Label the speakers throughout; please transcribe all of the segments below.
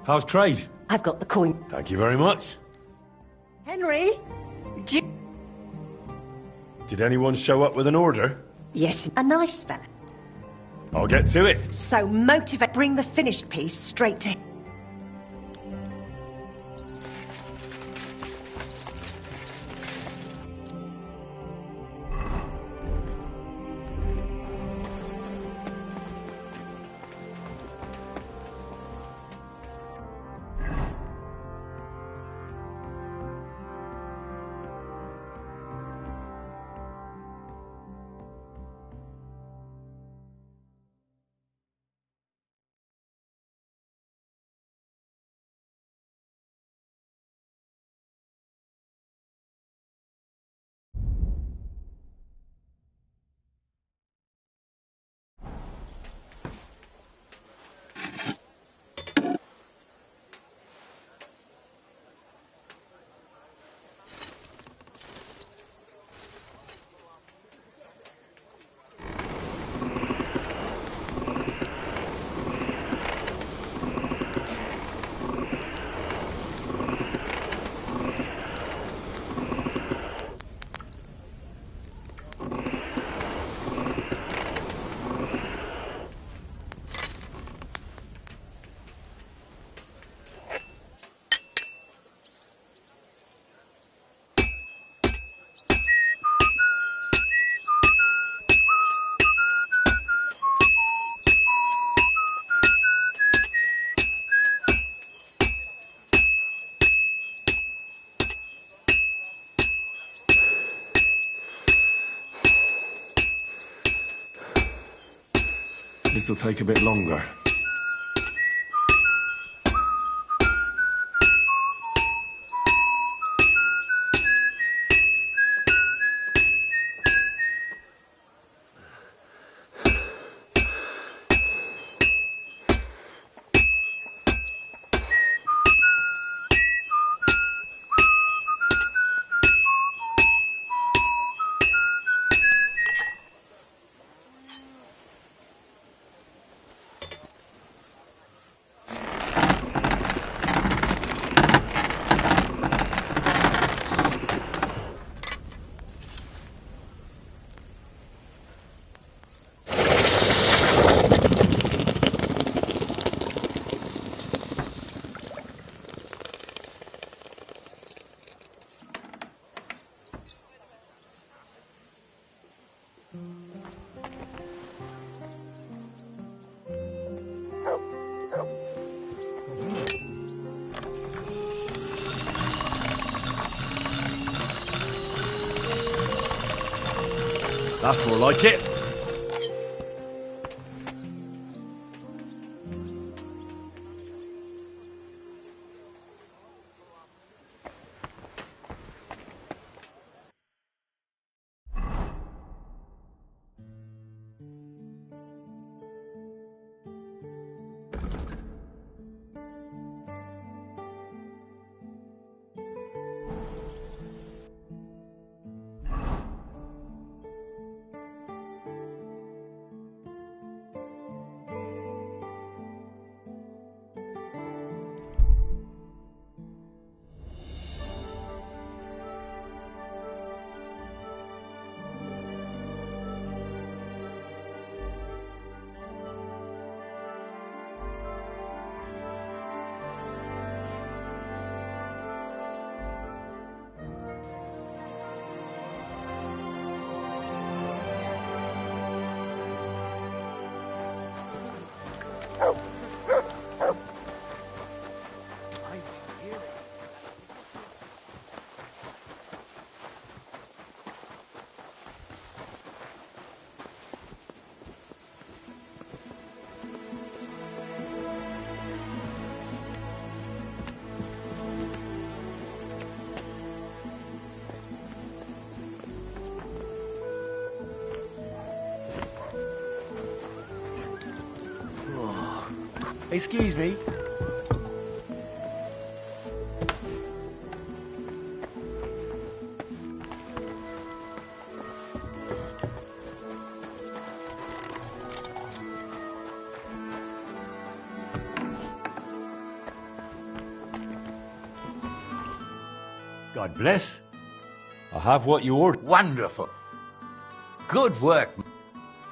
Speaker 1: How's trade?
Speaker 2: I've got the coin.
Speaker 1: Thank you very much.
Speaker 2: Henry?
Speaker 1: Did anyone show up with an order?
Speaker 2: Yes, a nice fella.
Speaker 1: I'll get to it.
Speaker 2: So motivate. Bring the finished piece straight to...
Speaker 1: This'll take a bit longer. That's more like it.
Speaker 3: Excuse me. God bless.
Speaker 1: I have what you ordered.
Speaker 3: Wonderful. Good work.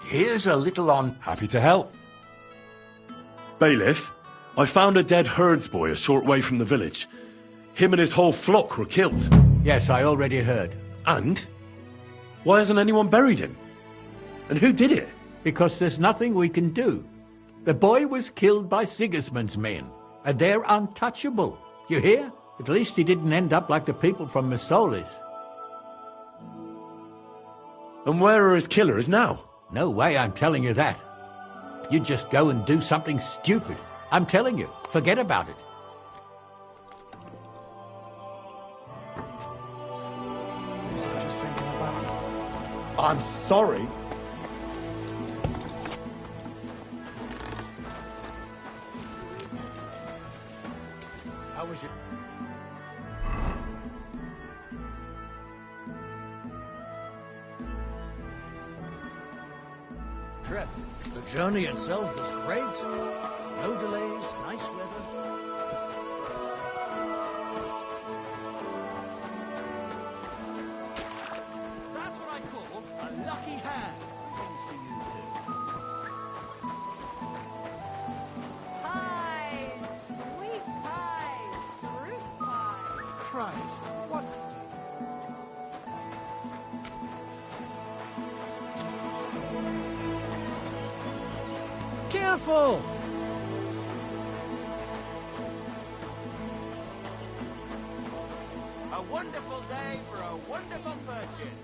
Speaker 3: Here's a little on...
Speaker 1: Happy to help. Bailiff, I found a dead herdsboy a short way from the village. Him and his whole flock were killed.
Speaker 3: Yes, I already heard.
Speaker 1: And? Why hasn't anyone buried him? And who did it?
Speaker 3: Because there's nothing we can do. The boy was killed by Sigismund's men, and they're untouchable. You hear? At least he didn't end up like the people from Missolis.
Speaker 1: And where are his killers now?
Speaker 3: No way I'm telling you that. You just go and do something stupid. I'm telling you, forget about it.
Speaker 1: I'm sorry.
Speaker 3: How was it? Trip. The journey itself was great. No delays, nice weather. That's what I call a lucky hand. Thanks to you two.
Speaker 4: Pies, sweet pies, fruit pies.
Speaker 3: Christ, what? Careful!
Speaker 5: A wonderful day for a wonderful purchase.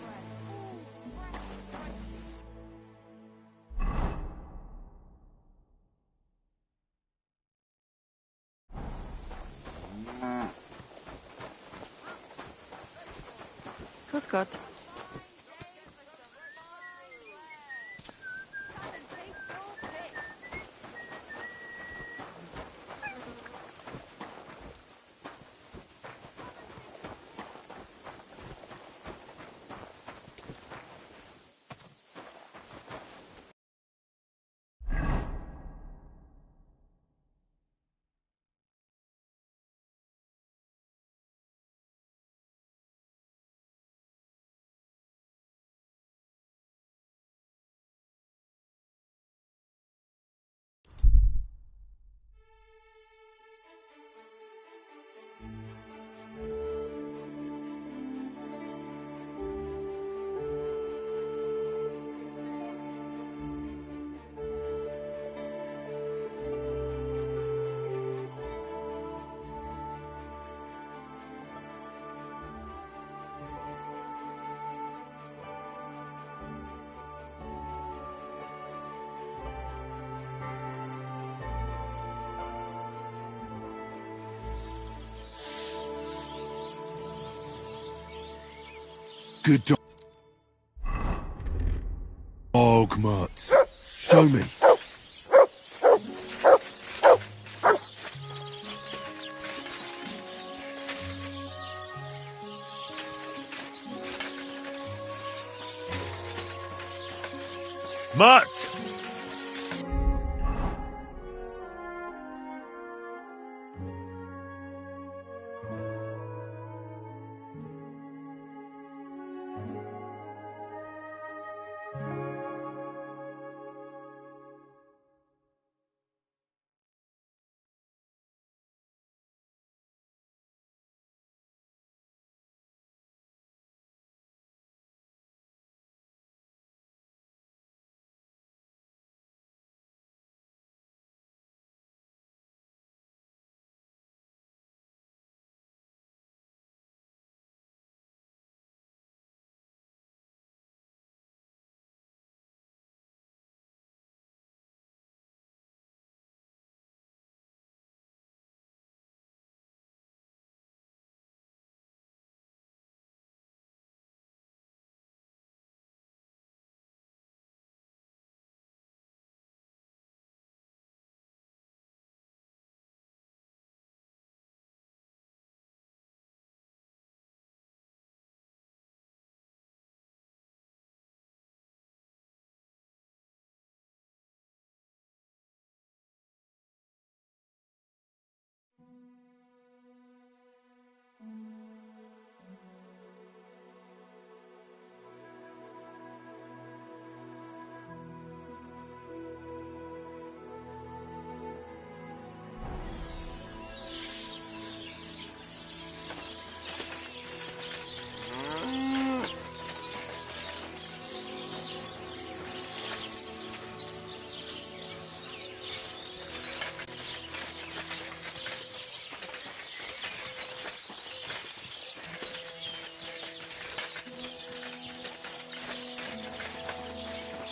Speaker 4: Grüß Gott.
Speaker 1: Good dog, Mutts. Show me. Mutts!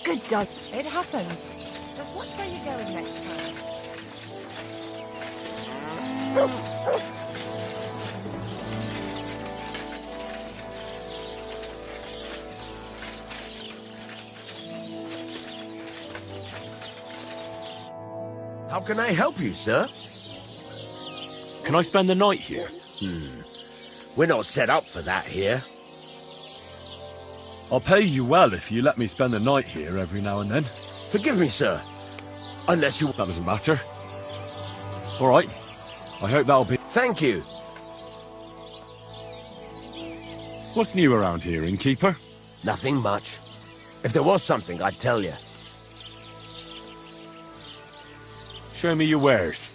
Speaker 4: Good dog. It happens. Just watch where you're going next time.
Speaker 5: How can I help you, sir?
Speaker 1: Can I spend the night here?
Speaker 5: We're not set up for that here.
Speaker 1: I'll pay you well if you let me spend the night here every now and then.
Speaker 5: Forgive me, sir. Unless you...
Speaker 1: That doesn't matter. All right. I hope that'll be...
Speaker 5: Thank you.
Speaker 1: What's new around here, innkeeper?
Speaker 5: Nothing much. If there was something, I'd tell you.
Speaker 1: Show me your wares.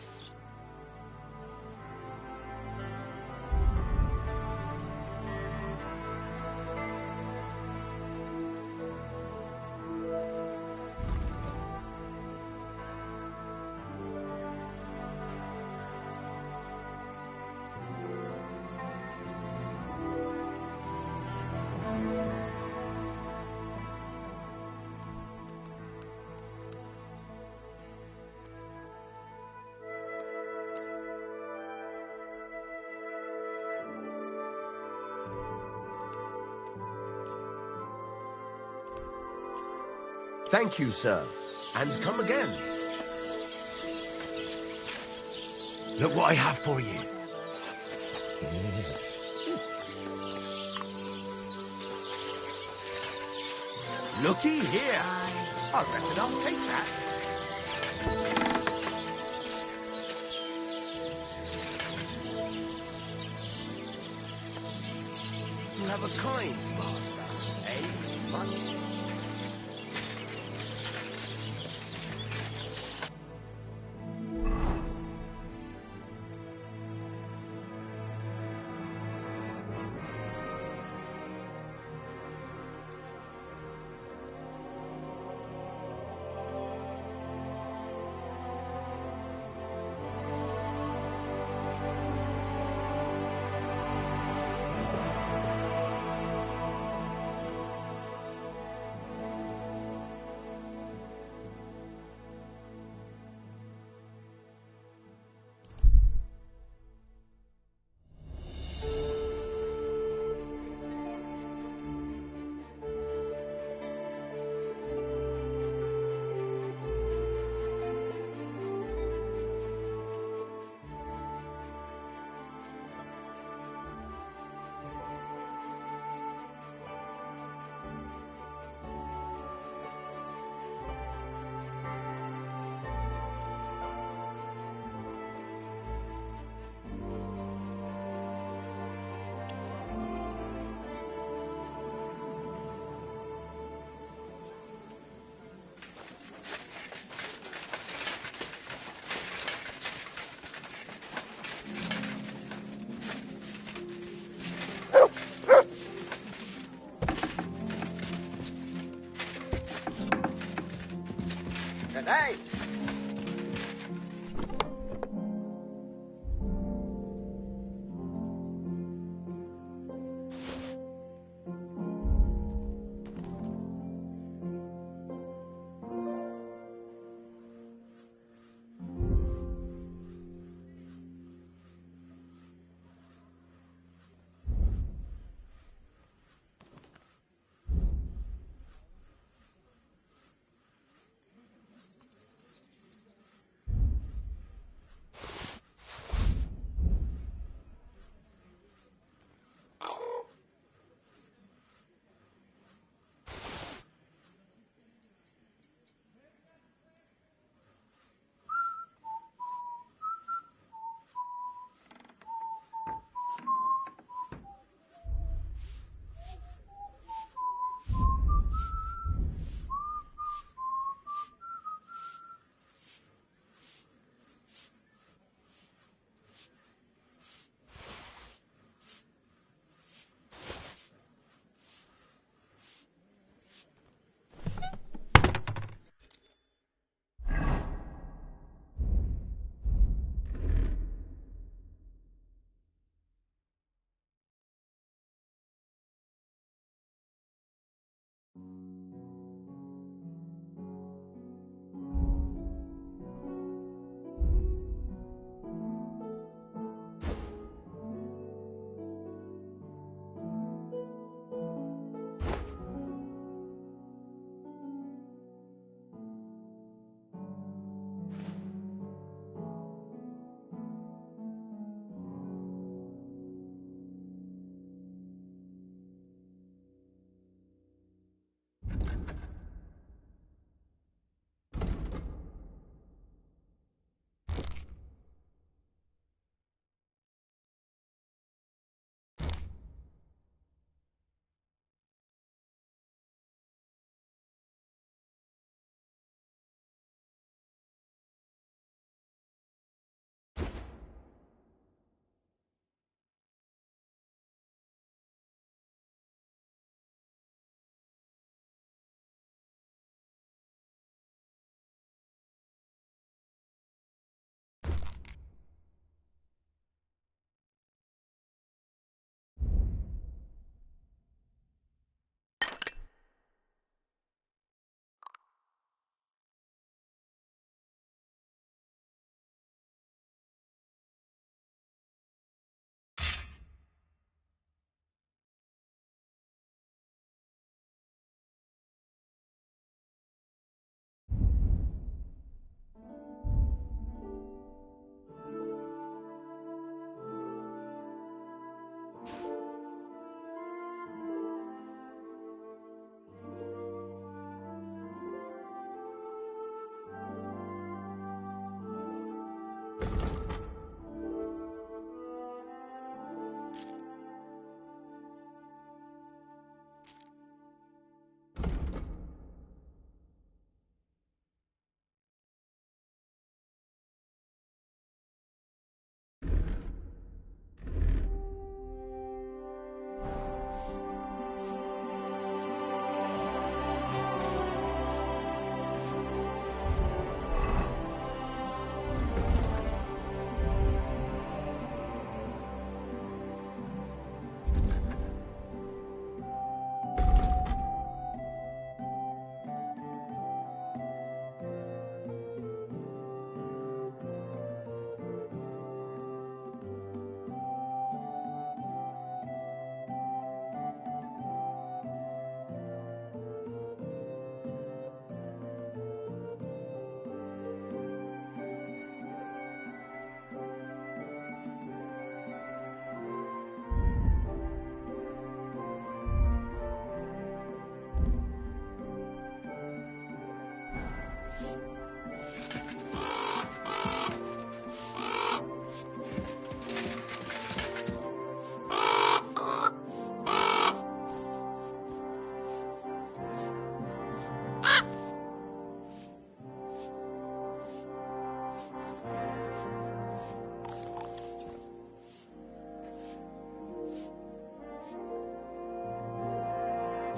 Speaker 5: Thank you, sir. And come again.
Speaker 3: Look what I have for you. Looky here. I reckon I'll take that.
Speaker 5: You have a kind master, eh? Much? Hey!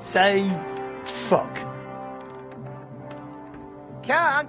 Speaker 6: Say fuck.
Speaker 5: Can't.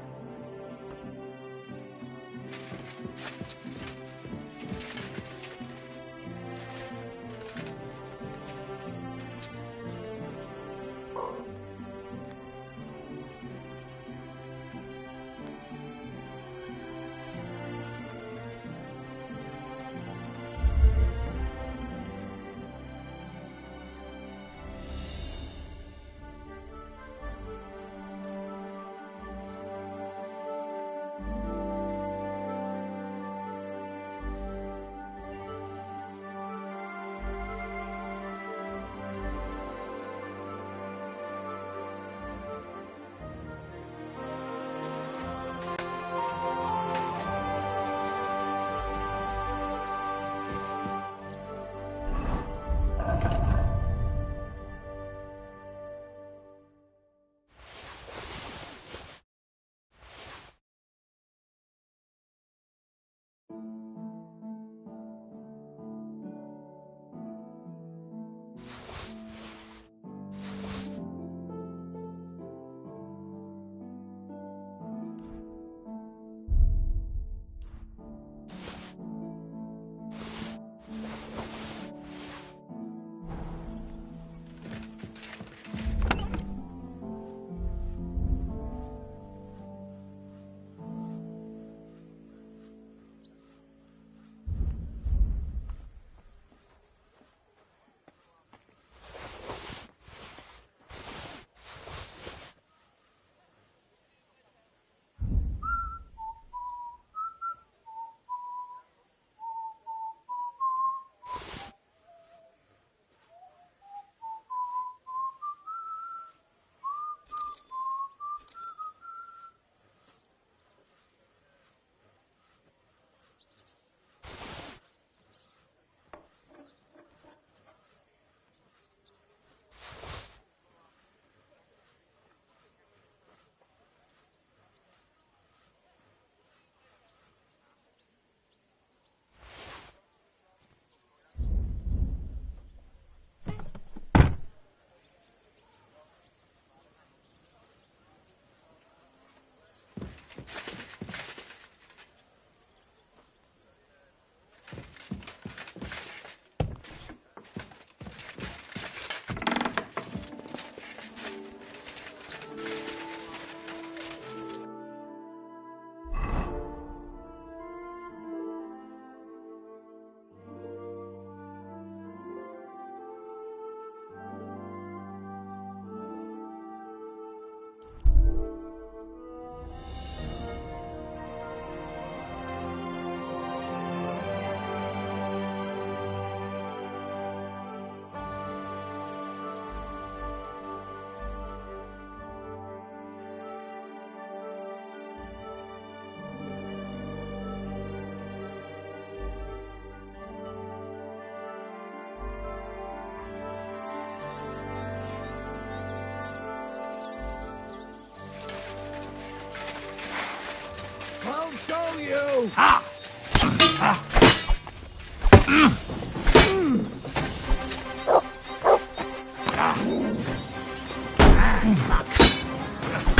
Speaker 5: Show you!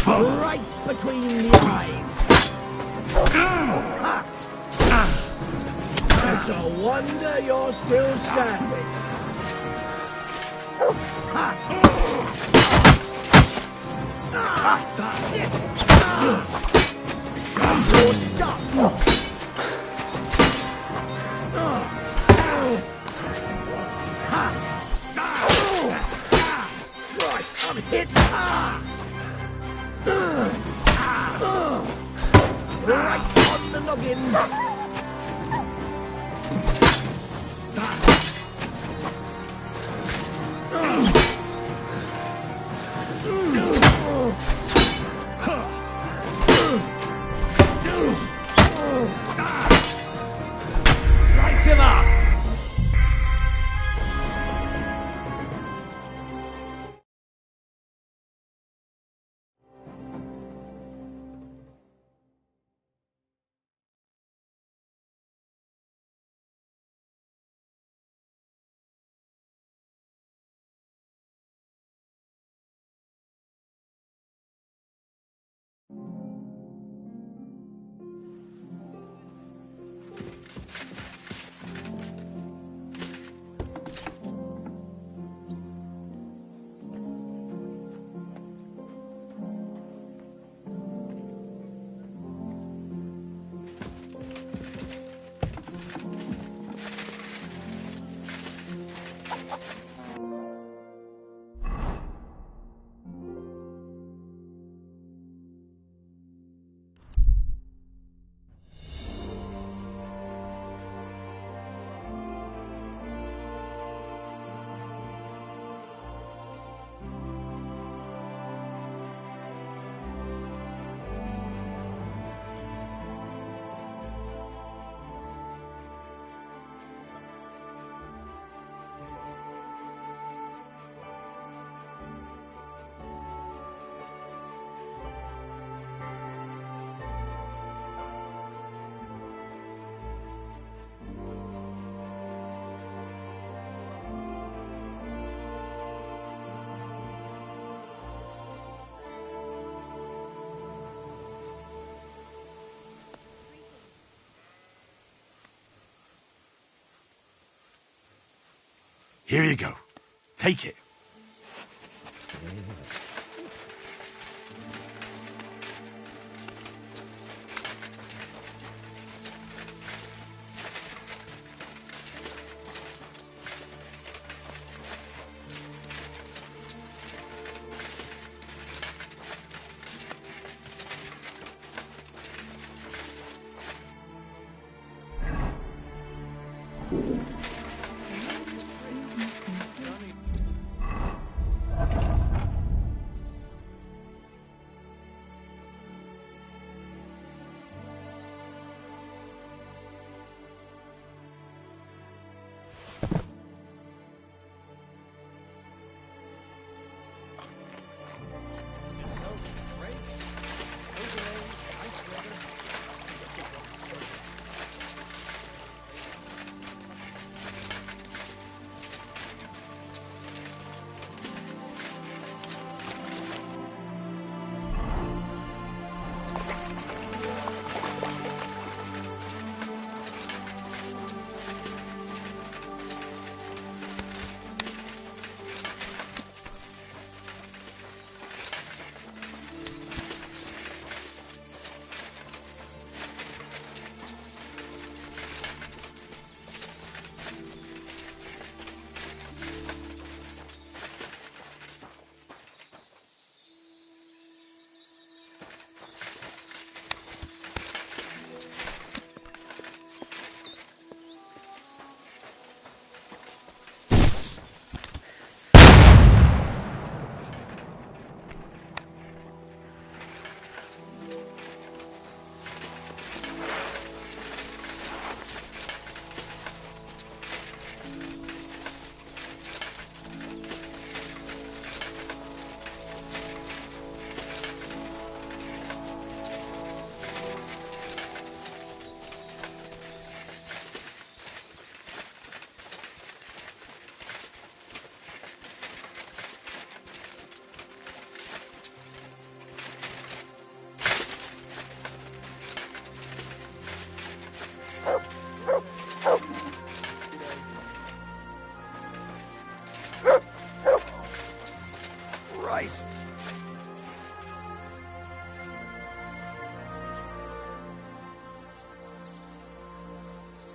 Speaker 5: Right between the eyes. It's a wonder you're still standing. You're done. Right, I'm hit. Right on the noggin.
Speaker 1: Here you go. Take it.
Speaker 5: Christ.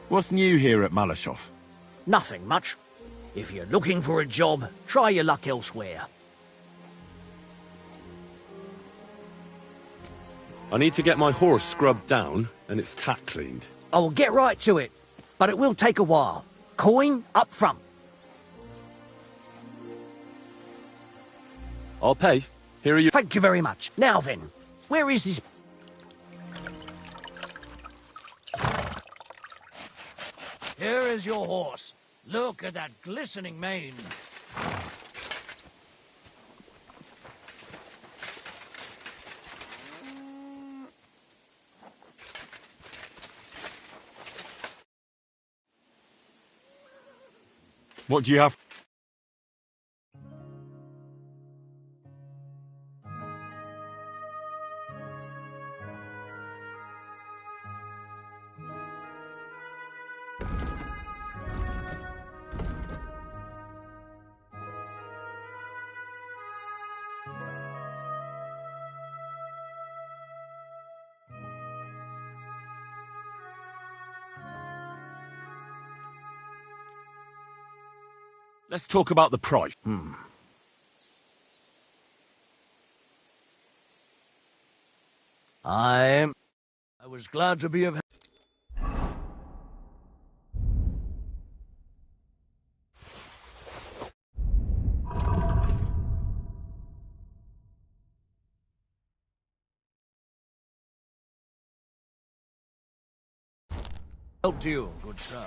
Speaker 1: What's new here at Malashov?
Speaker 7: Nothing much. If you're looking for a job, try your luck elsewhere.
Speaker 1: I need to get my horse scrubbed down and its tack cleaned.
Speaker 7: I will get right to it, but it will take a while. Coin up front.
Speaker 1: I'll pay. Here are you.
Speaker 7: Thank you very much. Now then, where is this? Here is your horse. Look at that glistening mane.
Speaker 1: What do you have? Let's talk about the price.
Speaker 7: I was glad to be of help. Help to you, good sir.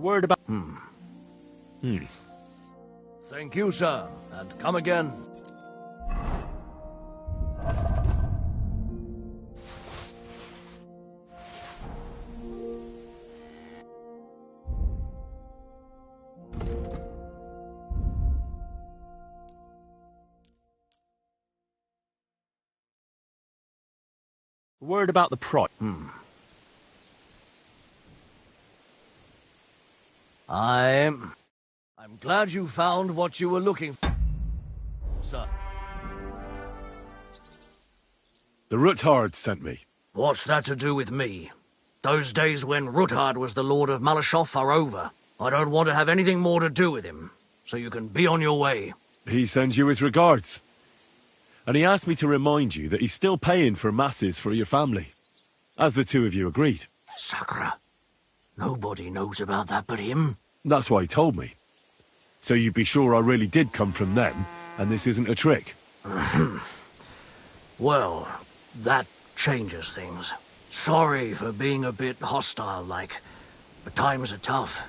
Speaker 1: Word about...
Speaker 7: Thank you, sir, and come again.
Speaker 1: Word about the price.
Speaker 7: I'm glad you found what you were looking for, sir.
Speaker 1: The Ruthard sent me.
Speaker 7: What's that to do with me? Those days when Ruthard was the Lord of Malashoff are over. I don't want to have anything more to do with him, so you can be on your way.
Speaker 1: He sends you his regards. And he asked me to remind you that he's still paying for masses for your family, as the two of you agreed.
Speaker 7: Sakura, nobody knows about that but him.
Speaker 1: That's why he told me. So you'd be sure I really did come from them, and this isn't a trick.
Speaker 7: Well, that changes things. Sorry for being a bit hostile-like, but times are tough.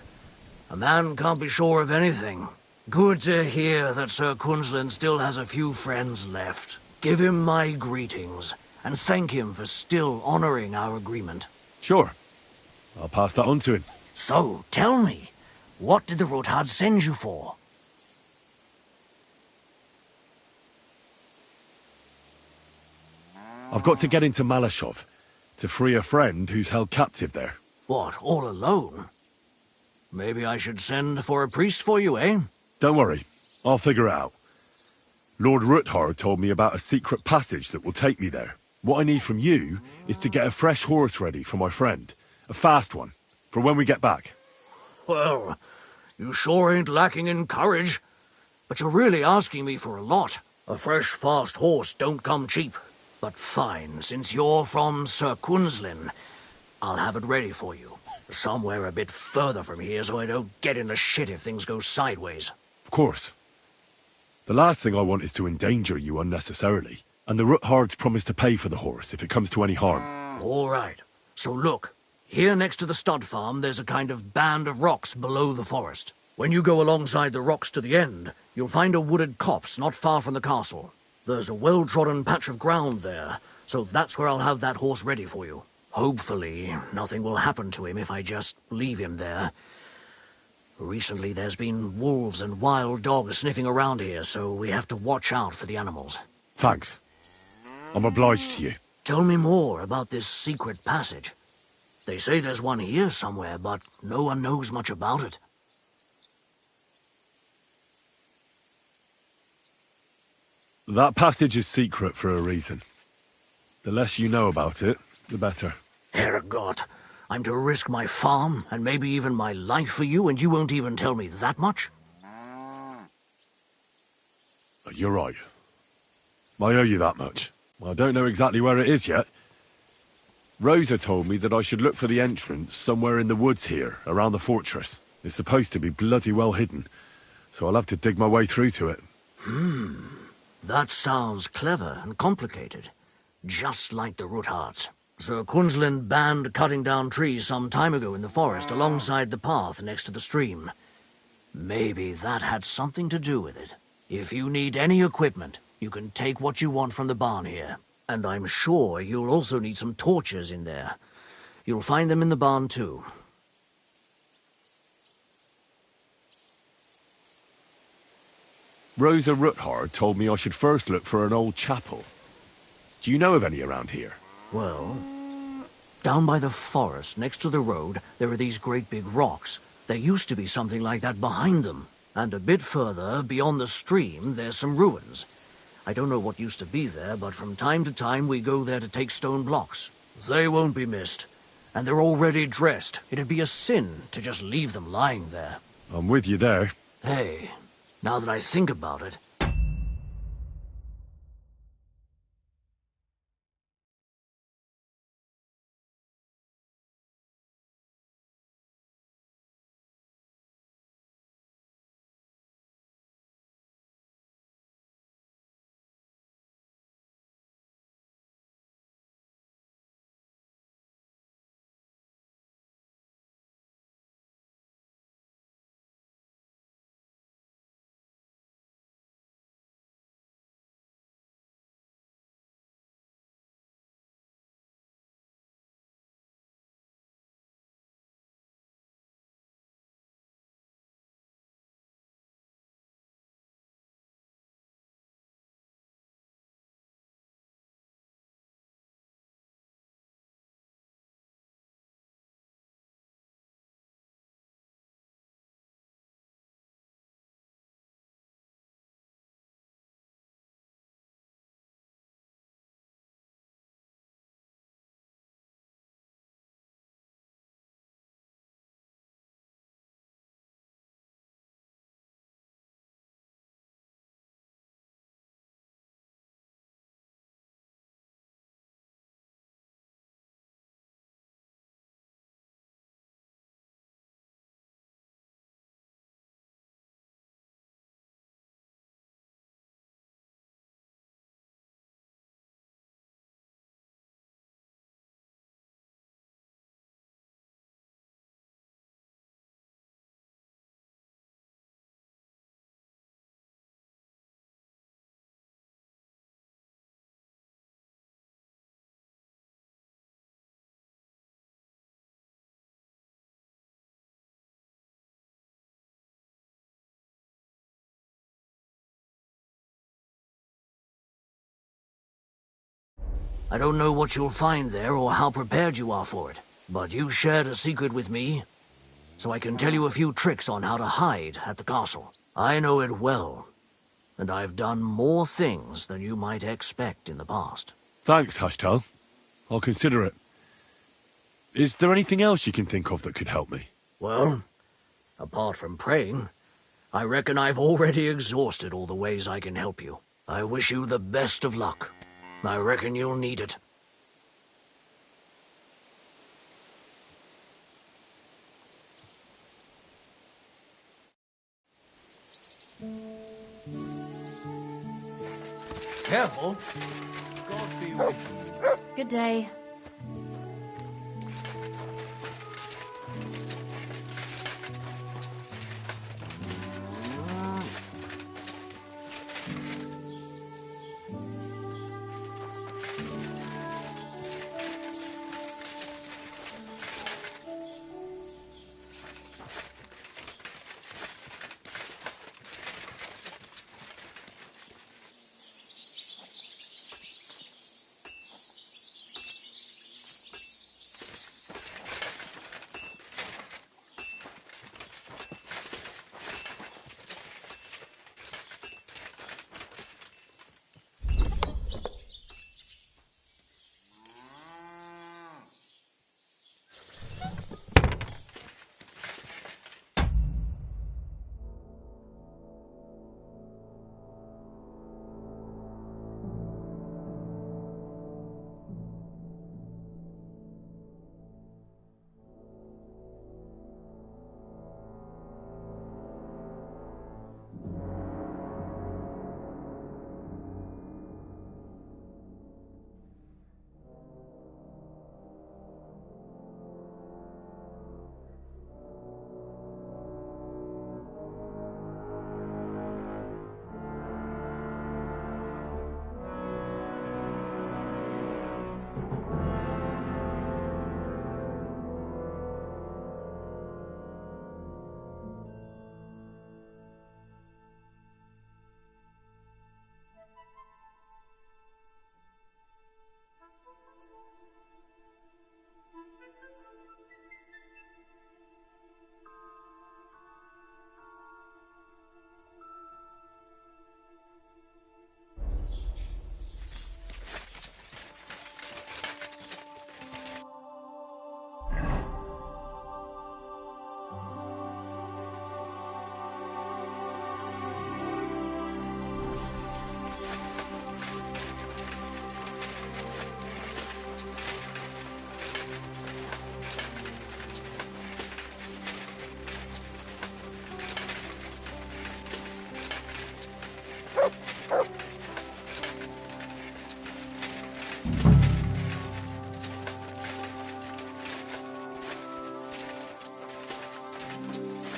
Speaker 7: A man can't be sure of anything. Good to hear that Sir Kunzlin still has a few friends left. Give him my greetings, and thank him for still honoring our agreement.
Speaker 1: Sure. I'll pass that on to him.
Speaker 7: So, tell me, what did the Ruthard send you for?
Speaker 1: I've got to get into Malashov, to free a friend who's held captive there.
Speaker 7: What, all alone? Maybe I should send for a priest for you, eh?
Speaker 1: Don't worry, I'll figure it out. Lord Ruthard told me about a secret passage that will take me there. What I need from you is to get a fresh horse ready for my friend. A fast one, for when we get back.
Speaker 7: Well, you sure ain't lacking in courage. But you're really asking me for a lot. A fresh, fast horse don't come cheap. But fine, since you're from Sir Kunzlin, I'll have it ready for you. Somewhere a bit further from here so I don't get in the shit if things go sideways.
Speaker 1: Of course. The last thing I want is to endanger you unnecessarily. And the Ruthards promised to pay for the horse if it comes to any harm.
Speaker 7: All right. So look, here next to the stud farm there's a kind of band of rocks below the forest. When you go alongside the rocks to the end, you'll find a wooded copse not far from the castle. There's a well-trodden patch of ground there, so that's where I'll have that horse ready for you. Hopefully, nothing will happen to him if I just leave him there. Recently, there's been wolves and wild dogs sniffing around here, so we have to watch out for the animals.
Speaker 1: Thanks. I'm obliged to you.
Speaker 7: Tell me more about this secret passage. They say there's one here somewhere, but no one knows much about it.
Speaker 1: That passage is secret for a reason. The less you know about it, the better.
Speaker 7: Herrgott, I'm to risk my farm, and maybe even my life for you, and you won't even tell me that much?
Speaker 1: You're right. I owe you that much. I don't know exactly where it is yet. Rosa told me that I should look for the entrance somewhere in the woods here, around the fortress. It's supposed to be bloody well hidden, so I'll have to dig my way through to it.
Speaker 7: That sounds clever and complicated. Just like the Ruthards. Sir Kunzlin banned cutting down trees some time ago in the forest alongside the path next to the stream. Maybe that had something to do with it. If you need any equipment, you can take what you want from the barn here. And I'm sure you'll also need some torches in there. You'll find them in the barn too.
Speaker 1: Rosa Ruthard told me I should first look for an old chapel. Do you know of any around here?
Speaker 7: Well, down by the forest, next to the road, there are these great big rocks. There used to be something like that behind them. And a bit further, beyond the stream, there's some ruins. I don't know what used to be there, but from time to time we go there to take stone blocks. They won't be missed. And they're already dressed. It'd be a sin to just leave them lying there.
Speaker 1: I'm with you there.
Speaker 7: Hey, now that I think about it, I don't know what you'll find there or how prepared you are for it, but you shared a secret with me, so I can tell you a few tricks on how to hide at the castle. I know it well, and I've done more things than you might expect in the past.
Speaker 1: Thanks, Hashtel. I'll consider it. Is there anything else you can think of that could help me?
Speaker 7: Well, apart from praying, I reckon I've already exhausted all the ways I can help you. I wish you the best of luck. I reckon you'll need it. Careful. God be with you.
Speaker 4: Good day.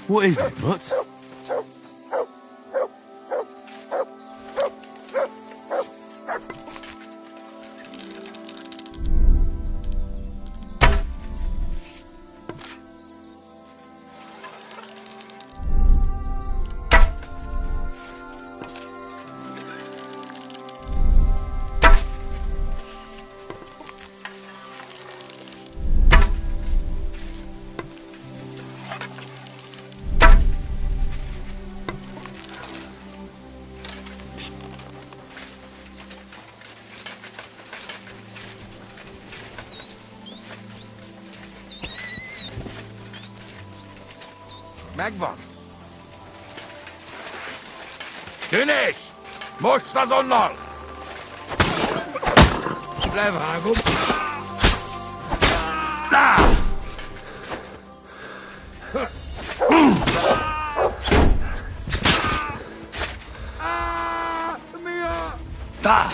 Speaker 5: What is it, Mutt?
Speaker 8: Megvan. Tűnés! Most azonnal! Levágom. Mi a...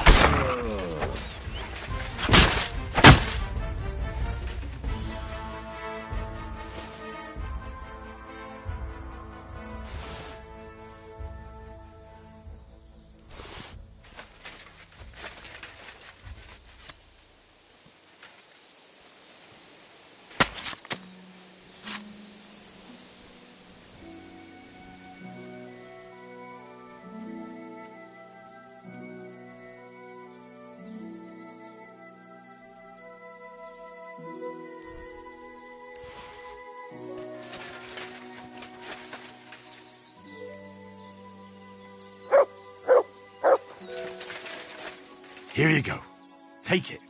Speaker 1: Here you go. Take it.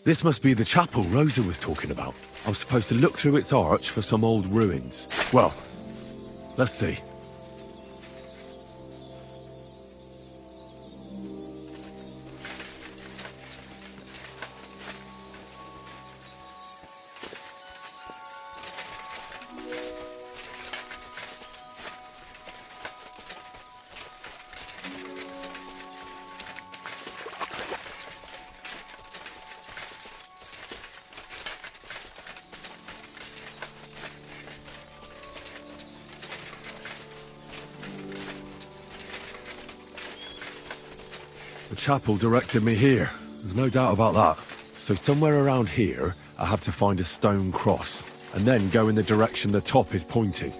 Speaker 1: This must be the chapel Rosa was talking about. I was supposed to look through its arch for some old ruins. Well, let's see. The chapel directed me here. There's no doubt about that. So somewhere around here, I have to find a stone cross, and then go in the direction the top is pointing.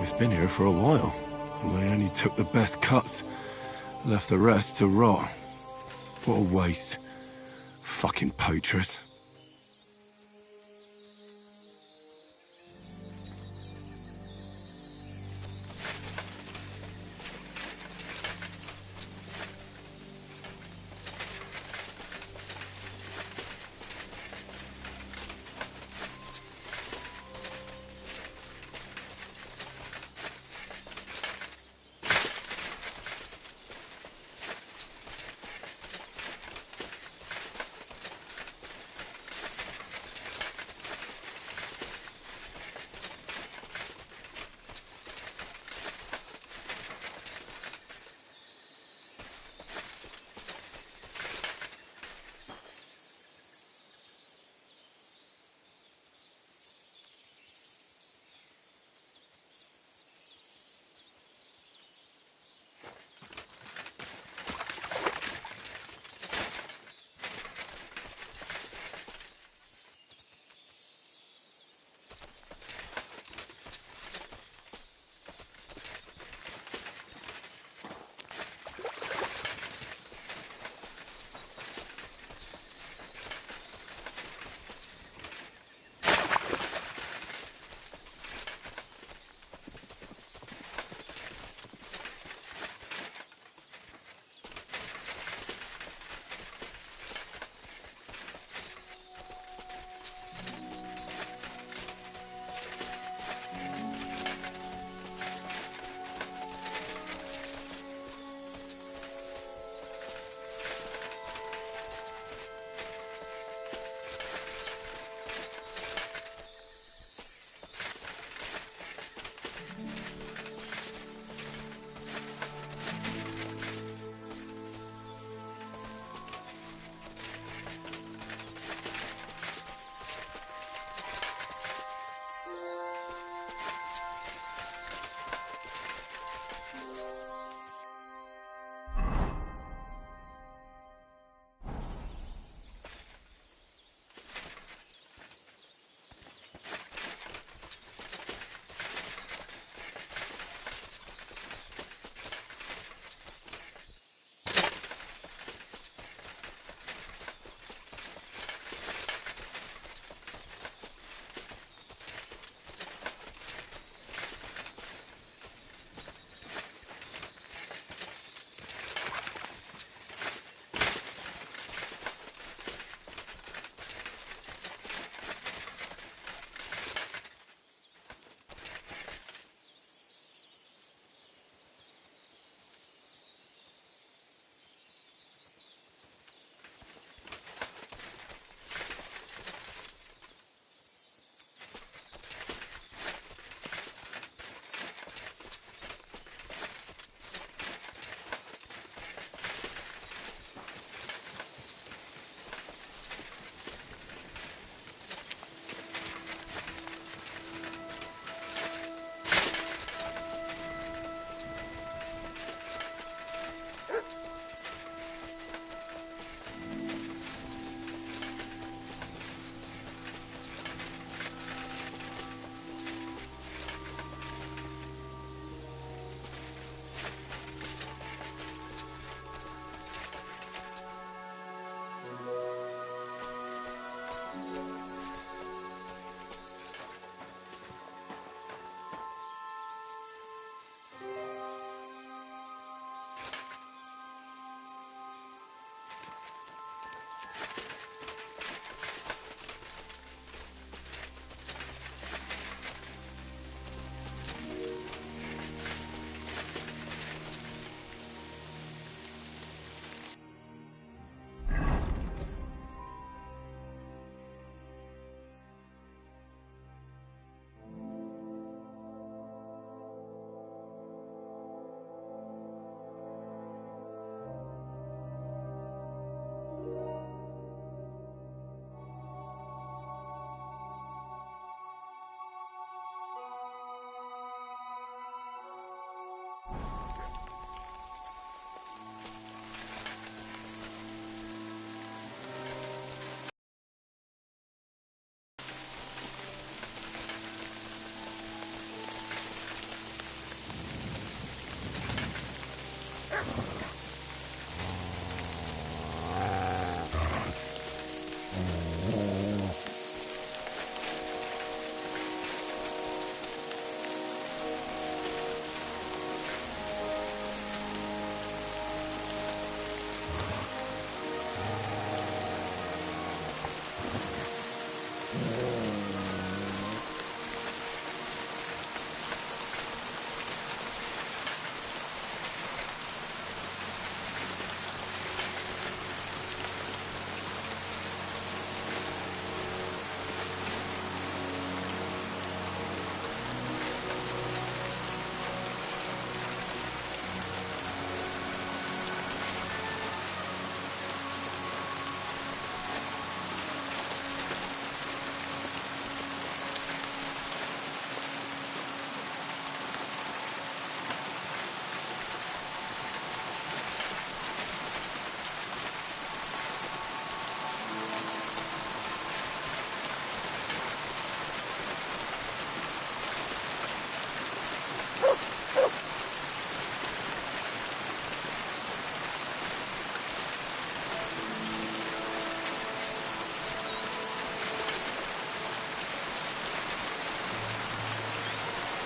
Speaker 1: It's been here for a while, and they only took the best cuts, left the rest to rot. What a waste. Fucking poachers.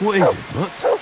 Speaker 1: What is it, Mutt?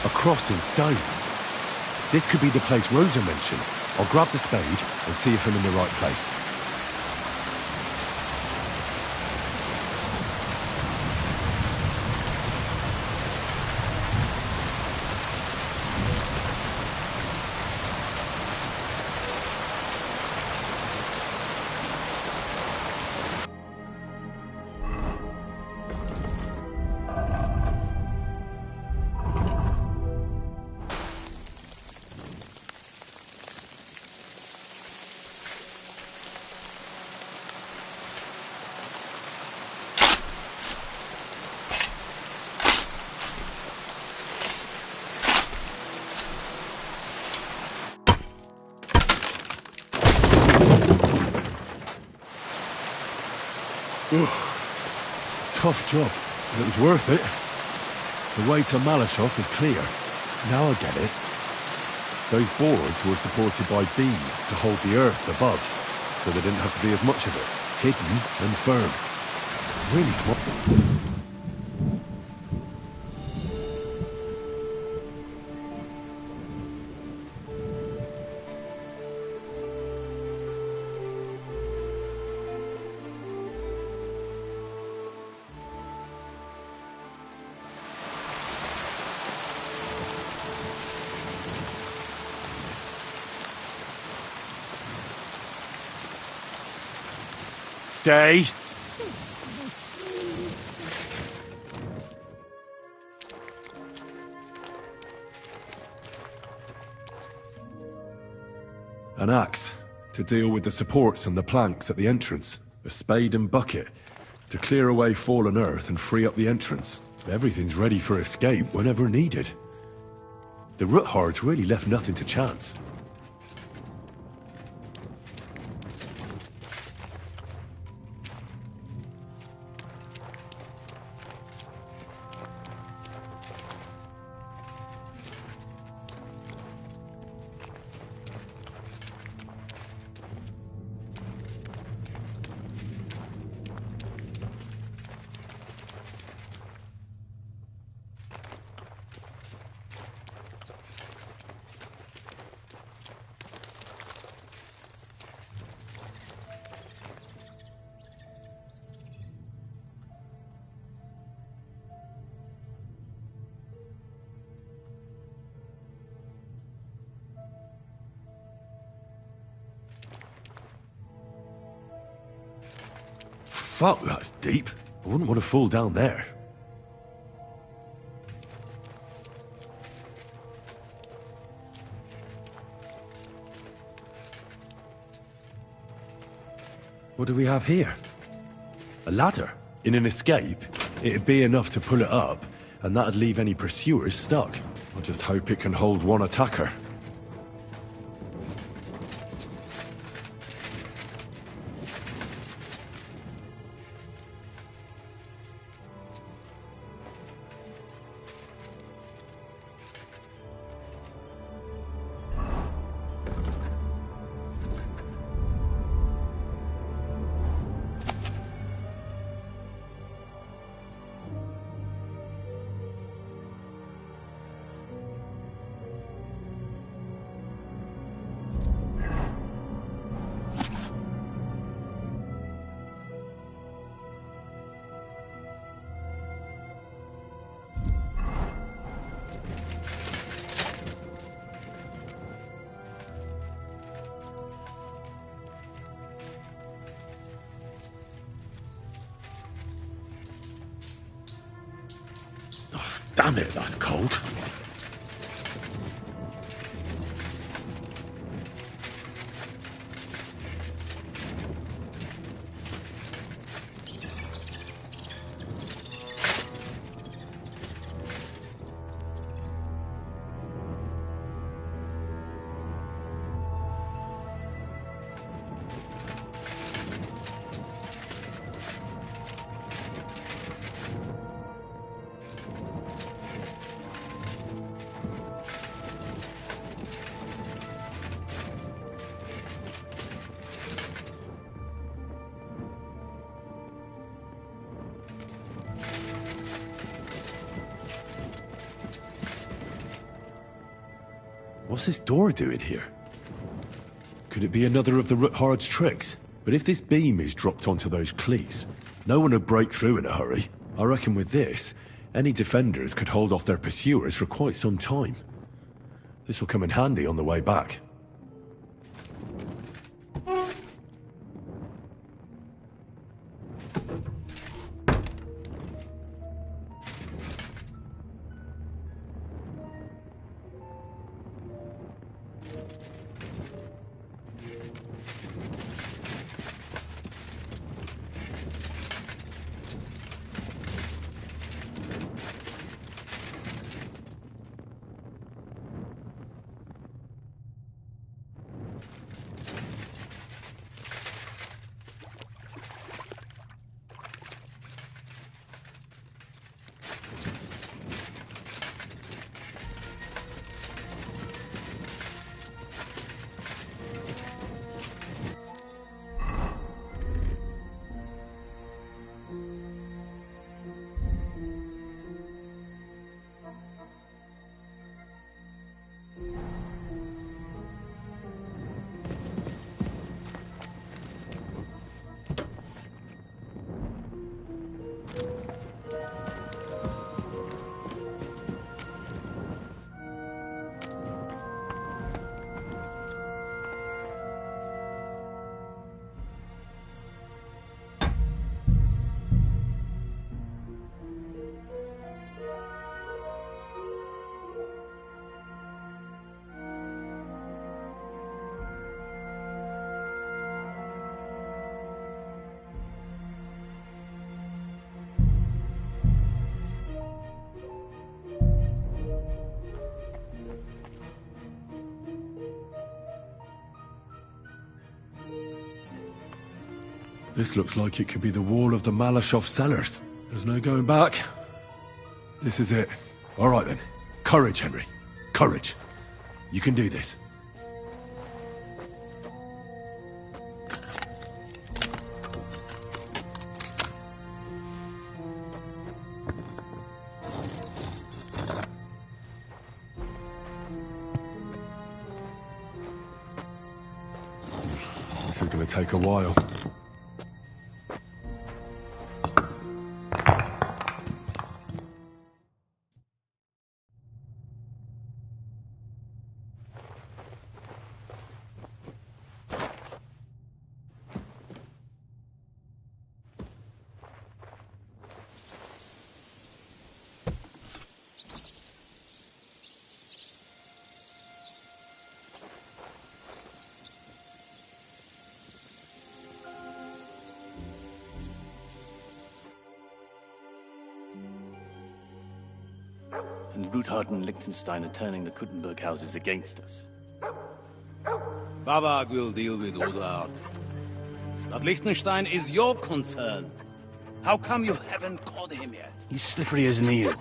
Speaker 1: A cross in stone. This could be the place Rosa mentioned. I'll grab the spade and see if I'm in the right place. Tough job, but it was worth it. The way to Malashov is clear. Now I get it. Those boards were supported by beams to hold the earth above, so there didn't have to be as much of it. Hidden and firm. Really smart. Stay. An axe to deal with the supports and the planks at the entrance. A spade and bucket to clear away fallen earth and free up the entrance. Everything's ready for escape whenever needed. The Roothards really left nothing to chance. Fuck, that's deep. I wouldn't want to fall down there. What do we have here? A ladder? In an escape, it'd be enough to pull it up, and that'd leave any pursuers stuck. I just hope it can hold one attacker. Damn it, that's cold. What's this door doing here? Could it be another of the Ruthard's tricks? But if this beam is dropped onto those cleats, no one would break through in a hurry. I reckon with this, any defenders could hold off their pursuers for quite some time. This will come in handy on the way back. This looks like it could be the wall of the Malashov cellars. There's no going back. This is it. All right then. Courage, Henry. Courage. You can do this. This is going to take a while.
Speaker 6: And Ruthard and Liechtenstein are turning the Kuttenberg houses against us.
Speaker 9: Babak will deal with Ruthard. But Liechtenstein is your concern. How come you haven't caught him yet?
Speaker 6: He's slippery as an eel.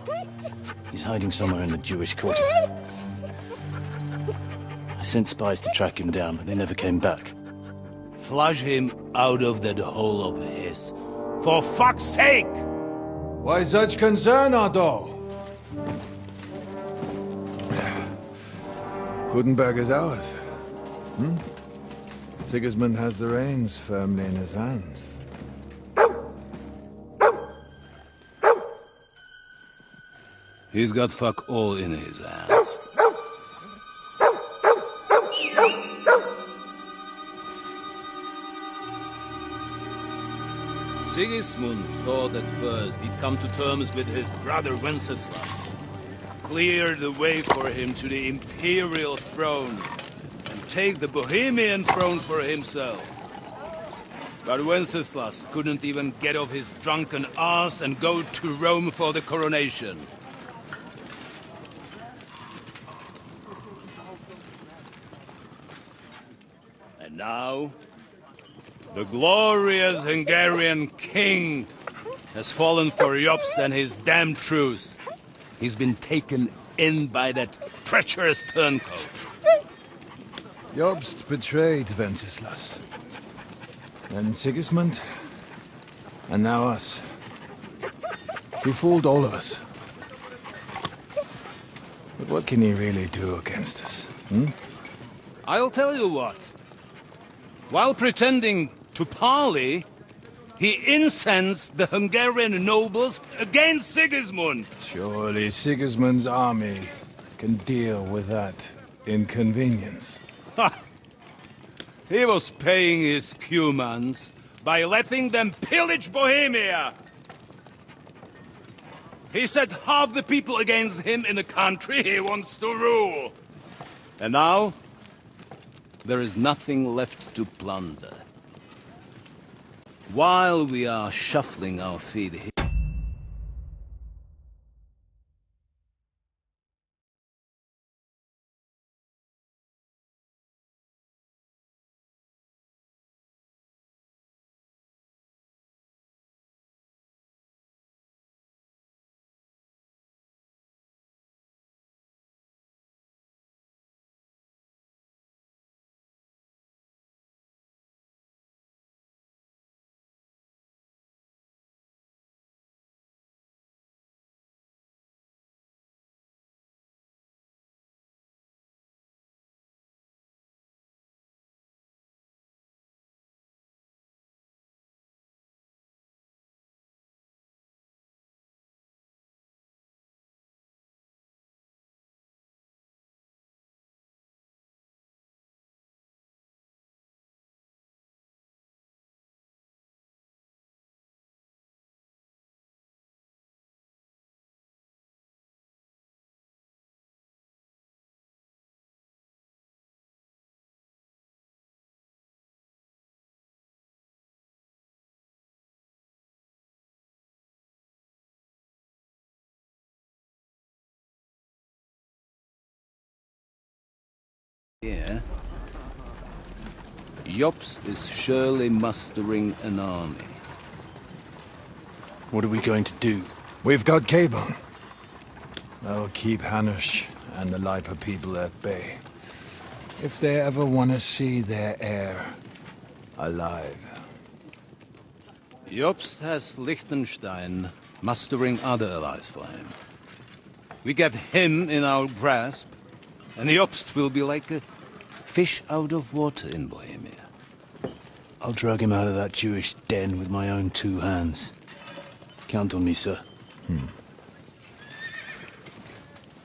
Speaker 6: He's hiding somewhere in the Jewish quarter. I sent spies to track him down, but they never came back.
Speaker 9: Flush him out of that hole of his. For fuck's sake!
Speaker 8: Why such concern, Otto? Kuttenberg is ours. Sigismund has the reins firmly in his hands.
Speaker 9: He's got fuck all in his hands. Sigismund thought at first he'd come to terms with his brother Wenceslas. Clear the way for him to the imperial throne and take the Bohemian throne for himself. But Wenceslas couldn't even get off his drunken ass and go to Rome for the coronation. And now, the glorious Hungarian king has fallen for Jobst and his damned truce. He's been taken in by that treacherous turncoat.
Speaker 8: Jobst betrayed Wenceslas. Then Sigismund. And now us. He fooled all of us. But what can he really do against us?
Speaker 9: I'll tell you what. While pretending to parley, he incensed the Hungarian nobles against Sigismund.
Speaker 8: Surely Sigismund's army can deal with that inconvenience.
Speaker 9: Ha! He was paying his Cumans by letting them pillage Bohemia. He set half the people against him in the country he wants to rule. And now, there is nothing left to plunder. While we are shuffling our feet here, Jobst is surely mustering an army.
Speaker 6: What are we going to do?
Speaker 8: We've got Cabon. That'll keep Hanush and the Lipa people at bay. If they ever want to see their heir alive.
Speaker 9: Jobst has Liechtenstein mustering other allies for him. We get him in our grasp, and Jobst will be like a fish out of water in Bohemia.
Speaker 6: I'll drag him out of that Jewish den with my own 2 hands. Count on me, sir.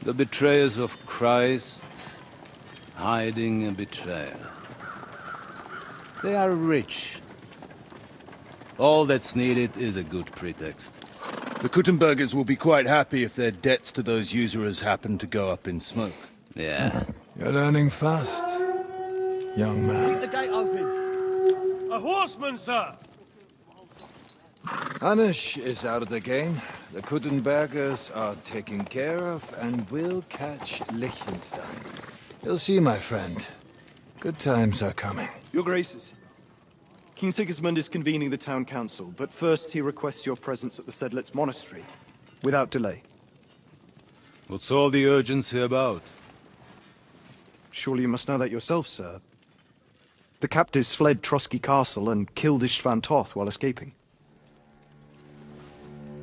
Speaker 9: The betrayers of Christ, hiding a betrayer. They are rich. All that's needed is a good pretext.
Speaker 6: The Kuttenbergers will be quite happy if their debts to those usurers happen to go up in smoke.
Speaker 9: Yeah.
Speaker 8: You're learning fast, young man.
Speaker 5: The gate open.
Speaker 1: A horseman, sir!
Speaker 8: Hanush is out of the game. The Kuttenbergers are taken care of and will catch Liechtenstein. You'll see, my friend. Good times are coming.
Speaker 10: Your Graces, King Sigismund is convening the town council, but first he requests your presence at the Sedlitz monastery, without delay.
Speaker 9: What's all the urgency about?
Speaker 10: Surely you must know that yourself, sir. The captives fled Trotsky Castle and killed Istvan Toth while escaping.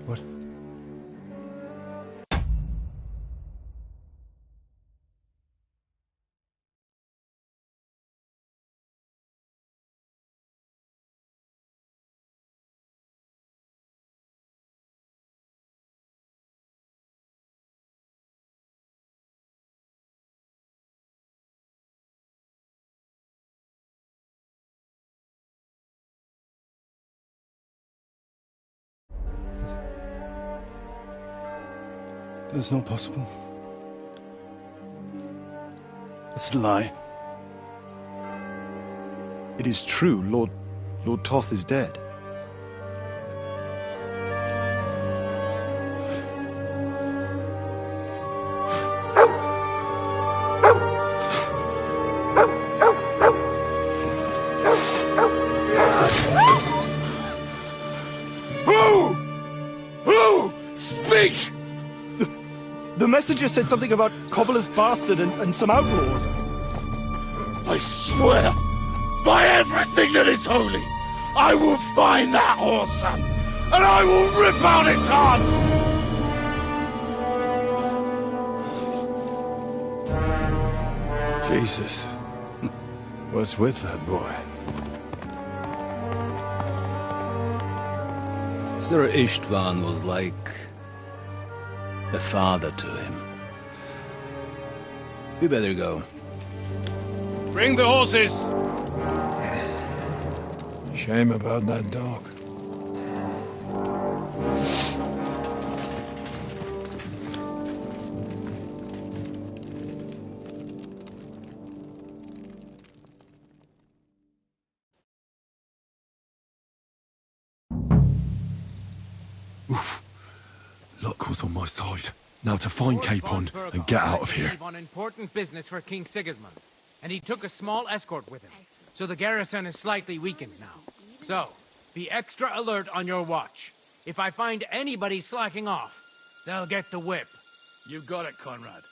Speaker 8: What?
Speaker 6: That's not possible. That's a lie.
Speaker 10: It is true, Lord Toth is dead.
Speaker 6: Who? Speak!
Speaker 10: The messenger said something about Cobbler's bastard and some outlaws.
Speaker 1: I swear, by everything that is holy, I will find that whoreson, and I will rip out its heart!
Speaker 8: Jesus. What's with that boy?
Speaker 6: Sir Istvan was like a father to him. We better go.
Speaker 9: Bring the horses!
Speaker 8: Shame about that dog.
Speaker 1: Oof. Luck was on my side. Now to find Capon and get out of here.
Speaker 11: On important business for King Sigismund, and he took a small escort with him. So the garrison is slightly weakened now. So, be extra alert on your watch. If I find anybody slacking off, they'll get the whip.
Speaker 9: You got it, Conrad.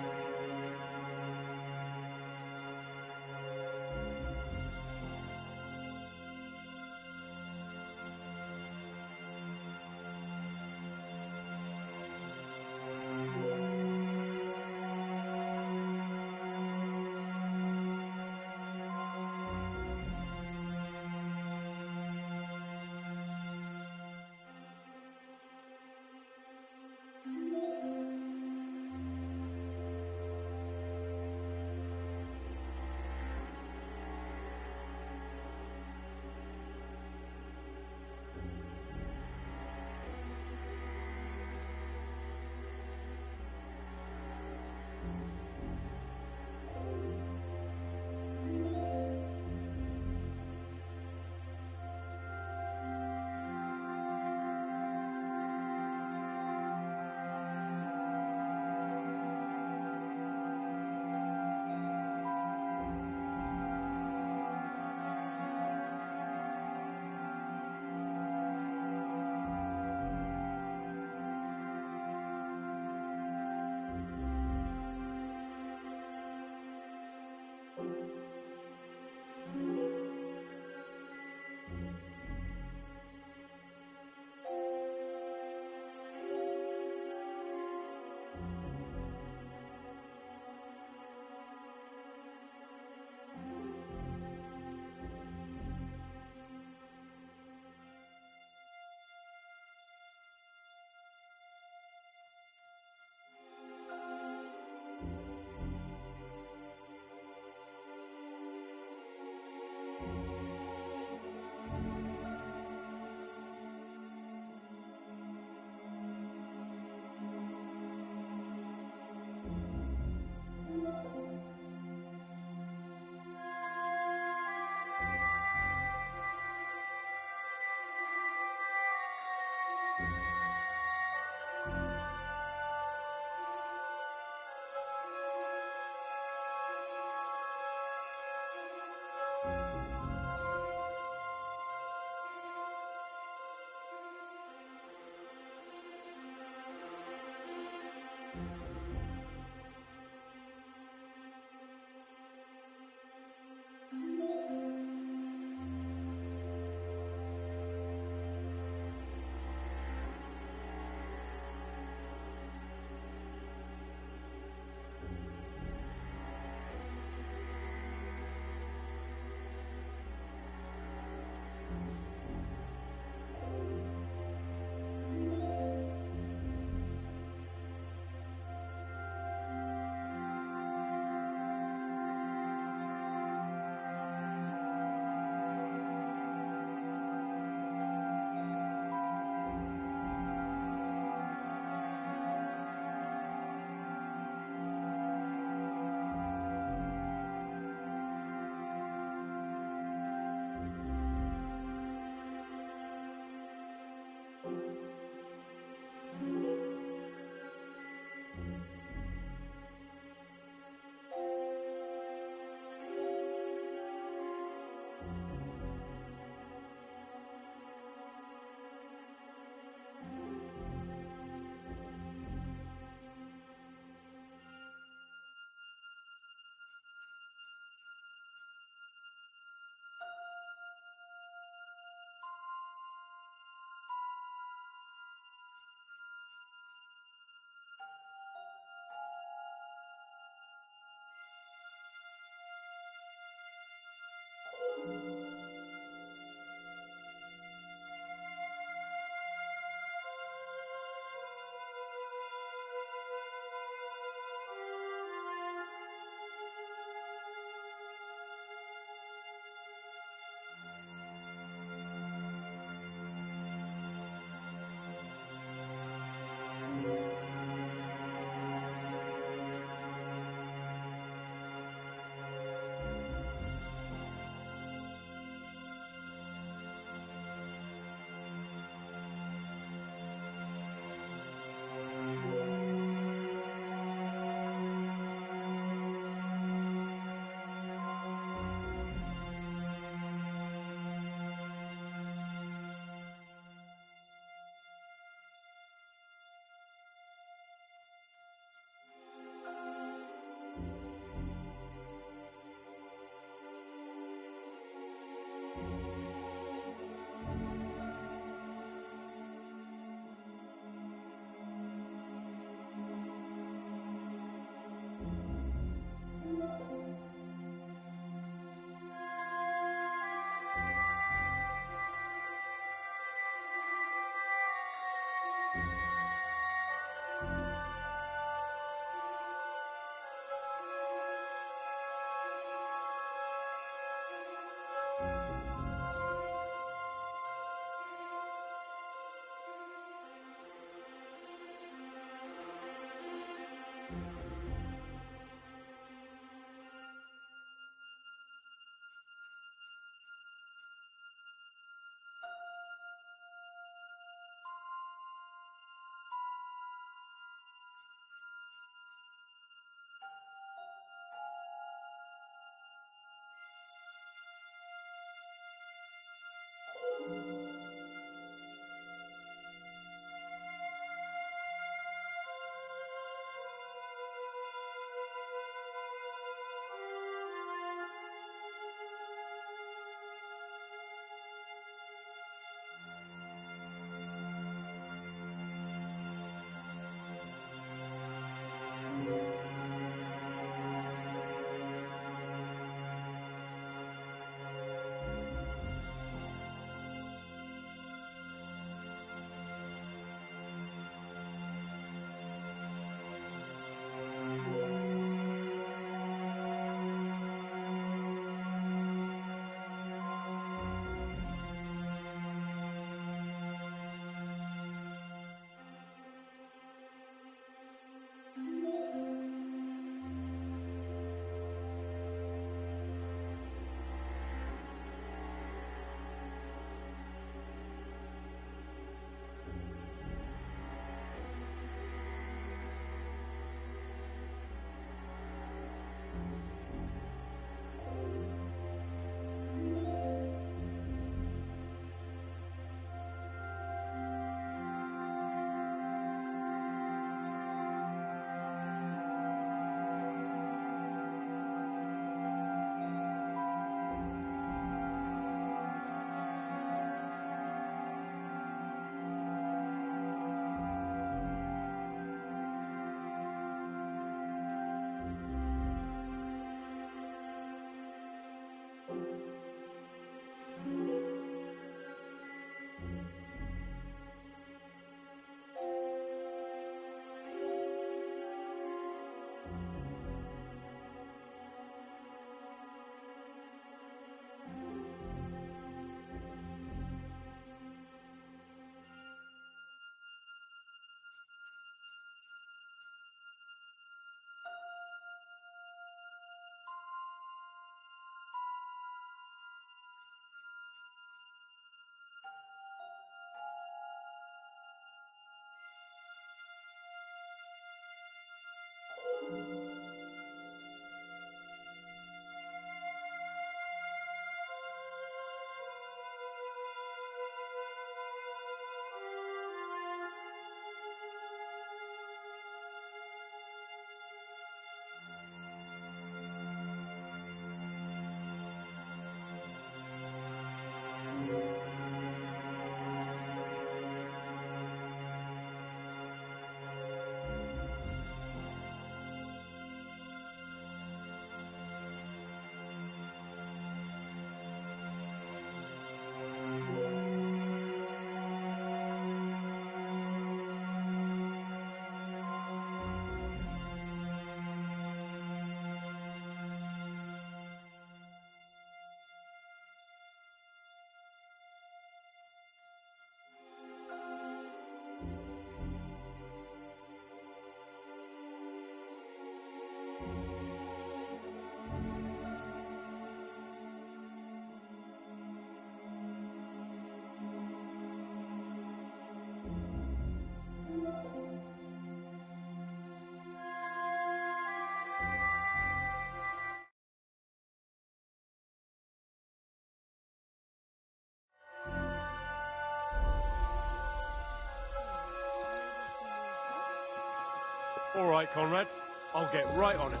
Speaker 12: All right, Conrad. I'll get right on it.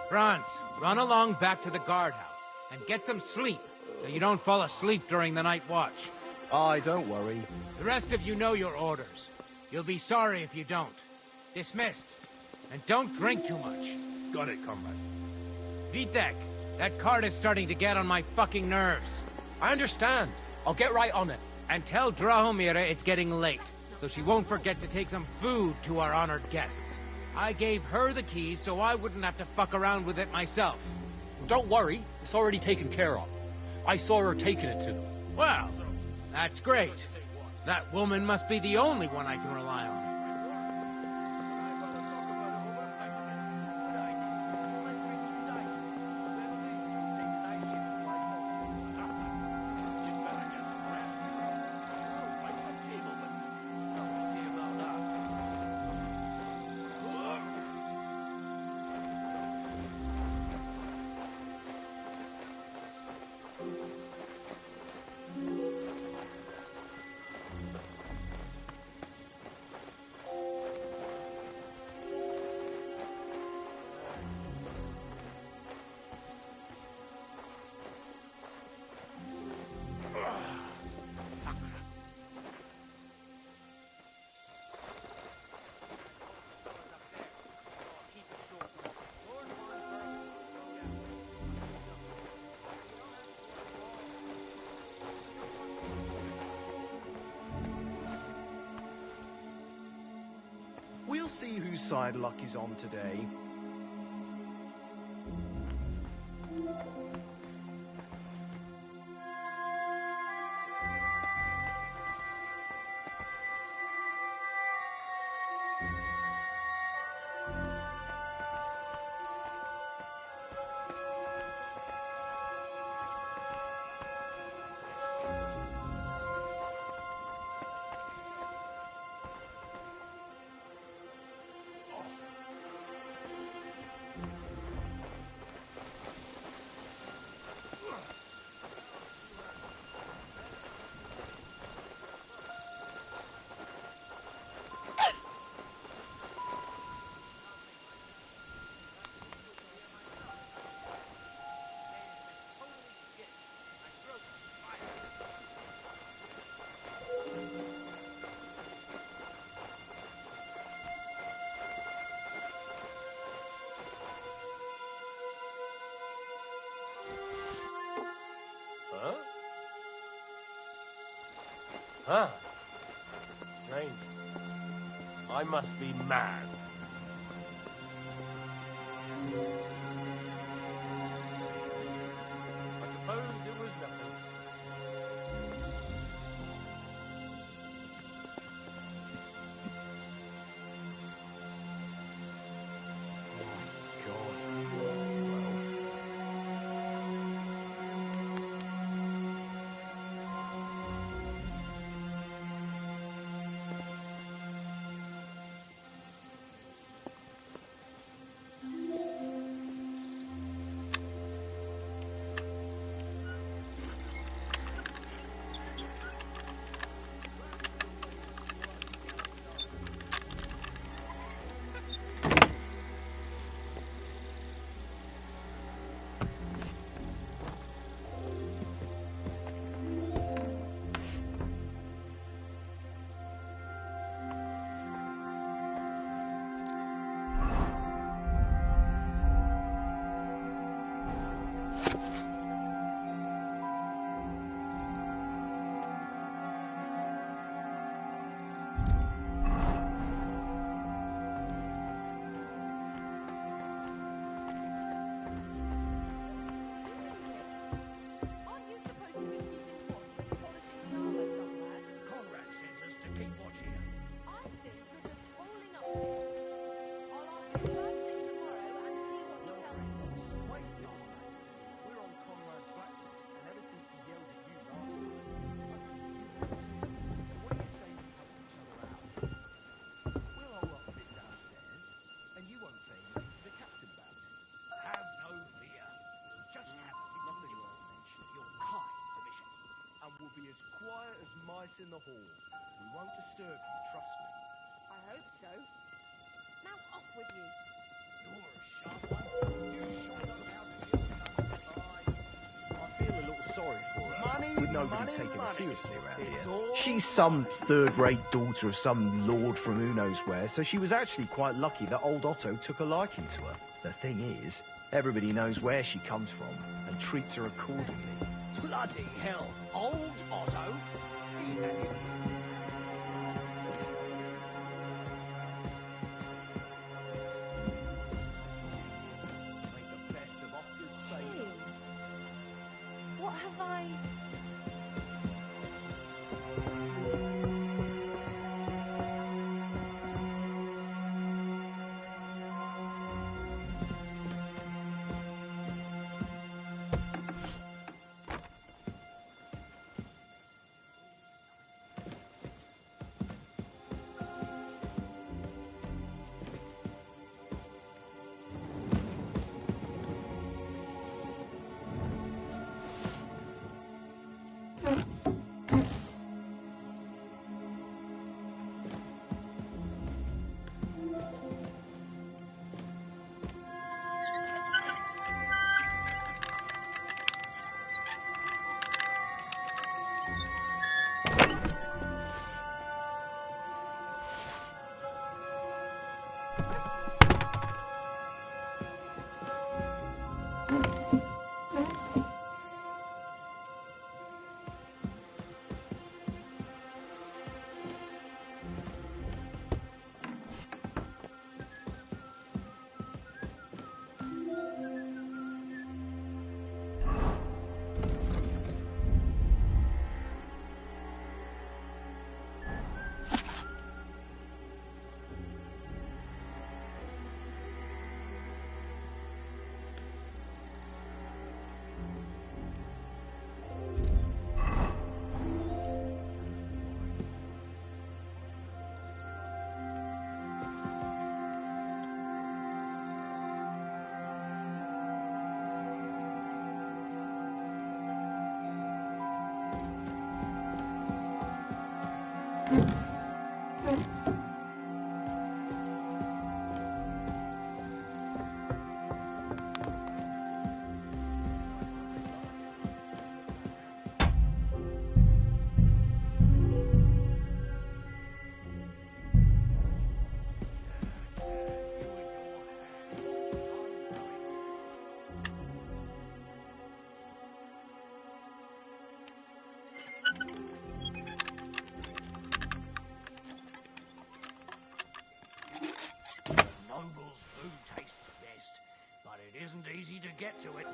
Speaker 11: Franz, run along back to the guardhouse and get some sleep so you don't fall asleep during the night watch.
Speaker 5: Aye, don't worry.
Speaker 11: The rest of you know your orders. You'll be sorry if you don't. Dismissed. And don't drink too much.
Speaker 5: Got it, comrade.
Speaker 11: Vitek, that cart is starting to get on my fucking nerves.
Speaker 12: I understand. I'll get right on it.
Speaker 11: And tell Drahomira it's getting late, so she won't forget to take some food to our honored guests. I gave her the keys so I wouldn't have to fuck around with it myself.
Speaker 12: Don't worry. It's already taken care of. I saw her taking it to them.
Speaker 11: Well, that's great. That woman must be the only one I can rely on.
Speaker 5: We'll see whose side luck is on today.
Speaker 12: Huh? Huh. Strange. I must be mad. I suppose it was nothing.
Speaker 5: In the hall. We won't disturb you, trust me.
Speaker 4: I hope so. Now off with you.
Speaker 5: I feel a little sorry for her.
Speaker 13: Money,
Speaker 5: with nobody
Speaker 13: money,
Speaker 5: taking her
Speaker 13: money.
Speaker 5: seriously around
Speaker 13: It's
Speaker 5: here.
Speaker 13: all
Speaker 5: She's some third-rate daughter of some lord from who knows where, so she was actually quite lucky that old Otto took a liking to her. The thing is, everybody knows where she comes from and treats her accordingly.
Speaker 13: bloody hell. Old Otto? He had it. Make the best of Oscar's fate.
Speaker 4: What have I...
Speaker 7: Noble's food tastes best, but it isn't easy to get to it.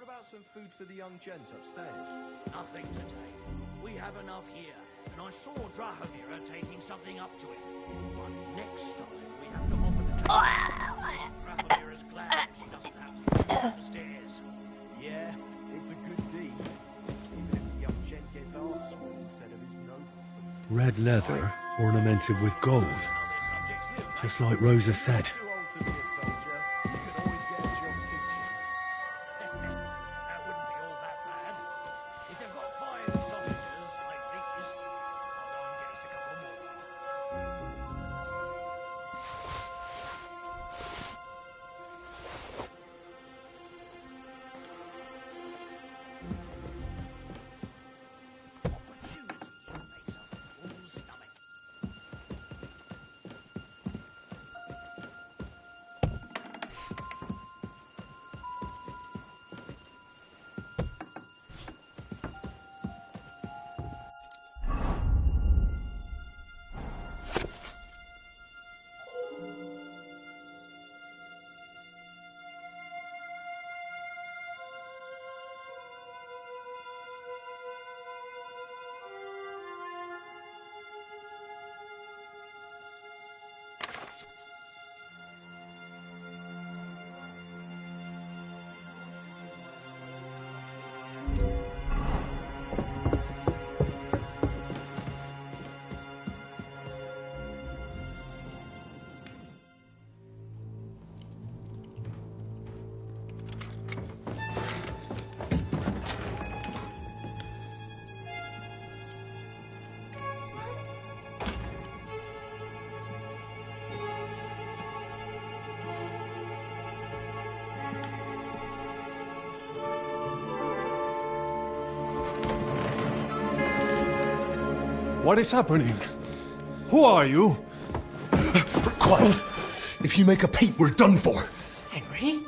Speaker 5: about some food for the young gent upstairs?
Speaker 7: Nothing today. We have enough here, and I saw Drahomira taking something up to it. But next time we have to offer to take Drahomira's glad she doesn't have to go up the stairs.
Speaker 5: Yeah, it's a good deed. Even if the young gent gets our sword instead of his noble.
Speaker 14: Red leather ornamented with gold. Just like Rosa said.
Speaker 5: Too old to be a soldier. You can always get a job teaching.
Speaker 7: That wouldn't be all that bad. If they've got fine sausages like these, I'll go and get us a couple more.
Speaker 14: What is happening? Who are you?
Speaker 15: Quiet. If you make a peep, we're done for.
Speaker 2: Henry?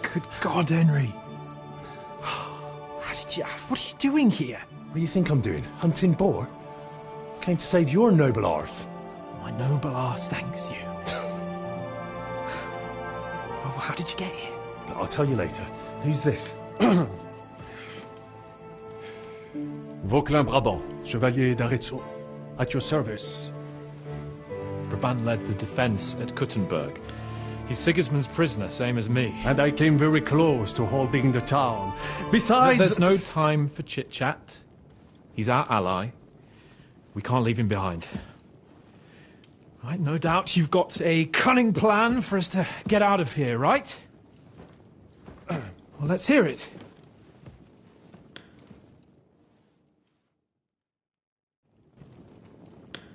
Speaker 15: Good God, Henry.
Speaker 13: What are you doing here?
Speaker 15: What do you think I'm doing? Hunting boar? Came to save your noble arse.
Speaker 13: My noble arse thanks you. Well, how did you get here?
Speaker 15: I'll tell you later. Who's this?
Speaker 14: Vauquelin Brabant, Chevalier d'Arezzo. At your service.
Speaker 16: Brabant led the defense at Kuttenberg. He's Sigismund's prisoner, same as me.
Speaker 14: And I came very close to holding the town. Besides...
Speaker 16: There's no time for chit-chat. He's our ally. We can't leave him behind. Right, no doubt you've got a cunning plan for us to get out of here, right? Well, let's hear it.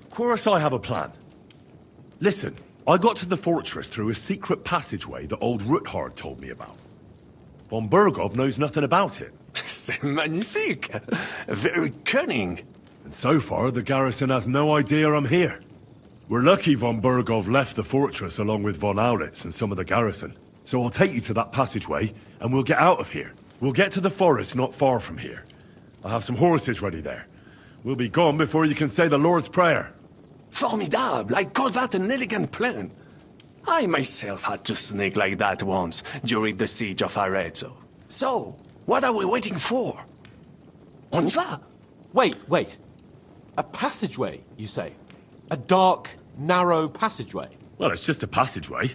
Speaker 1: Of course I have a plan. Listen, I got to the fortress through a secret passageway that old Ruthard told me about. Von Bergov knows nothing about it.
Speaker 14: C'est magnifique! Very cunning.
Speaker 1: And so far, the garrison has no idea I'm here. We're lucky von Bergov left the fortress along with von Aulitz and some of the garrison. So I'll take you to that passageway, and we'll get out of here. We'll get to the forest not far from here. I have some horses ready there. We'll be gone before you can say the Lord's Prayer.
Speaker 14: Formidable! I call that an elegant plan. I myself had to sneak like that once during the siege of Arezzo. So, what are we waiting for? On y va!
Speaker 12: Wait. A passageway, you say? A dark, narrow passageway?
Speaker 1: Well, it's just a passageway.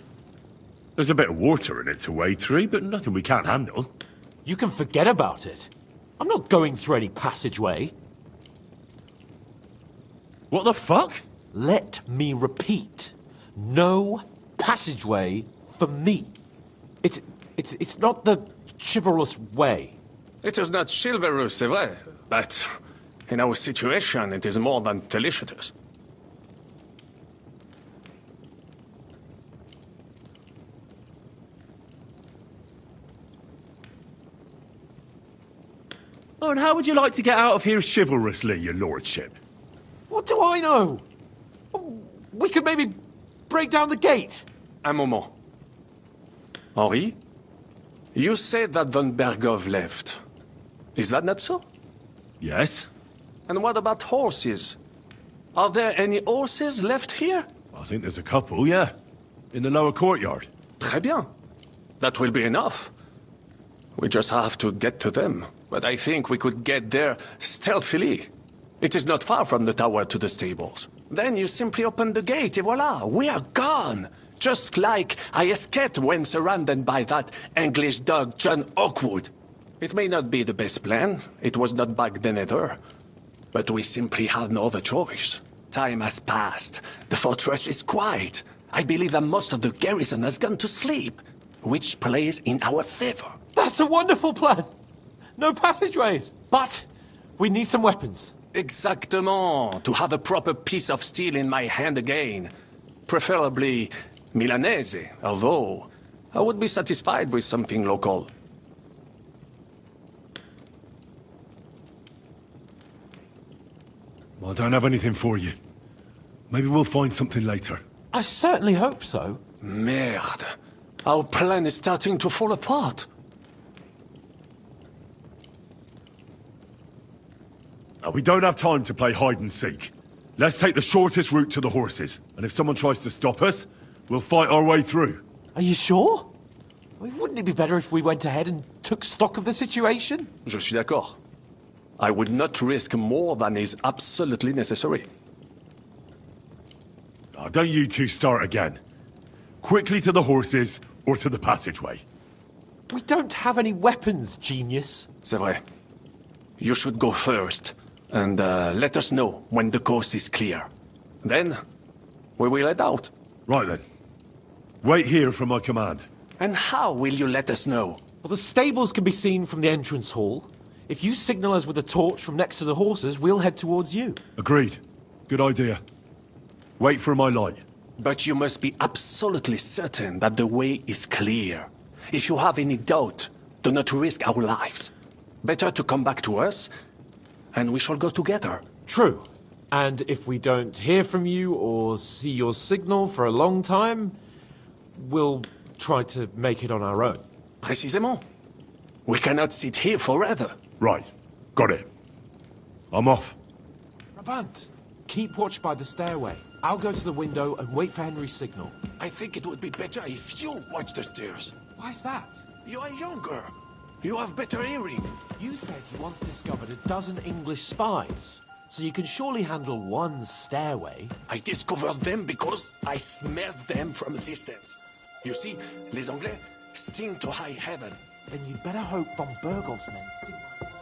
Speaker 1: There's a bit of water in it to wade through, but nothing we can't handle.
Speaker 12: You can forget about it. I'm not going through any passageway.
Speaker 1: What the fuck?
Speaker 12: Let me repeat. No passageway for me. It's not the chivalrous way.
Speaker 14: It is not chivalrous, c'est vrai, but in our situation, it is more than delicious.
Speaker 1: Oh, and how would you like to get out of here chivalrously, your lordship?
Speaker 12: What do I know? We could maybe break down the gate.
Speaker 14: Un moment. Henri, you said that von Bergov left. Is that not so?
Speaker 1: Yes.
Speaker 14: And what about horses? Are there any horses left here?
Speaker 1: I think there's a couple, yeah. In the lower courtyard.
Speaker 14: Très bien. That will be enough. We just have to get to them. But I think we could get there stealthily. It is not far from the tower to the stables. Then you simply open the gate, et voila, we are gone! Just like I escaped when surrounded by that English dog John Oakwood. It may not be the best plan. It was not back then either. But we simply have no other choice. Time has passed. The fortress is quiet. I believe that most of the garrison has gone to sleep, which plays in our favor.
Speaker 12: That's a wonderful plan. No passageways. But we need some weapons.
Speaker 14: Exactement. To have a proper piece of steel in my hand again. Preferably Milanese, although I would be satisfied with something local.
Speaker 1: I don't have anything for you. Maybe we'll find something later.
Speaker 12: I certainly hope so.
Speaker 14: Merde. Our plan is starting to fall apart.
Speaker 1: Now, we don't have time to play hide and seek. Let's take the shortest route to the horses. And if someone tries to stop us, we'll fight our way through.
Speaker 12: Are you sure? I mean, wouldn't it be better if we went ahead and took stock of the situation?
Speaker 14: Je suis d'accord. I would not risk more than is absolutely necessary.
Speaker 1: Now, don't you two start again. Quickly to the horses, or to the passageway.
Speaker 12: We don't have any weapons, genius.
Speaker 14: C'est vrai. You should go first, and let us know when the coast is clear. Then, we will head out.
Speaker 1: Right then. Wait here for my command.
Speaker 14: And how will you let us know?
Speaker 12: Well, the stables can be seen from the entrance hall. If you signal us with a torch from next to the horses, we'll head towards you.
Speaker 1: Agreed. Good idea. Wait for my light.
Speaker 14: But you must be absolutely certain that the way is clear. If you have any doubt, do not risk our lives. Better to come back to us, and we shall go together.
Speaker 12: True. And if we don't hear from you or see your signal for a long time, we'll try to make it on our own.
Speaker 14: Précisément. We cannot sit here forever.
Speaker 1: Right. Got it. I'm off.
Speaker 12: Brabant, keep watch by the stairway. I'll go to the window and wait for Henry's signal.
Speaker 14: I think it would be better if you watch the stairs.
Speaker 12: Why's that?
Speaker 14: You are younger. You have better hearing.
Speaker 12: You said you once discovered a dozen English spies. So you can surely handle one stairway.
Speaker 14: I discovered them because I smelled them from a distance. You see, les Anglais sting to high heaven.
Speaker 12: Then you'd better hope von Berghoff's men sting like that.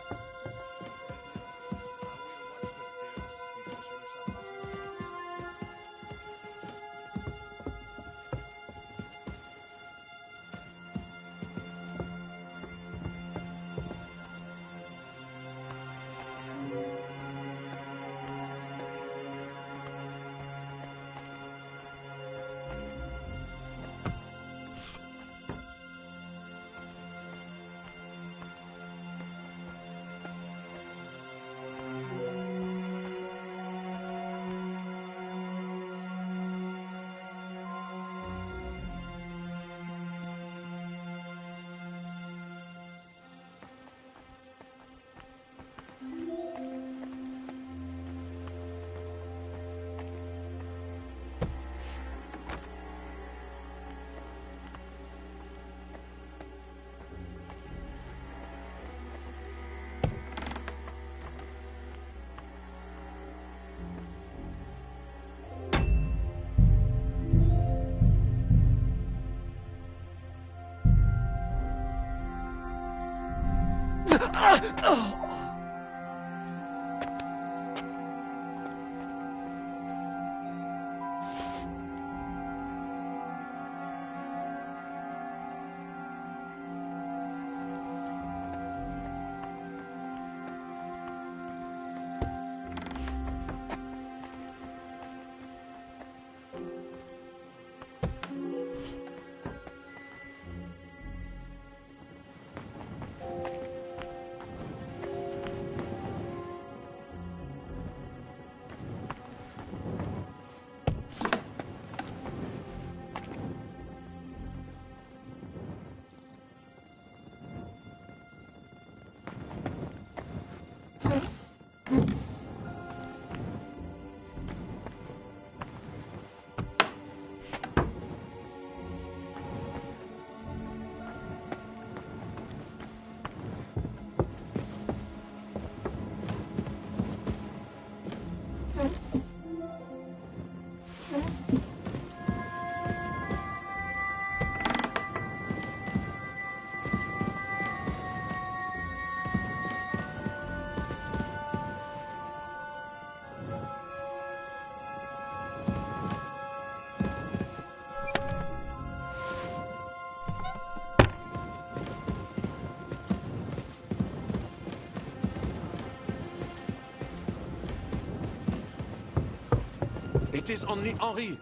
Speaker 14: It is only Henri.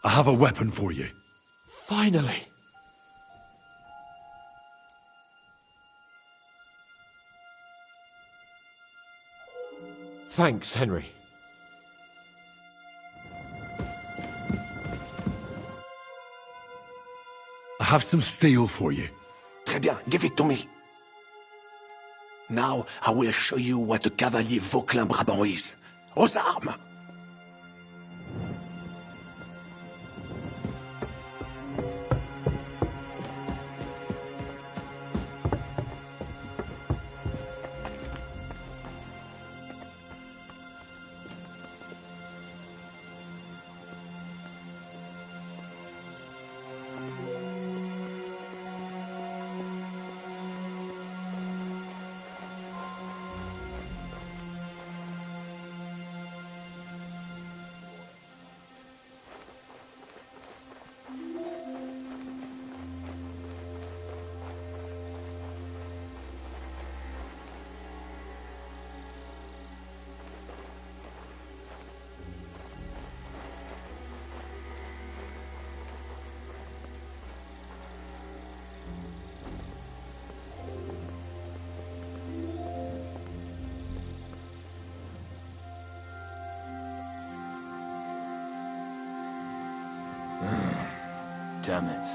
Speaker 1: I have a weapon for you.
Speaker 12: Finally. Thanks, Henry.
Speaker 1: I have some steel for you.
Speaker 14: Très bien, give it to me. Now I will show you what a cavalier Vauclin Brabant is. Aux armes!
Speaker 6: Damn it.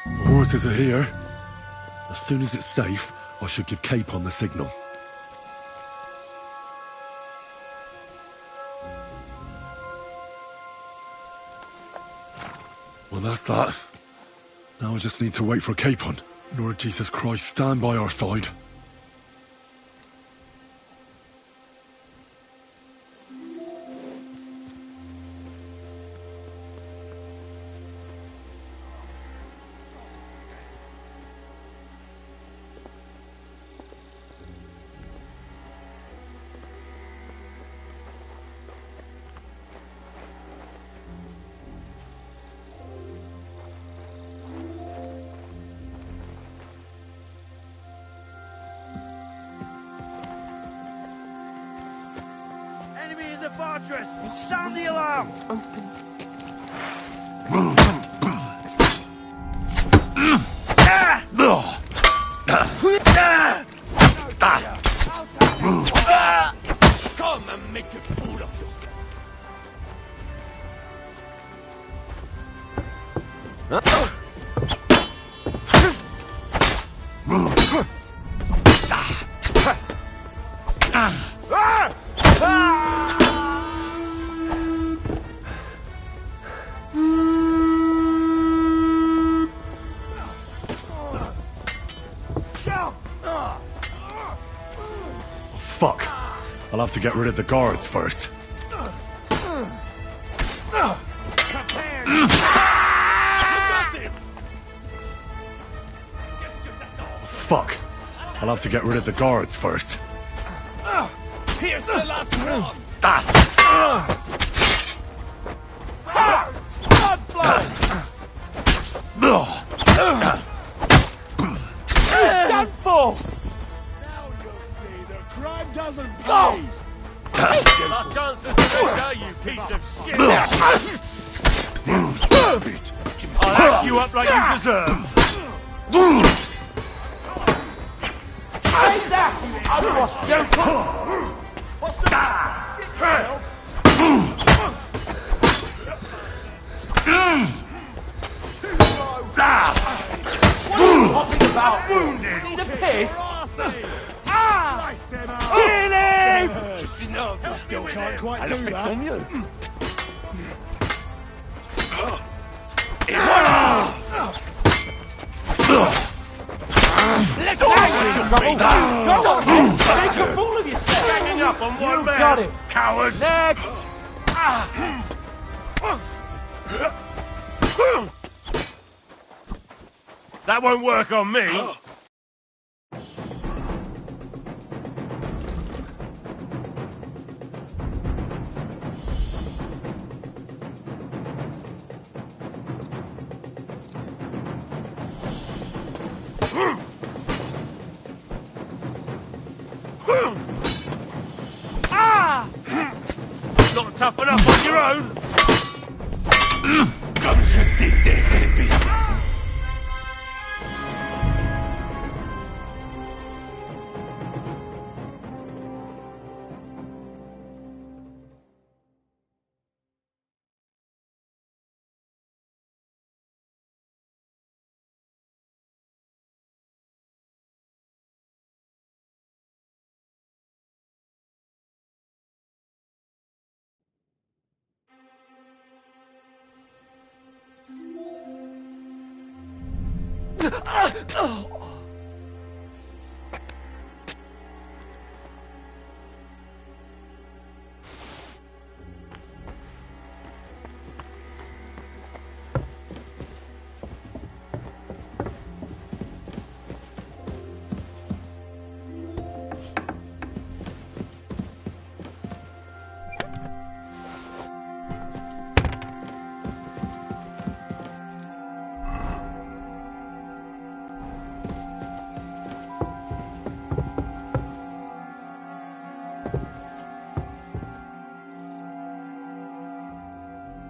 Speaker 1: The horses are here. As soon as it's safe, I should give Capon the signal. Well, that's that. Now I just need to wait for Capon. Lord Jesus Christ, stand by our side.
Speaker 13: Enemy in the fortress! Sound the alarm!
Speaker 14: Come and make a fool of yourself.
Speaker 1: Fuck. I'll have to get rid of the guards first. Fuck. I'll have to get rid of the guards first.
Speaker 13: Here's the last one!
Speaker 11: Done for!
Speaker 13: Crime doesn't pay!
Speaker 11: Go!
Speaker 13: Last chance to surrender, you piece of shit!
Speaker 9: I'll act you up like you deserve.
Speaker 11: Say that! I was joking! What's the What are you talking about? Wounded! Need a piss? Kill him!
Speaker 13: Je suis noble. Still can't quite do that.
Speaker 11: Let's go! Go on! Make a fool of yourself!
Speaker 9: Ganging up on one man!
Speaker 11: Got it!
Speaker 9: Coward!
Speaker 11: Next!
Speaker 9: That won't work on me! Not tough enough on your own!
Speaker 14: Comme je déteste les pays.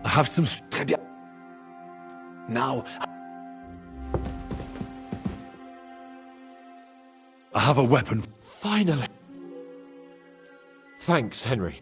Speaker 1: I have some...
Speaker 14: Très bien. Now,
Speaker 1: I have a weapon.
Speaker 12: Finally. Thanks, Henry.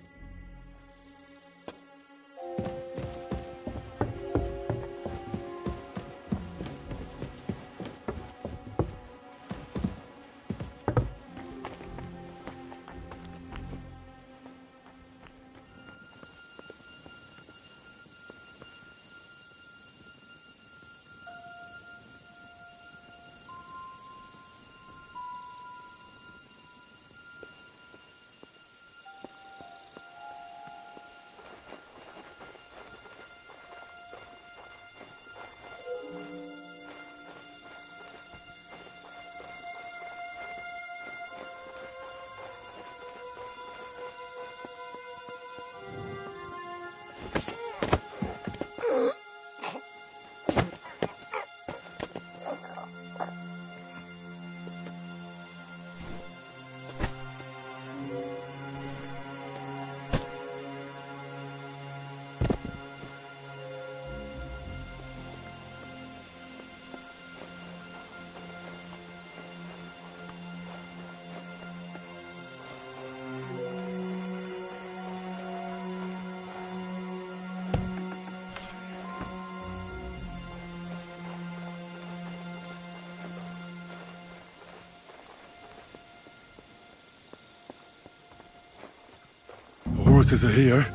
Speaker 1: Horses are here.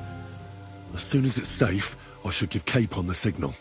Speaker 1: As soon as it's safe, I should give Capon the signal.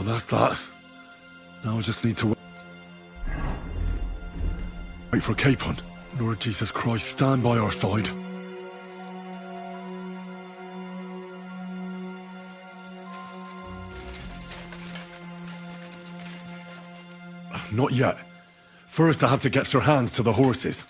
Speaker 1: that's that. Now I just need to wait for Capon. Lord Jesus Christ, stand by our side. Not yet. First I have to get Sir Hans to the horses.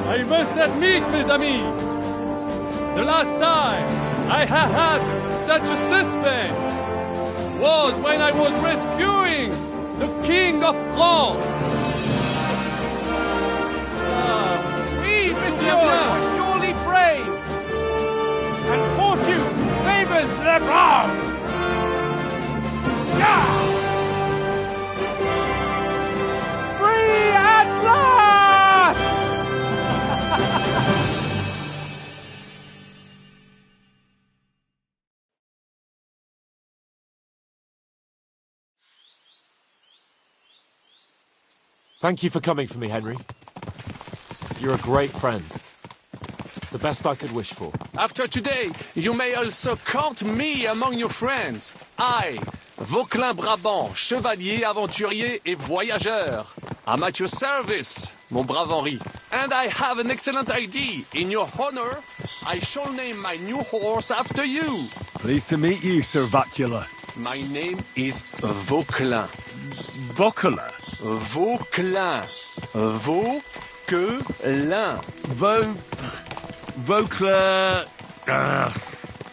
Speaker 17: I must admit, mes amis, the last time I have had such a suspense was when I was rescuing the King of France.
Speaker 11: Oui, monsieur, you are surely brave. And fortune favors the brave. Yeah! Free at last!
Speaker 12: Thank you for coming for me, Henry. You're a great friend. The best I could wish for.
Speaker 14: After today, you may also count me among your friends. I, Vauquelin Brabant, chevalier, aventurier et voyageur. I'm at your service, mon brave Henri. And I have an excellent idea. In your honor, I shall name my new horse after you.
Speaker 1: Pleased to meet you, Sir Vacula.
Speaker 14: My name is Vauquelin.
Speaker 1: Vauquelin?
Speaker 14: Vauquelin. Vauquelin.
Speaker 1: Vauquelin...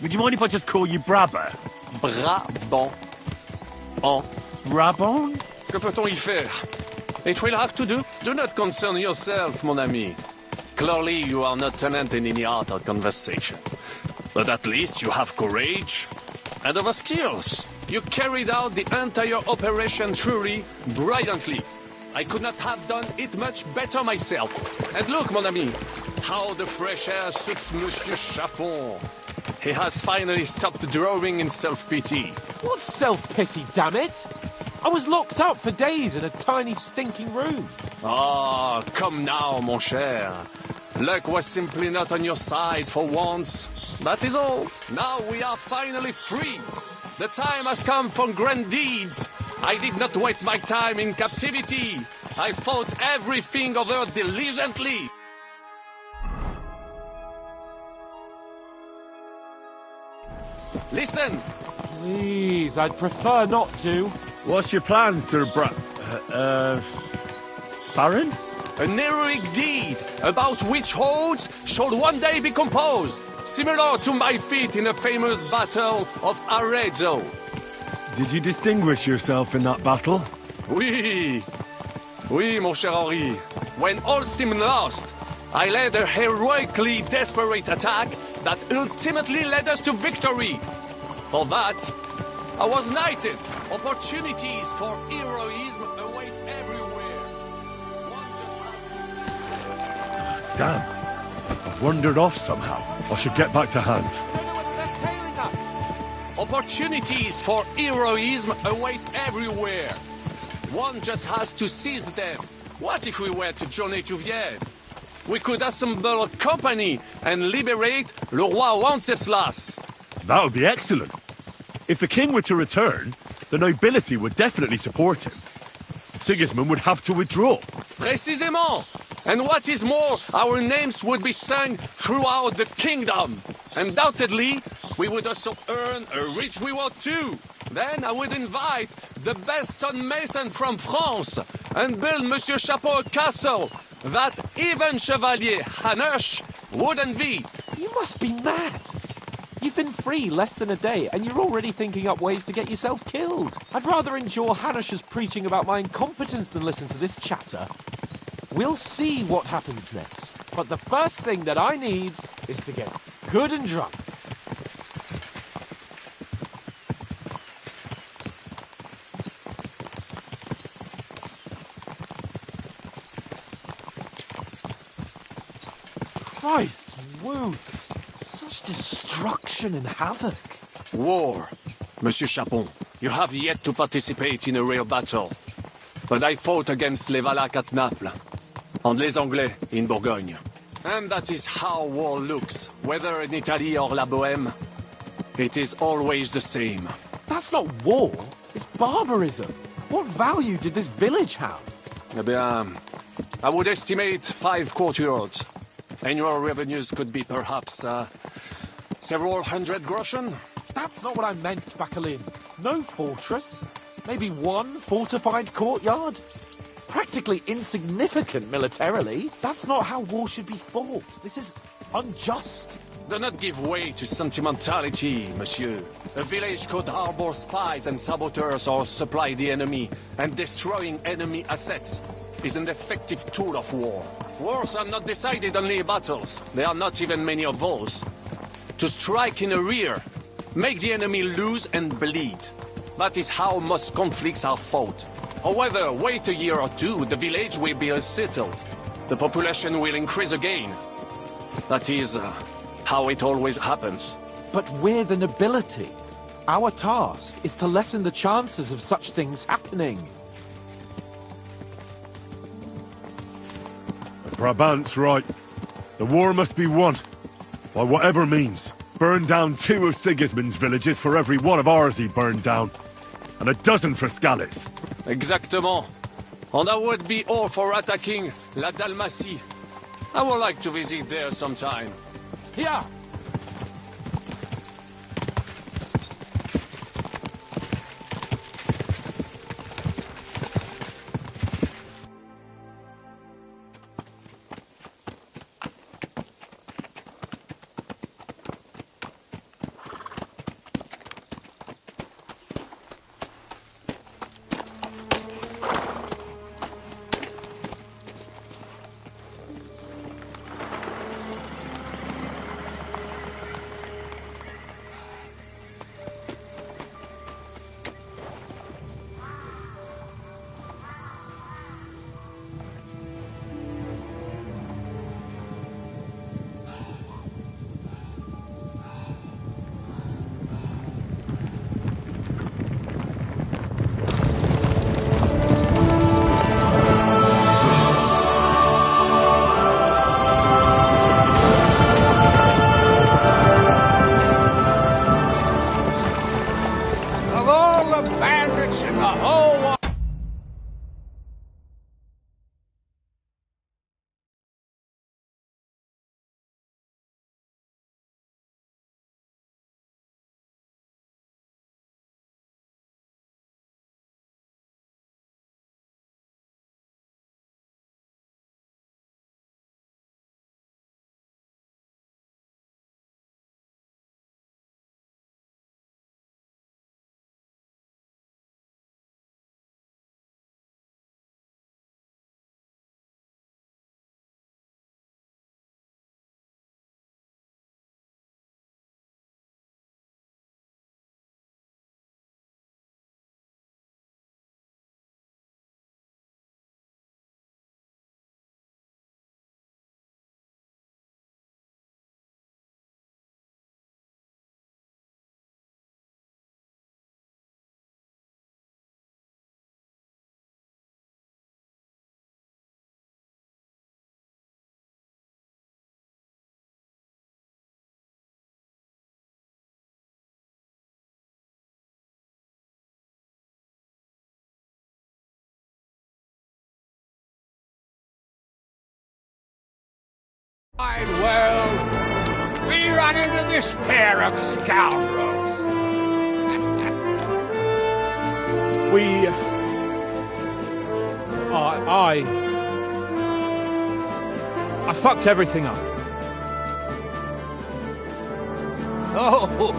Speaker 1: would you mind if I just call you Brabber?
Speaker 14: Brabant. En.
Speaker 1: Brabant?
Speaker 14: Que peut-on y faire? It will have to do. Do not concern yourself, mon ami. Clearly, you are not tenant in any art or conversation. But at least you have courage and other skills. You carried out the entire operation truly brilliantly. I could not have done it much better myself. And look, mon ami, how the fresh air suits Monsieur Chapon. He has finally stopped drawing in self-pity.
Speaker 17: What self-pity, damn it? I was locked up for days in a tiny stinking room.
Speaker 14: Ah, come now, mon cher. Luck was simply not on your side for once. That is all. Now we are finally free. The time has come for grand deeds. I did not waste my time in captivity. I fought everything over diligently. Listen.
Speaker 17: Please, I'd prefer not to.
Speaker 1: What's your plan, Sir Baron?
Speaker 14: An heroic deed about which odes shall one day be composed, similar to my feat in the famous battle of Arezzo.
Speaker 1: Did you distinguish yourself in that battle?
Speaker 14: Oui. Oui, mon cher Henri. When all seemed lost, I led a heroically desperate attack that ultimately led us to victory. For that, I was knighted. Opportunities for heroism await everywhere. One just has to...
Speaker 1: Damn. I've wandered off somehow. I should get back to Hans.
Speaker 14: Opportunities for heroism await everywhere. One just has to seize them. What if we were to journey to Vienne? We could assemble a company and liberate Le Roi Wenceslas.
Speaker 1: That would be excellent. If the king were to return, the nobility would definitely support him. Sigismund would have to withdraw.
Speaker 14: Précisément. And what is more, our names would be sung throughout the kingdom. Undoubtedly, we would also earn a rich reward too. Then I would invite the best stonemason from France and build Monsieur Chapeau a castle that even Chevalier Hanush would envy.
Speaker 17: You must be mad. You've been free less than a day, and you're already thinking up ways to get yourself killed. I'd rather endure Hanush's preaching about my incompetence than listen to this chatter. We'll see what happens next. But the first thing that I need is to get good and drunk. Christ, woo! Such destruction and havoc.
Speaker 14: War. Monsieur Chapon, you have yet to participate in a real battle. But I fought against les Valaques at Naples, and les Anglais in Bourgogne. And that is how war looks, whether in Italy or La Bohème. It is always the same.
Speaker 17: That's not war, it's barbarism. What value did this village have?
Speaker 14: Eh bien, I would estimate 5 courtyards. Annual revenues could be perhaps, several hundred groschen?
Speaker 17: That's not what I meant, Bacalin. No fortress. Maybe one fortified courtyard? Practically insignificant militarily. That's not how war should be fought. This is unjust.
Speaker 14: Do not give way to sentimentality, monsieur. A village could harbor spies and saboteurs or supply the enemy, and destroying enemy assets is an effective tool of war. Wars are not decided only in battles. There are not even many of those. To strike in the rear, make the enemy lose and bleed. That is how most conflicts are fought. However, wait a year or two, the village will be settled. The population will increase again. That is how it always happens.
Speaker 17: But we're the nobility. Our task is to lessen the chances of such things happening.
Speaker 1: Brabant's right. The war must be won. By whatever means. Burn down 2 of Sigismund's villages for every one of ours he burned down. And a dozen for Scalise.
Speaker 14: Exactement. And I would be all for attacking La Dalmatie. I would like to visit there sometime.
Speaker 17: Here!
Speaker 13: Well, we run into this pair of scoundrels.
Speaker 16: I fucked everything up.
Speaker 13: Oh!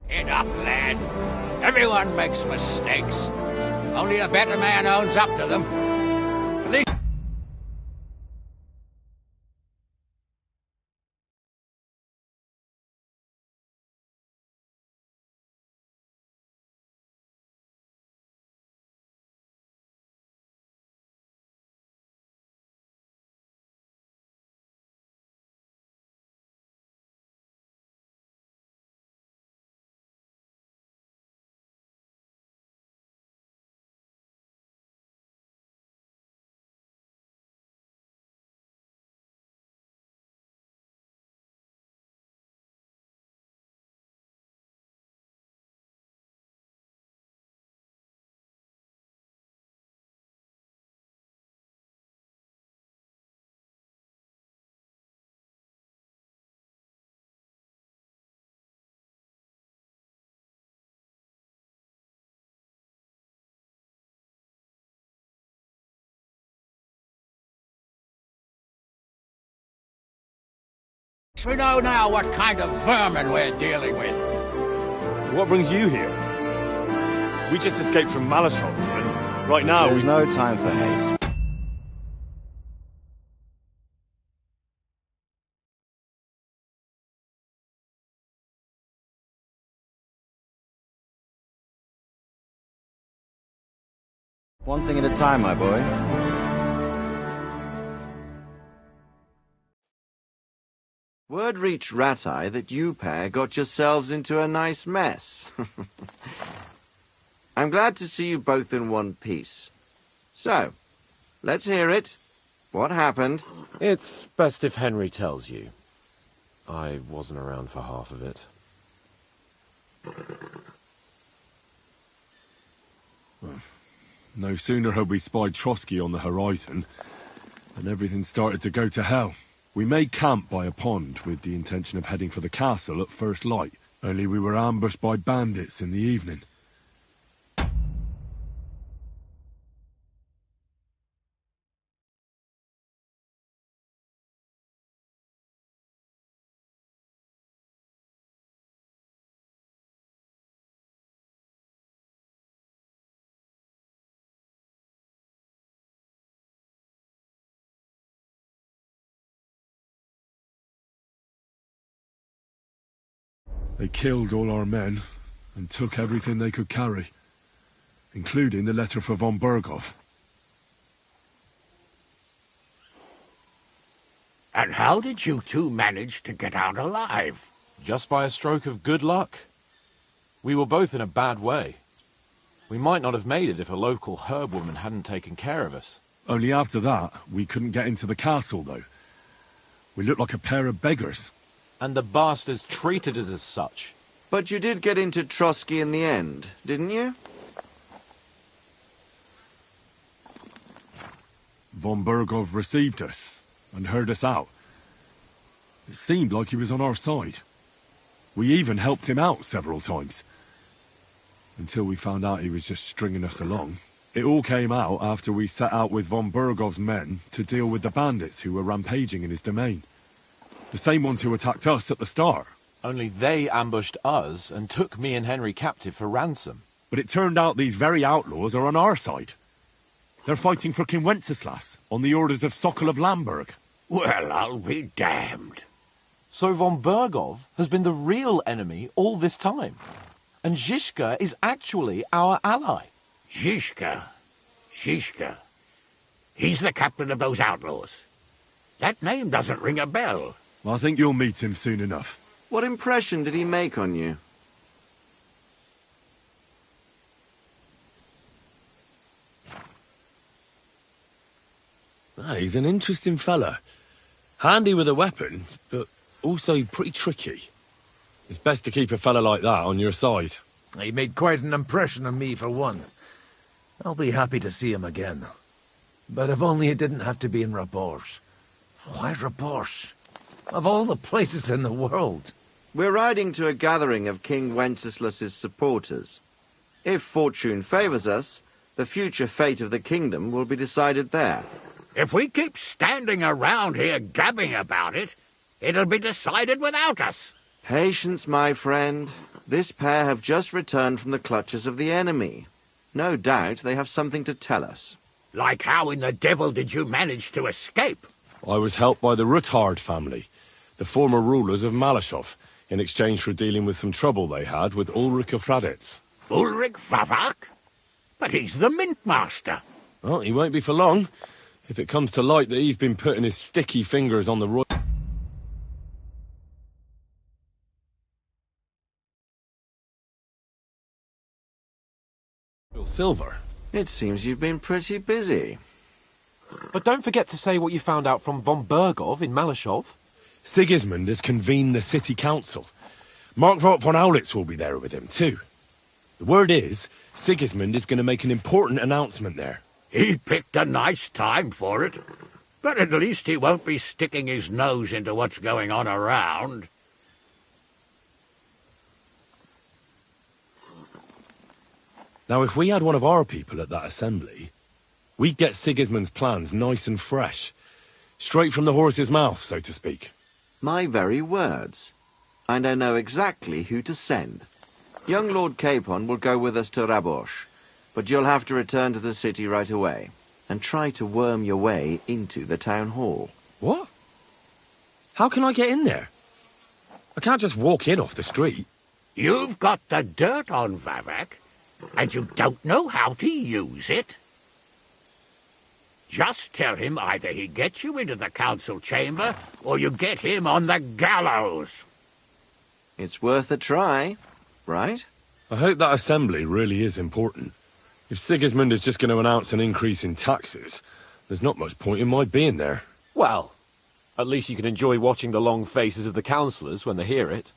Speaker 13: Get up, lad. Everyone makes mistakes. Only a better man owns up to them. At least... We know now what kind of vermin we're dealing with.
Speaker 1: What brings you here? We just escaped from Malashov, and right now
Speaker 5: There's no time for haste. One thing at a time, my boy. Word reached Rat-Eye that you pair got yourselves into a nice mess. I'm glad to see you both in one piece. So, let's hear it. What happened?
Speaker 12: It's best if Henry tells you. I wasn't around for half of it.
Speaker 1: No sooner had we spied Trotsky on the horizon, and everything started to go to hell. We made camp by a pond with the intention of heading for the castle at first light, only we were ambushed by bandits in the evening. They killed all our men and took everything they could carry, including the letter for von Berghoff.
Speaker 13: And how did you two manage to get out alive?
Speaker 12: Just by a stroke of good luck. We were both in a bad way. We might not have made it if a local herb woman hadn't taken care of us.
Speaker 1: Only after that, we couldn't get into the castle, though. We looked like a pair of beggars.
Speaker 12: And the bastards treated us as such.
Speaker 5: But you did get into Trotsky in the end, didn't you?
Speaker 1: Von Berghoff received us and heard us out. It seemed like he was on our side. We even helped him out several times. Until we found out he was just stringing us along. It all came out after we set out with von Berghoff's men to deal with the bandits who were rampaging in his domain. The same ones who attacked us at the start.
Speaker 12: Only they ambushed us and took me and Henry captive for ransom.
Speaker 1: But it turned out these very outlaws are on our side. They're fighting for King Wenceslas on the orders of Sokol of Lamberg.
Speaker 13: Well, I'll be damned.
Speaker 12: So von Berghoff has been the real enemy all this time. And Zizka is actually our ally.
Speaker 13: Zizka? Zizka? He's the captain of those outlaws. That name doesn't ring a bell.
Speaker 1: I think you'll meet him soon enough.
Speaker 5: What impression did he make on you?
Speaker 1: He's an interesting fella. Handy with a weapon, but also pretty tricky. It's best to keep a fella like that on your side.
Speaker 18: He made quite an impression on me, for one. I'll be happy to see him again. But if only it didn't have to be in Rapport. Why Rapport? Of all the places in the world.
Speaker 19: We're riding to a gathering of King Wenceslas's supporters. If fortune favours us, the future fate of the kingdom will be decided there.
Speaker 13: If we keep standing around here gabbing about it, it'll be decided without us.
Speaker 19: Patience, my friend. This pair have just returned from the clutches of the enemy. No doubt they have something to tell us.
Speaker 13: Like how in the devil did you manage to escape?
Speaker 1: I was helped by the Ruthard family, the former rulers of Malashov, in exchange for dealing with some trouble they had with Ulrich of Raditz.
Speaker 13: Ulrich Vavak? But he's the mint master.
Speaker 1: Well, he won't be for long. If it comes to light that he's been putting his sticky fingers on the royal silver.
Speaker 19: It seems you've been pretty busy.
Speaker 12: But don't forget to say what you found out from von Bergov in Malashov.
Speaker 1: Sigismund has convened the city council. Markvart von Aulitz will be there with him, too. The word is, Sigismund is going to make an important announcement there.
Speaker 13: He picked a nice time for it. But at least he won't be sticking his nose into what's going on around.
Speaker 1: Now, if we had one of our people at that assembly, we'd get Sigismund's plans nice and fresh. Straight from the horse's mouth, so to speak.
Speaker 19: My very words. And I know exactly who to send. Young Lord Capon will go with us to Rabosh, but you'll have to return to the city right away, and try to worm your way into the town hall.
Speaker 1: What? How can I get in there? I can't just walk in off the street.
Speaker 13: You've got the dirt on Vavak, and you don't know how to use it? Just tell him either he gets you into the council chamber, or you get him on the gallows.
Speaker 19: It's worth a try, right?
Speaker 1: I hope that assembly really is important. If Sigismund is just going to announce an increase in taxes, there's not much point in my being there.
Speaker 12: Well, at least you can enjoy watching the long faces of the councillors when they hear it.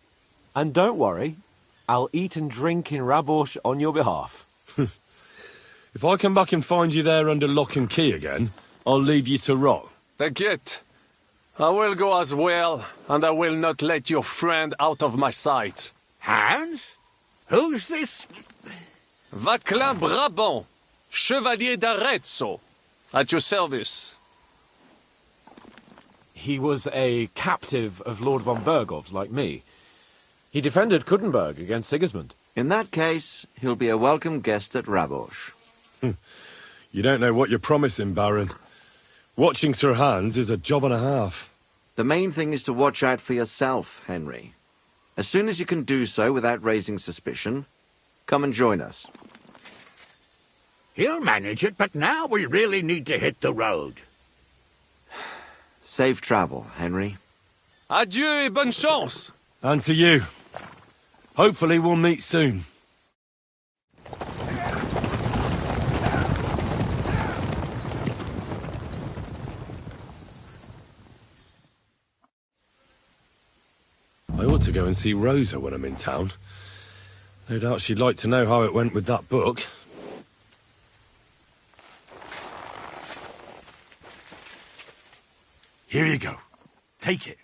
Speaker 12: And don't worry, I'll eat and drink in Rabosh on your behalf.
Speaker 1: If I come back and find you there under lock and key again, I'll leave you to rot.
Speaker 14: Take it. I will go as well, and I will not let your friend out of my sight.
Speaker 13: Hans? Who's this?
Speaker 14: Vaclain Brabant, Chevalier d'Arezzo, at your service.
Speaker 12: He was a captive of Lord von Bergov's, like me. He defended Kuttenberg against Sigismund.
Speaker 19: In that case, he'll be a welcome guest at Rabosh.
Speaker 1: You don't know what you're promising, Baron. Watching Sir Hans is a job and a half.
Speaker 19: The main thing is to watch out for yourself, Henry. As soon as you can do so without raising suspicion, come and join us.
Speaker 13: He'll manage it, but now we really need to hit the road.
Speaker 19: Safe travel, Henry.
Speaker 14: Adieu et bonne chance.
Speaker 1: And to you. Hopefully we'll meet soon. I ought to go and see Rosa when I'm in town. No doubt she'd like to know how it went with that book. Here you go. Take it.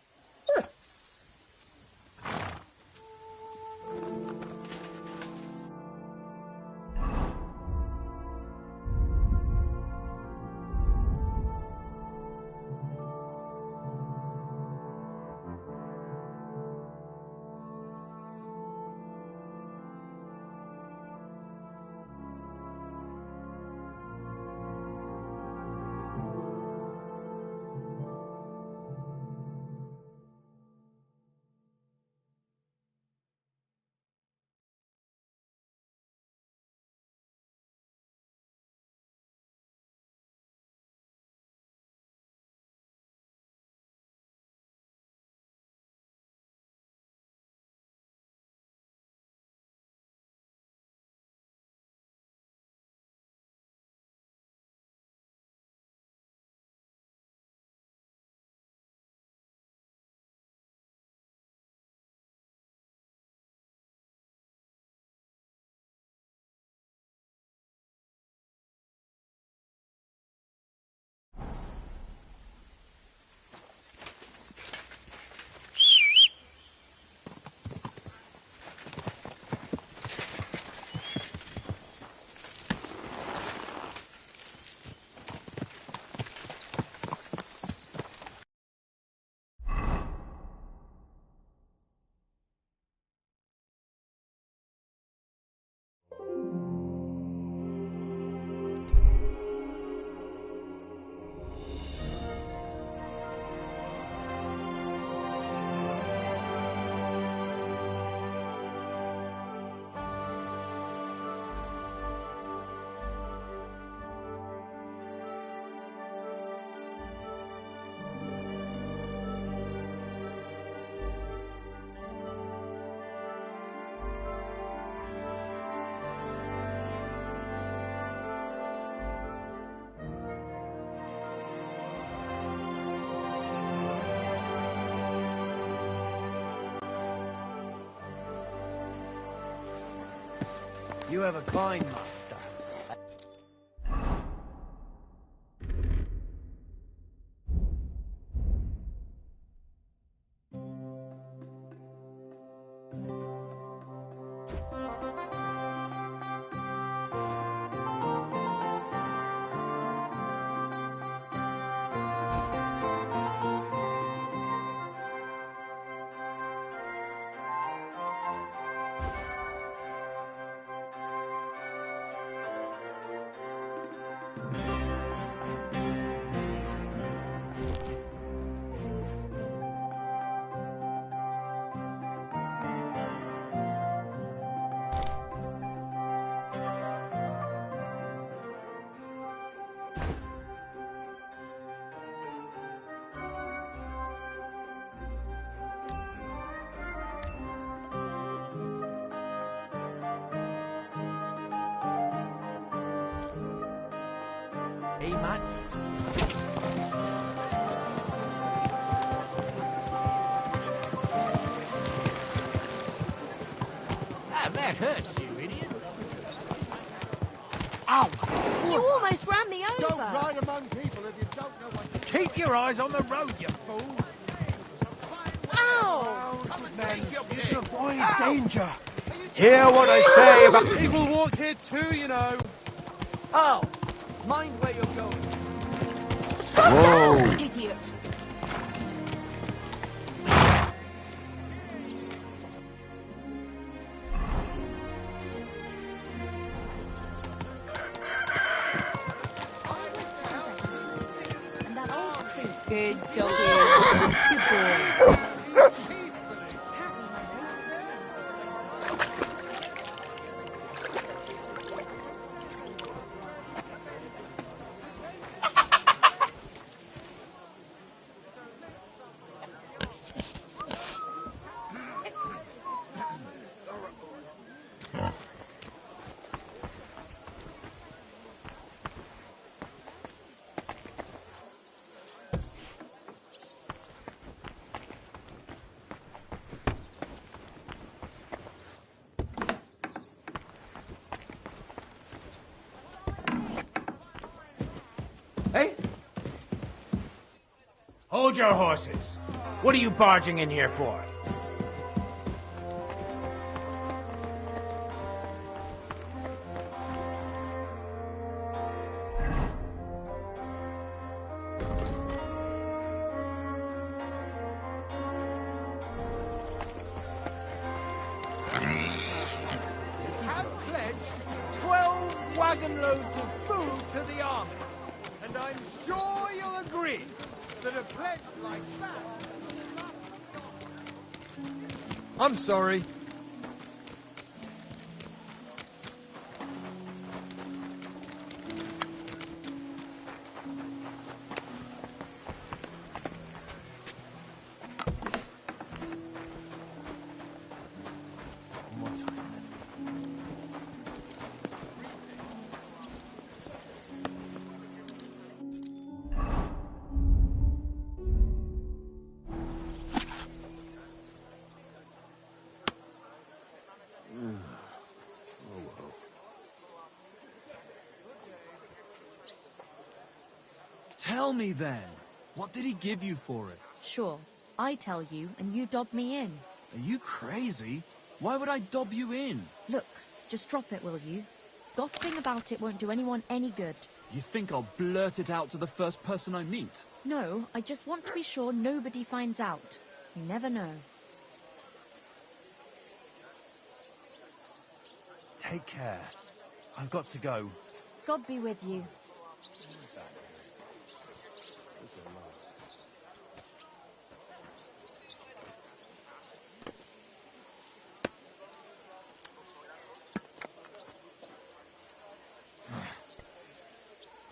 Speaker 11: You have a kind master. Hey, Matt.
Speaker 3: That hurts, you idiot.
Speaker 11: Ow!
Speaker 20: You almost ran me over.
Speaker 18: Don't ride among people if you don't know what to do.
Speaker 5: Keep your eyes on the road, you fool!
Speaker 20: Ow!
Speaker 18: You can avoid danger.
Speaker 5: Hear what I say about...
Speaker 18: People walk here too, you know.
Speaker 11: Oh! Mind where you're going.
Speaker 20: Slow down, idiot! And that old priest. Good doggy. Good boy.
Speaker 11: Hey? Hold your horses. What are you barging in here for?
Speaker 18: Have pledged 12 wagon loads of food to the army. And I'm sure you'll agree that a pledge like that... I'm sorry.
Speaker 21: Tell me then, what did he give you for it?
Speaker 20: Sure, I tell you, and you dob me in.
Speaker 21: Are you crazy? Why would I dob you in?
Speaker 20: Look, just drop it, will you? Gossiping about it won't do anyone any good.
Speaker 21: You think I'll blurt it out to the first person I meet?
Speaker 20: No, I just want to be sure nobody finds out. You never know.
Speaker 5: Take care. I've got to go.
Speaker 20: God be with you.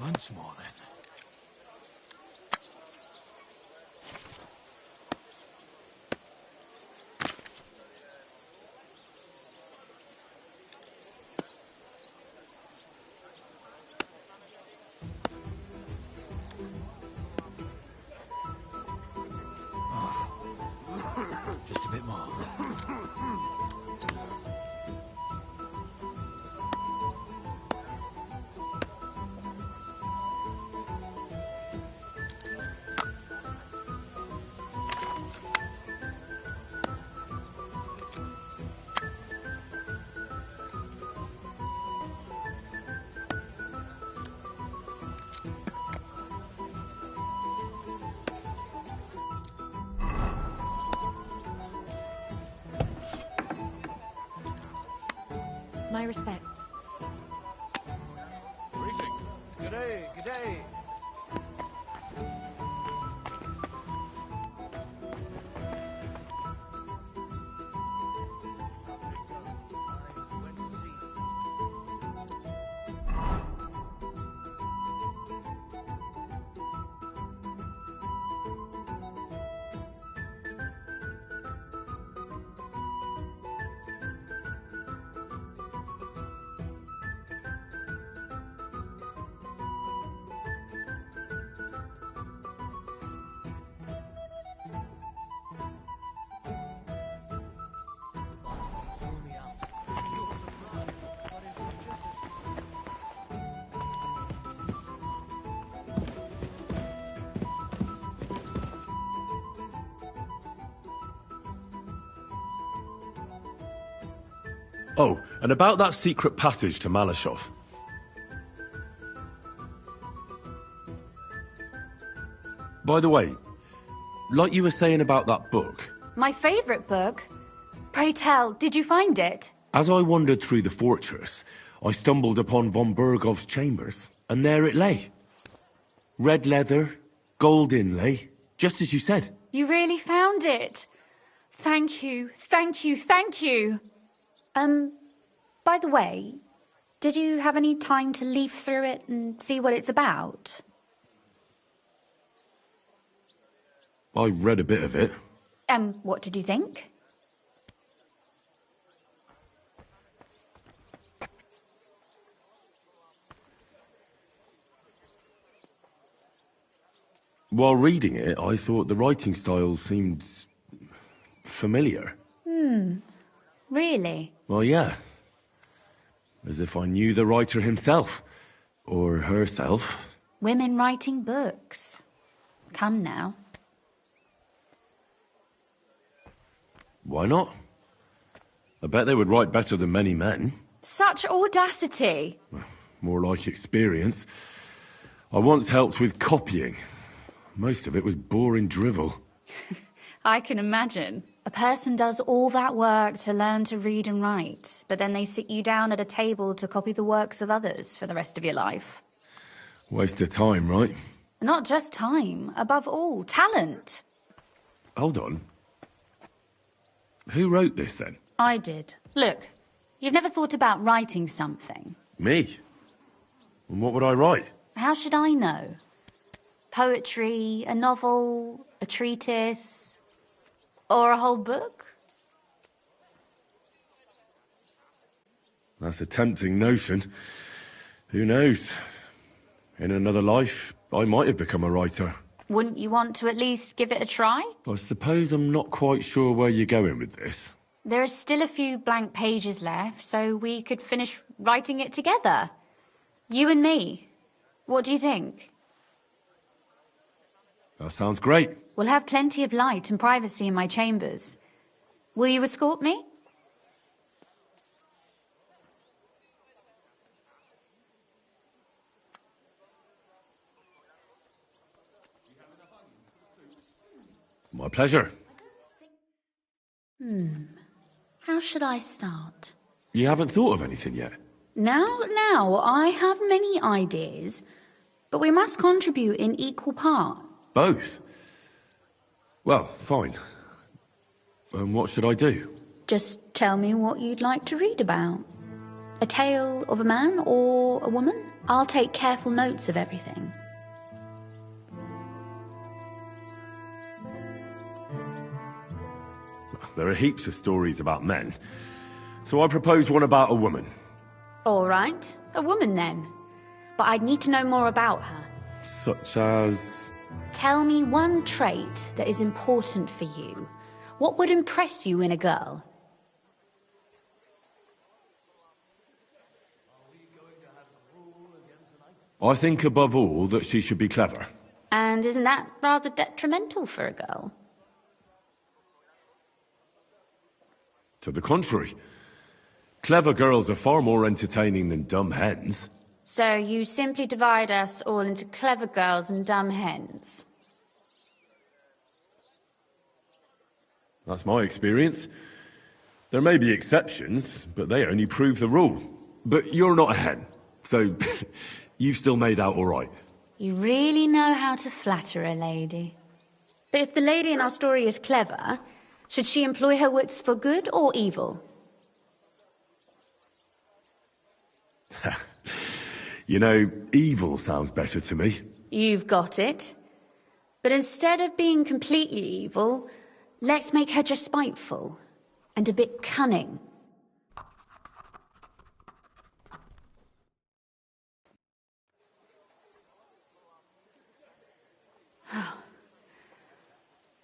Speaker 21: Once more, then. Just a bit more.
Speaker 20: My respects.
Speaker 12: Greetings.
Speaker 13: G'day, g'day.
Speaker 1: Oh, and about that secret passage to Malashov. By the way, like you were saying about that book,
Speaker 10: My favourite book? Pray tell, did you find it?
Speaker 1: as I wandered through the fortress, I stumbled upon von Bergov's chambers, and there it lay. Red leather, gold inlay, just as you said.
Speaker 10: You really found it? Thank you, thank you, thank you. By the way, did you have any time to leaf through it and see what it's about?
Speaker 1: I read a bit of it.
Speaker 10: What did you think?
Speaker 1: While reading it, I thought the writing style seemed familiar.
Speaker 10: Really?
Speaker 1: Well, yeah. As if I knew the writer himself. Or herself.
Speaker 10: Women writing books. Come now.
Speaker 1: Why not? I bet they would write better than many men.
Speaker 10: Such audacity.
Speaker 1: More like experience. I once helped with copying. Most of it was boring drivel.
Speaker 10: I can imagine. A person does all that work to learn to read and write, but then they sit you down at a table to copy the works of others for the rest of your life.
Speaker 1: Waste of time, right?
Speaker 10: Not just time, above all, talent.
Speaker 1: Hold on. Who wrote this, then?
Speaker 10: I did. Look, you've never thought about writing something.
Speaker 1: Me? And what would I write?
Speaker 10: How should I know? Poetry, a novel, a treatise, or a whole book?
Speaker 1: That's a tempting notion. Who knows? In another life, I might have become a writer.
Speaker 10: Wouldn't you want to at least give it a try?
Speaker 1: I suppose I'm not quite sure where you're going with this.
Speaker 10: There are still a few blank pages left, so we could finish writing it together. You and me. What do you think?
Speaker 1: That sounds great.
Speaker 10: We'll have plenty of light and privacy in my chambers. Will you escort me?
Speaker 1: My pleasure.
Speaker 10: How should I start?
Speaker 1: You haven't thought of anything yet?
Speaker 10: Now, I have many ideas, but we must contribute in equal part.
Speaker 1: Both? Well, fine. And what should I do?
Speaker 10: Just tell me what you'd like to read about. A tale of a man or a woman? I'll take careful notes of everything.
Speaker 1: There are heaps of stories about men, so I propose one about a woman.
Speaker 10: All right, a woman then. But I'd need to know more about her.
Speaker 1: Such as...
Speaker 10: Tell me one trait that is important for you. What would impress you in a girl?
Speaker 1: I think above all that she should be clever.
Speaker 10: And isn't that rather detrimental for a girl?
Speaker 1: To the contrary. Clever girls are far more entertaining than dumb hens.
Speaker 10: So you simply divide us all into clever girls and dumb hens?
Speaker 1: That's my experience. There may be exceptions, but they only prove the rule. But you're not a hen, so you've still made out all right.
Speaker 10: You really know how to flatter a lady. But if the lady in our story is clever, should she employ her wits for good or evil?
Speaker 1: You know, evil sounds better to me.
Speaker 10: You've got it. But instead of being completely evil, let's make her just spiteful and a bit cunning.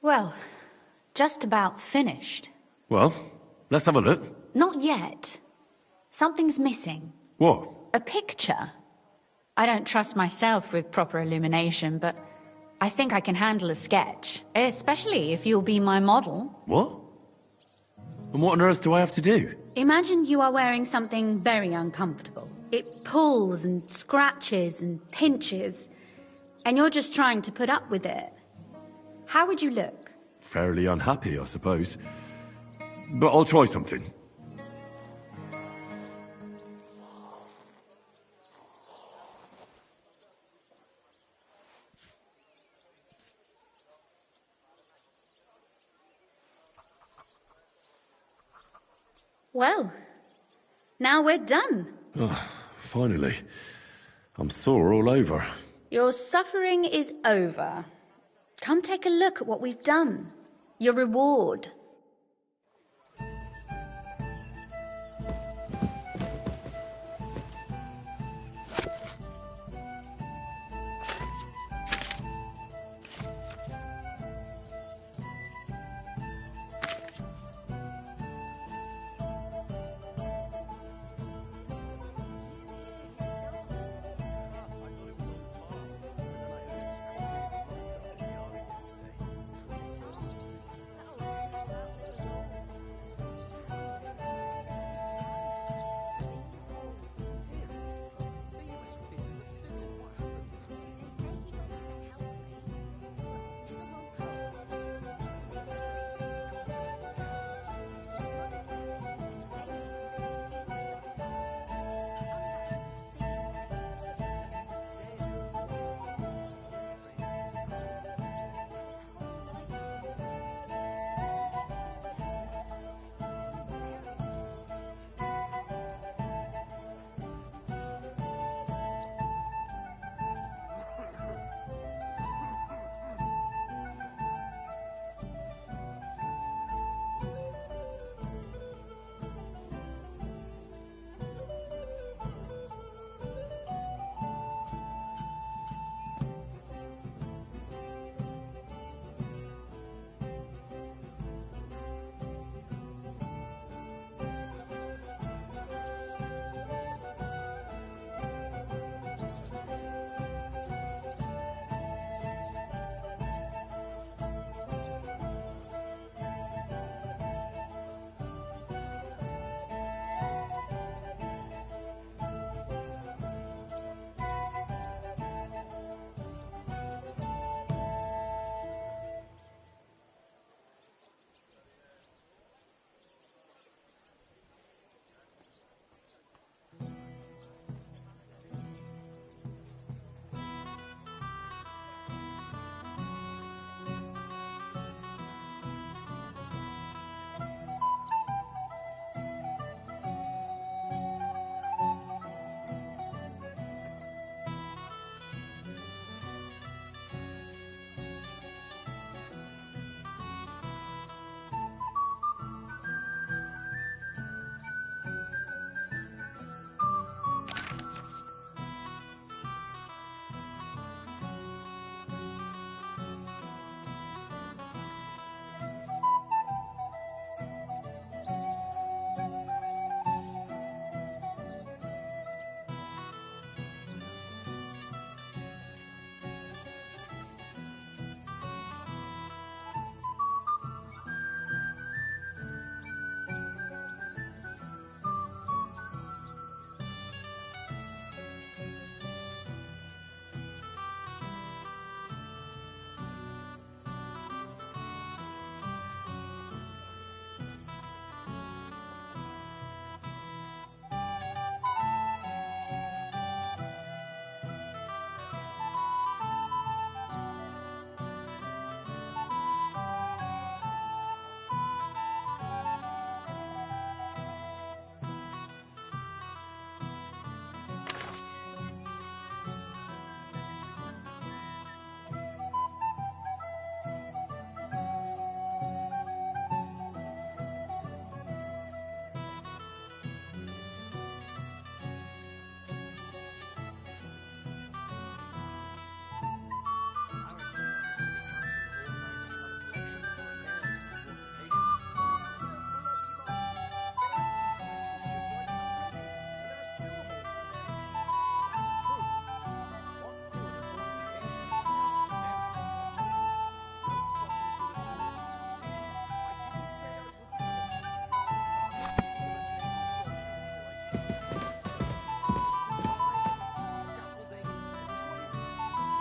Speaker 10: Well, just about finished.
Speaker 1: Well, let's have a look.
Speaker 10: Not yet. Something's missing.
Speaker 1: What?
Speaker 10: A picture. I don't trust myself with proper illumination, but I think I can handle a sketch, especially if you'll be my model.
Speaker 1: What? And what on earth do I have to do?
Speaker 10: Imagine you are wearing something very uncomfortable. It pulls and scratches and pinches, and you're just trying to put up with it. How would you look?
Speaker 1: Fairly unhappy, I suppose. But I'll try something.
Speaker 10: Well, now we're done.
Speaker 1: Oh, finally. I'm sore all over.
Speaker 10: Your suffering is over. Come take a look at what we've done. Your reward.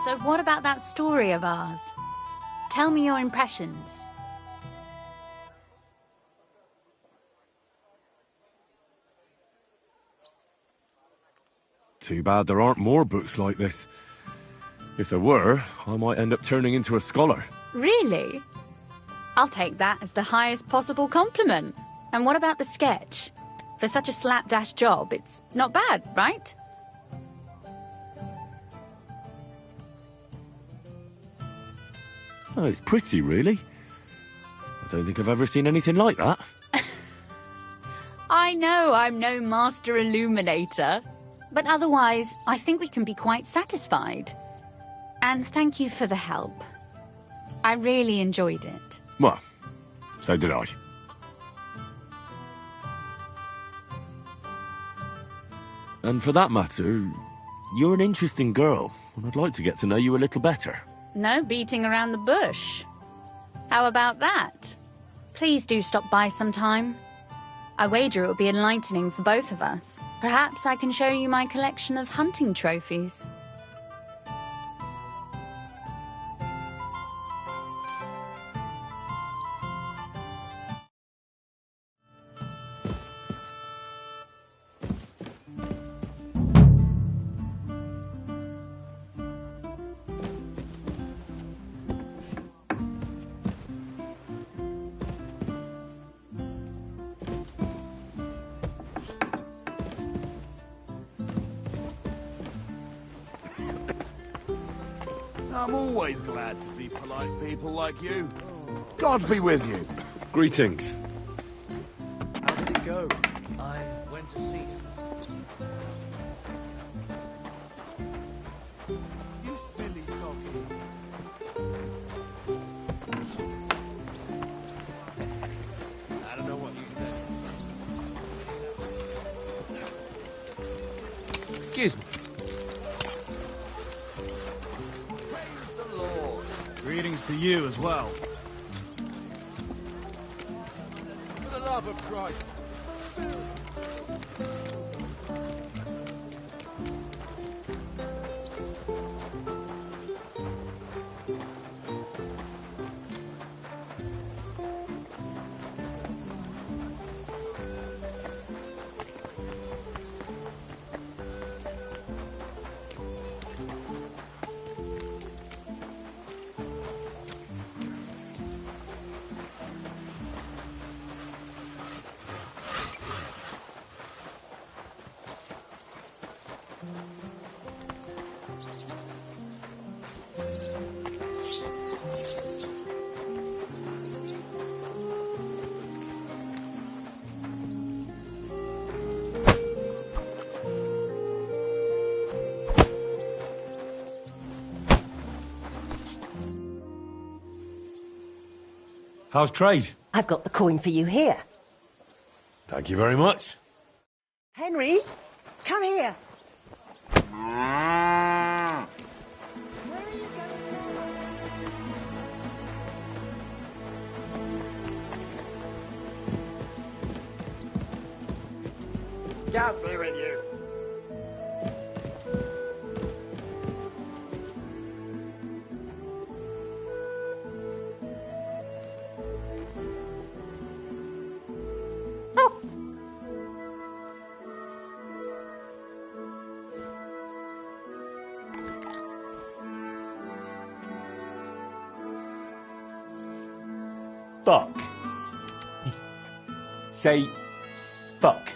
Speaker 10: So what about that story of ours? Tell me your impressions.
Speaker 1: Too bad there aren't more books like this. If there were, I might end up turning into a scholar.
Speaker 10: Really? I'll take that as the highest possible compliment. And what about the sketch? For such a slapdash job, it's not bad, right?
Speaker 1: Oh, it's pretty, really. I don't think I've ever seen anything like that.
Speaker 10: I know I'm no master illuminator, but otherwise, I think we can be quite satisfied. And thank you for the help. I really enjoyed it.
Speaker 1: Well, so did I. And for that matter, you're an interesting girl, and I'd like to get to know you a little better.
Speaker 10: No beating around the bush. How about that? Please do stop by sometime. I wager it will be enlightening for both of us. Perhaps I can show you my collection of hunting trophies.
Speaker 8: I'm always glad to see polite people like you. God be with you.
Speaker 1: Greetings.
Speaker 8: How did it go?
Speaker 7: I went to see him.
Speaker 8: You silly doggy.
Speaker 7: I don't know what you said. Excuse me.
Speaker 9: Greetings to you as well.
Speaker 7: For the love of Christ.
Speaker 1: How's trade?
Speaker 2: I've got the coin for you here.
Speaker 1: Thank you very much.
Speaker 2: Henry, come here.
Speaker 18: God be with you.
Speaker 14: Fuck. Say fuck.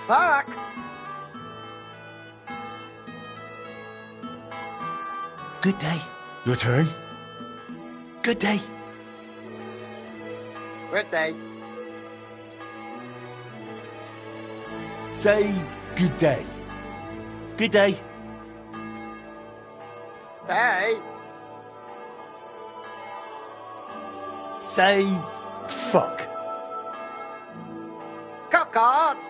Speaker 18: Fuck!
Speaker 15: Good day.
Speaker 1: Your turn.
Speaker 15: Good day.
Speaker 18: Good day.
Speaker 15: Say good day. Good day.
Speaker 18: Hey!
Speaker 15: Say fuck.
Speaker 18: Cockart!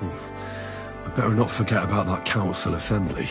Speaker 1: I better not forget about that council assembly.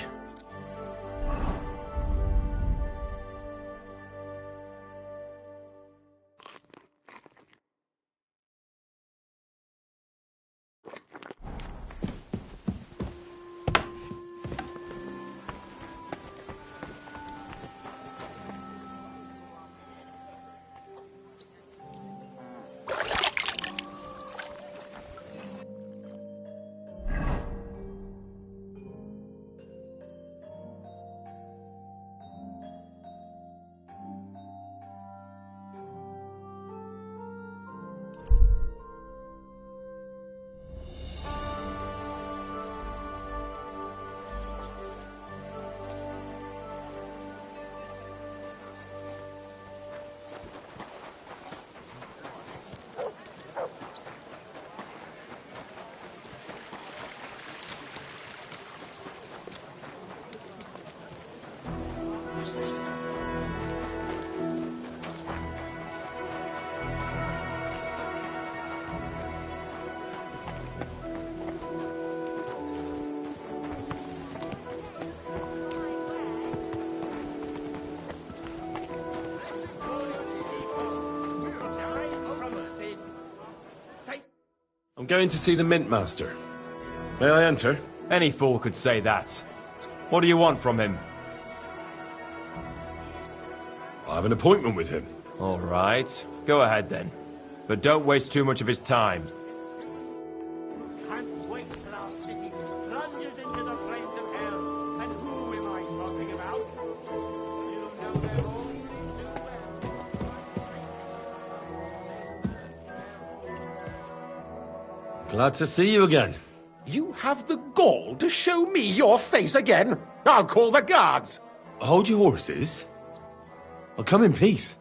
Speaker 1: I'm going to see the Mint Master. May I enter?
Speaker 4: Any fool could say that. What do you want from him?
Speaker 1: I have an appointment with him.
Speaker 4: All right. Go ahead then. But don't waste too much of his time.
Speaker 18: Can't wait till our city plunges into the flames of hell. And who am I talking about? You know them all too well.
Speaker 1: Glad to see you again.
Speaker 22: You have the gall to show me your face again? I'll call the guards.
Speaker 1: Hold your horses. I'll come in peace.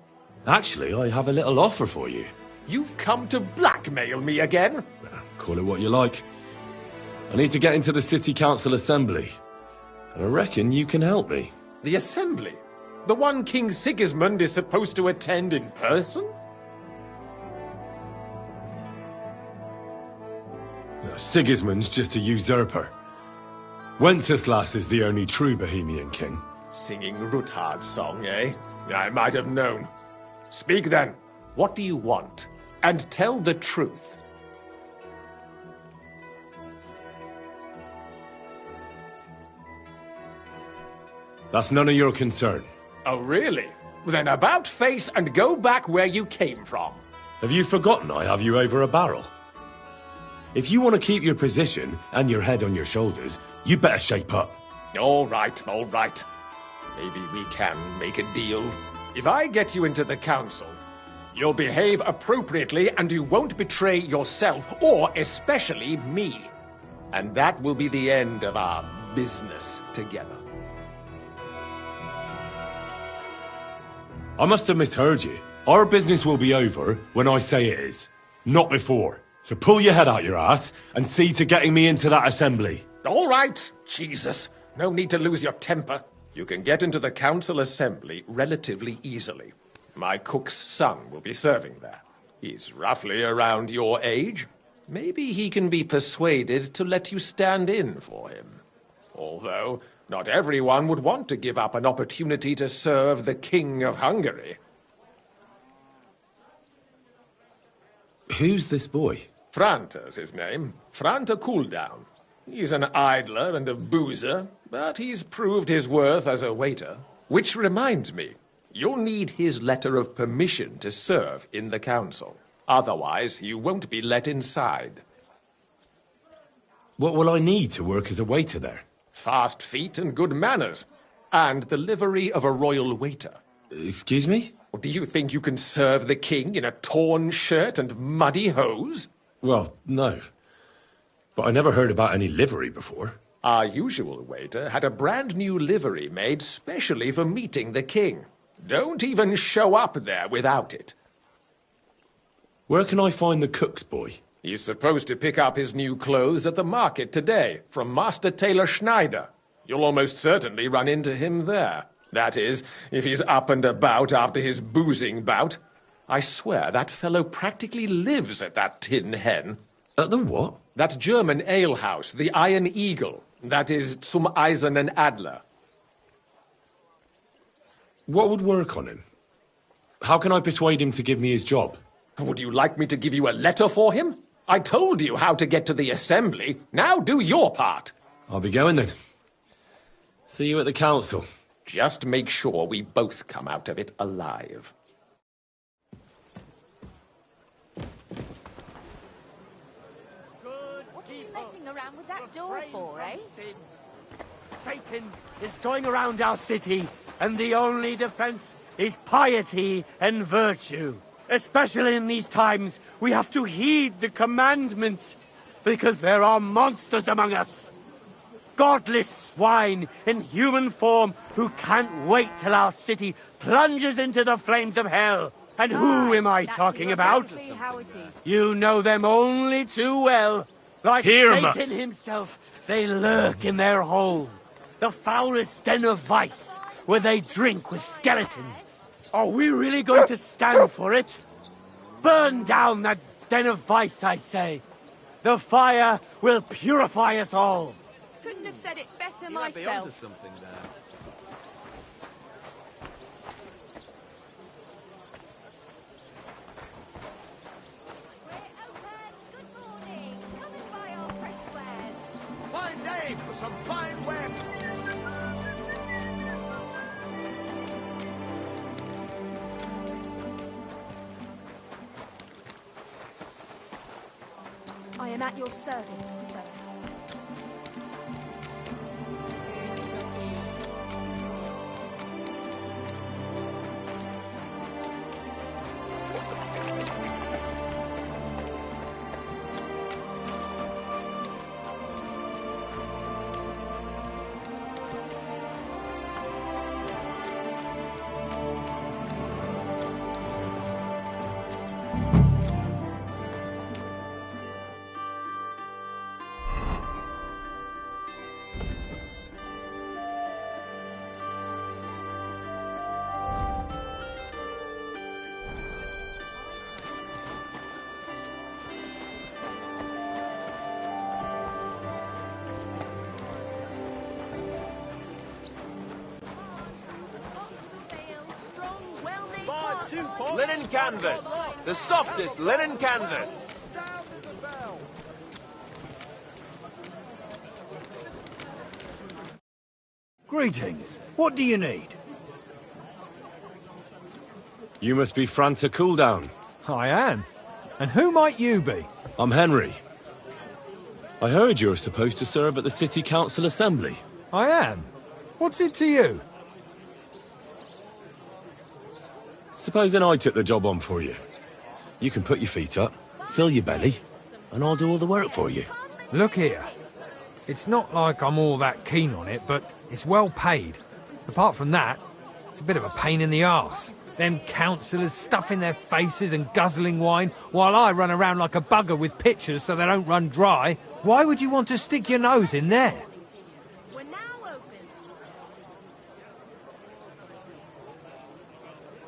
Speaker 1: Actually, I have a little offer for you.
Speaker 22: You've come to blackmail me again?
Speaker 1: Call it what you like. I need to get into the City Council Assembly. And I reckon you can help me.
Speaker 22: The Assembly? The one King Sigismund is supposed to attend in person?
Speaker 1: Sigismund's just a usurper. Wenceslas is the only true Bohemian king.
Speaker 22: Singing Ruthard's song, eh? I might have known. Speak then. What do you want? And tell the truth.
Speaker 1: That's none of your concern.
Speaker 22: Oh, really? Then about face and go back where you came from.
Speaker 1: Have you forgotten I have you over a barrel? If you want to keep your position and your head on your shoulders, you better shape up.
Speaker 22: All right, all right. Maybe we can make a deal. If I get you into the council, you'll behave appropriately and you won't betray yourself or especially me. And that will be the end of our business together.
Speaker 1: I must have misheard you. Our business will be over when I say it is, not before. So pull your head out your ass and see to getting me into that assembly.
Speaker 22: All right, Jesus. No need to lose your temper. You can get into the council assembly relatively easily. My cook's son will be serving there. He's roughly around your age. Maybe he can be persuaded to let you stand in for him. Although, not everyone would want to give up an opportunity to serve the King of Hungary.
Speaker 1: Who's this boy?
Speaker 22: Franta's his name. Franta Cooldown. He's an idler and a boozer, but he's proved his worth as a waiter. Which reminds me, you'll need his letter of permission to serve in the council. Otherwise, you won't be let inside.
Speaker 1: What will I need to work as a waiter there?
Speaker 22: Fast feet and good manners. And the livery of a royal waiter.
Speaker 1: Excuse me?
Speaker 22: Do you think you can serve the king in a torn shirt and muddy hose?
Speaker 1: Well, no. But I never heard about any livery before.
Speaker 22: Our usual waiter had a brand new livery made specially for meeting the king. Don't even show up there without it.
Speaker 1: Where can I find the cook's boy?
Speaker 22: He's supposed to pick up his new clothes at the market today from Master Tailor Schneider. You'll almost certainly run into him there. That is, if he's up and about after his boozing bout. I swear that fellow practically lives at that Tin Hen.
Speaker 1: At the what?
Speaker 22: That German alehouse, the Iron Eagle. That is zum Eisernen Adler.
Speaker 1: What would work on him? How can I persuade him to give me his job?
Speaker 22: Would you like me to give you a letter for him? I told you how to get to the assembly. Now do your part.
Speaker 1: I'll be going then. See you at the council.
Speaker 22: Just make sure we both come out of it alive.
Speaker 6: What are you messing around with that door for, eh?
Speaker 18: Satan is going around our city, and the only defense is piety and virtue. Especially in these times, we have to heed the commandments, because there are monsters among us. Godless swine in human form who can't wait till our city plunges into the flames of hell. And who am I talking about? You know them only too well. Like Satan himself, they lurk in their hole. The foulest den of vice, where they drink with skeletons. Are we really going to stand for it? Burn down that den of vice, I say. The fire will purify us all.
Speaker 6: Couldn't have said it better
Speaker 4: You might be onto
Speaker 6: myself.
Speaker 4: something there.
Speaker 18: Fine day for some fine web.
Speaker 20: I am at your service, sir.
Speaker 17: Linen canvas. The softest linen canvas.
Speaker 18: Greetings. What do you need?
Speaker 1: You must be Franta Cooldown.
Speaker 18: I am. And who might you be?
Speaker 1: I'm Henry. I heard you're supposed to serve at the City Council Assembly.
Speaker 18: I am. What's it to you?
Speaker 1: Supposing I took the job on for you. You can put your feet up, fill your belly, and I'll do all the work for you.
Speaker 11: Look here. It's not like I'm all that keen on it, but it's well paid. Apart from that, it's a bit of a pain in the arse. Them councillors stuffing their faces and guzzling wine, while I run around like a bugger with pitchers so they don't run dry. Why would you want to stick your nose in there?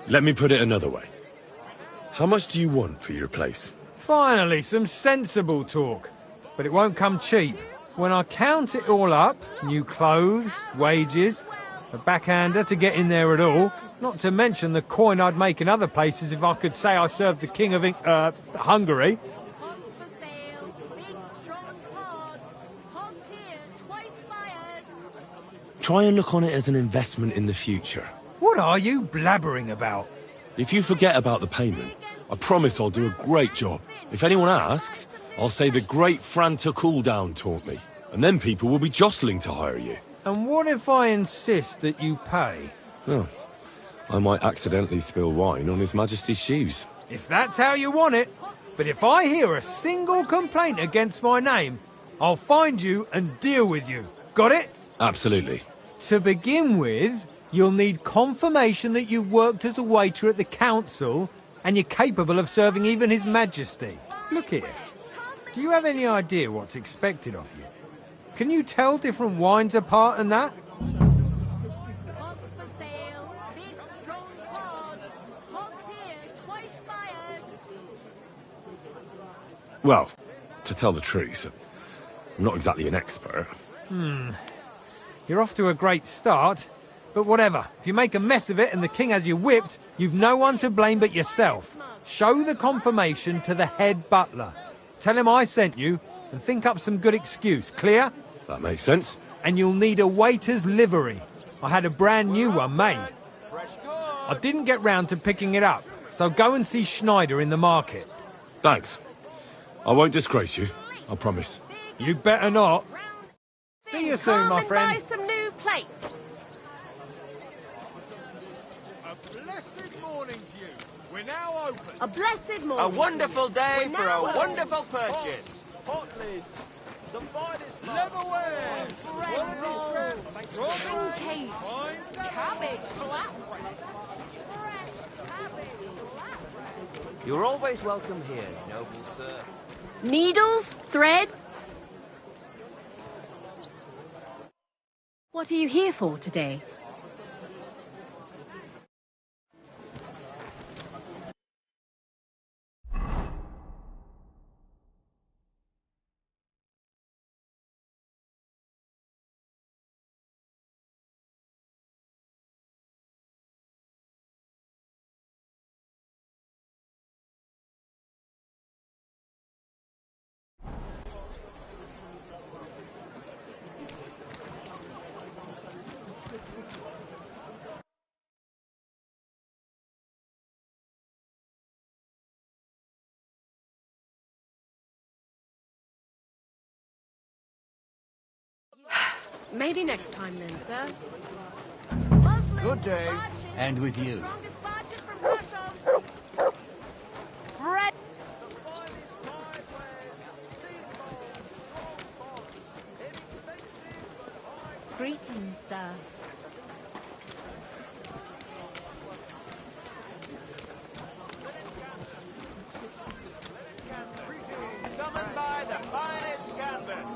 Speaker 1: Let me put it another way. How much do you want for your place?
Speaker 11: Finally, some sensible talk. But it won't come cheap. When I count it all up, new clothes, wages, a backhander to get in there at all, not to mention the coin I'd make in other places if I could say I served the King of Hungary.
Speaker 1: Try and look on it as an investment in the future.
Speaker 11: What are you blabbering about?
Speaker 1: If you forget about the payment, I promise I'll do a great job. If anyone asks, I'll say the great Franta Cooldown taught me. And then people will be jostling to hire you.
Speaker 11: And what if I insist that you pay?
Speaker 1: Oh, I might accidentally spill wine on His Majesty's shoes.
Speaker 11: If that's how you want it. But if I hear a single complaint against my name, I'll find you and deal with you. Got it?
Speaker 1: Absolutely.
Speaker 11: To begin with, you'll need confirmation that you've worked as a waiter at the council and you're capable of serving even His Majesty. Look here. Do you have any idea what's expected of you? Can you tell different wines apart and that?
Speaker 1: Well, to tell the truth, I'm not exactly an expert.
Speaker 11: You're off to a great start, but whatever. If you make a mess of it and the king has you whipped, you've no one to blame but yourself. Show the confirmation to the head butler. Tell him I sent you, and think up some good excuse. Clear?
Speaker 1: That makes sense.
Speaker 11: And you'll need a waiter's livery. I had a brand new one made. I didn't get round to picking it up, so go and see Schneider in the market.
Speaker 1: Thanks. I won't disgrace you, I promise.
Speaker 11: You better not. See you soon, my friend.
Speaker 6: Buy some new plates.
Speaker 18: A blessed morning to you. We're now open.
Speaker 6: A blessed morning.
Speaker 17: A wonderful day
Speaker 6: We're
Speaker 17: for
Speaker 6: now
Speaker 17: a
Speaker 6: open.
Speaker 17: wonderful purchase.
Speaker 18: Hot lids. The finest leatherware.
Speaker 6: Bread rolls.
Speaker 18: Strawberry
Speaker 6: cakes. Cabbage flatbread.
Speaker 17: You're always welcome here, noble sir.
Speaker 6: Needles? Thread?
Speaker 20: What are you here for today?
Speaker 6: Maybe next time then, sir.
Speaker 3: Good day. And with you.
Speaker 6: Bread.
Speaker 20: Greetings, sir.
Speaker 17: Summoned by the finest canvas.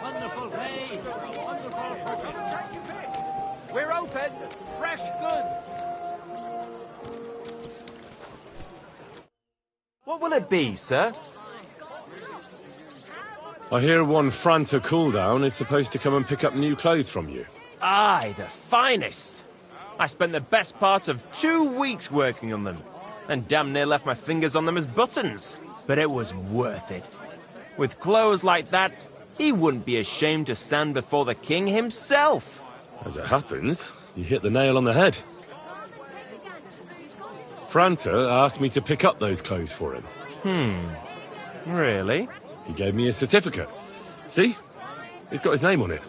Speaker 18: Wonderful day for a wonderful purchase.
Speaker 17: We're open. Fresh goods. What will it be, sir?
Speaker 1: I hear one Franta Cooldown is supposed to come and pick up new clothes from you.
Speaker 17: Aye, the finest. I spent the best part of 2 weeks working on them, and damn near left my fingers on them as buttons. But it was worth it. With clothes like that, he wouldn't be ashamed to stand before the king himself.
Speaker 1: As it happens, you hit the nail on the head. Franta asked me to pick up those clothes for him.
Speaker 17: Really?
Speaker 1: He gave me a certificate. See? It's got his name on it.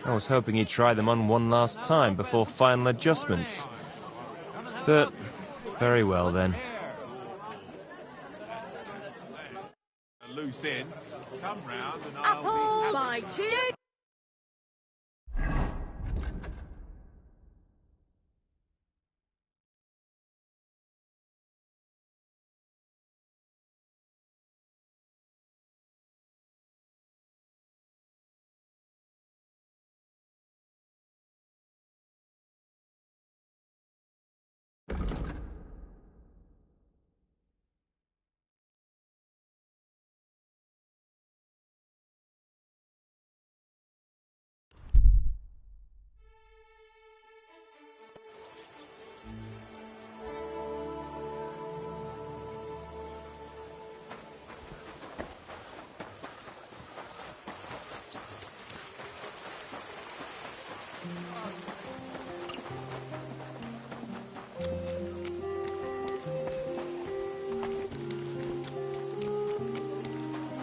Speaker 17: I was hoping he'd try them on one last time before final adjustments. But, very well then.
Speaker 8: A loose end. Come round and
Speaker 6: Apple by two.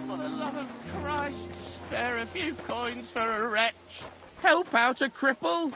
Speaker 16: For the love of Christ, spare a few coins for a wretch. Help out a cripple.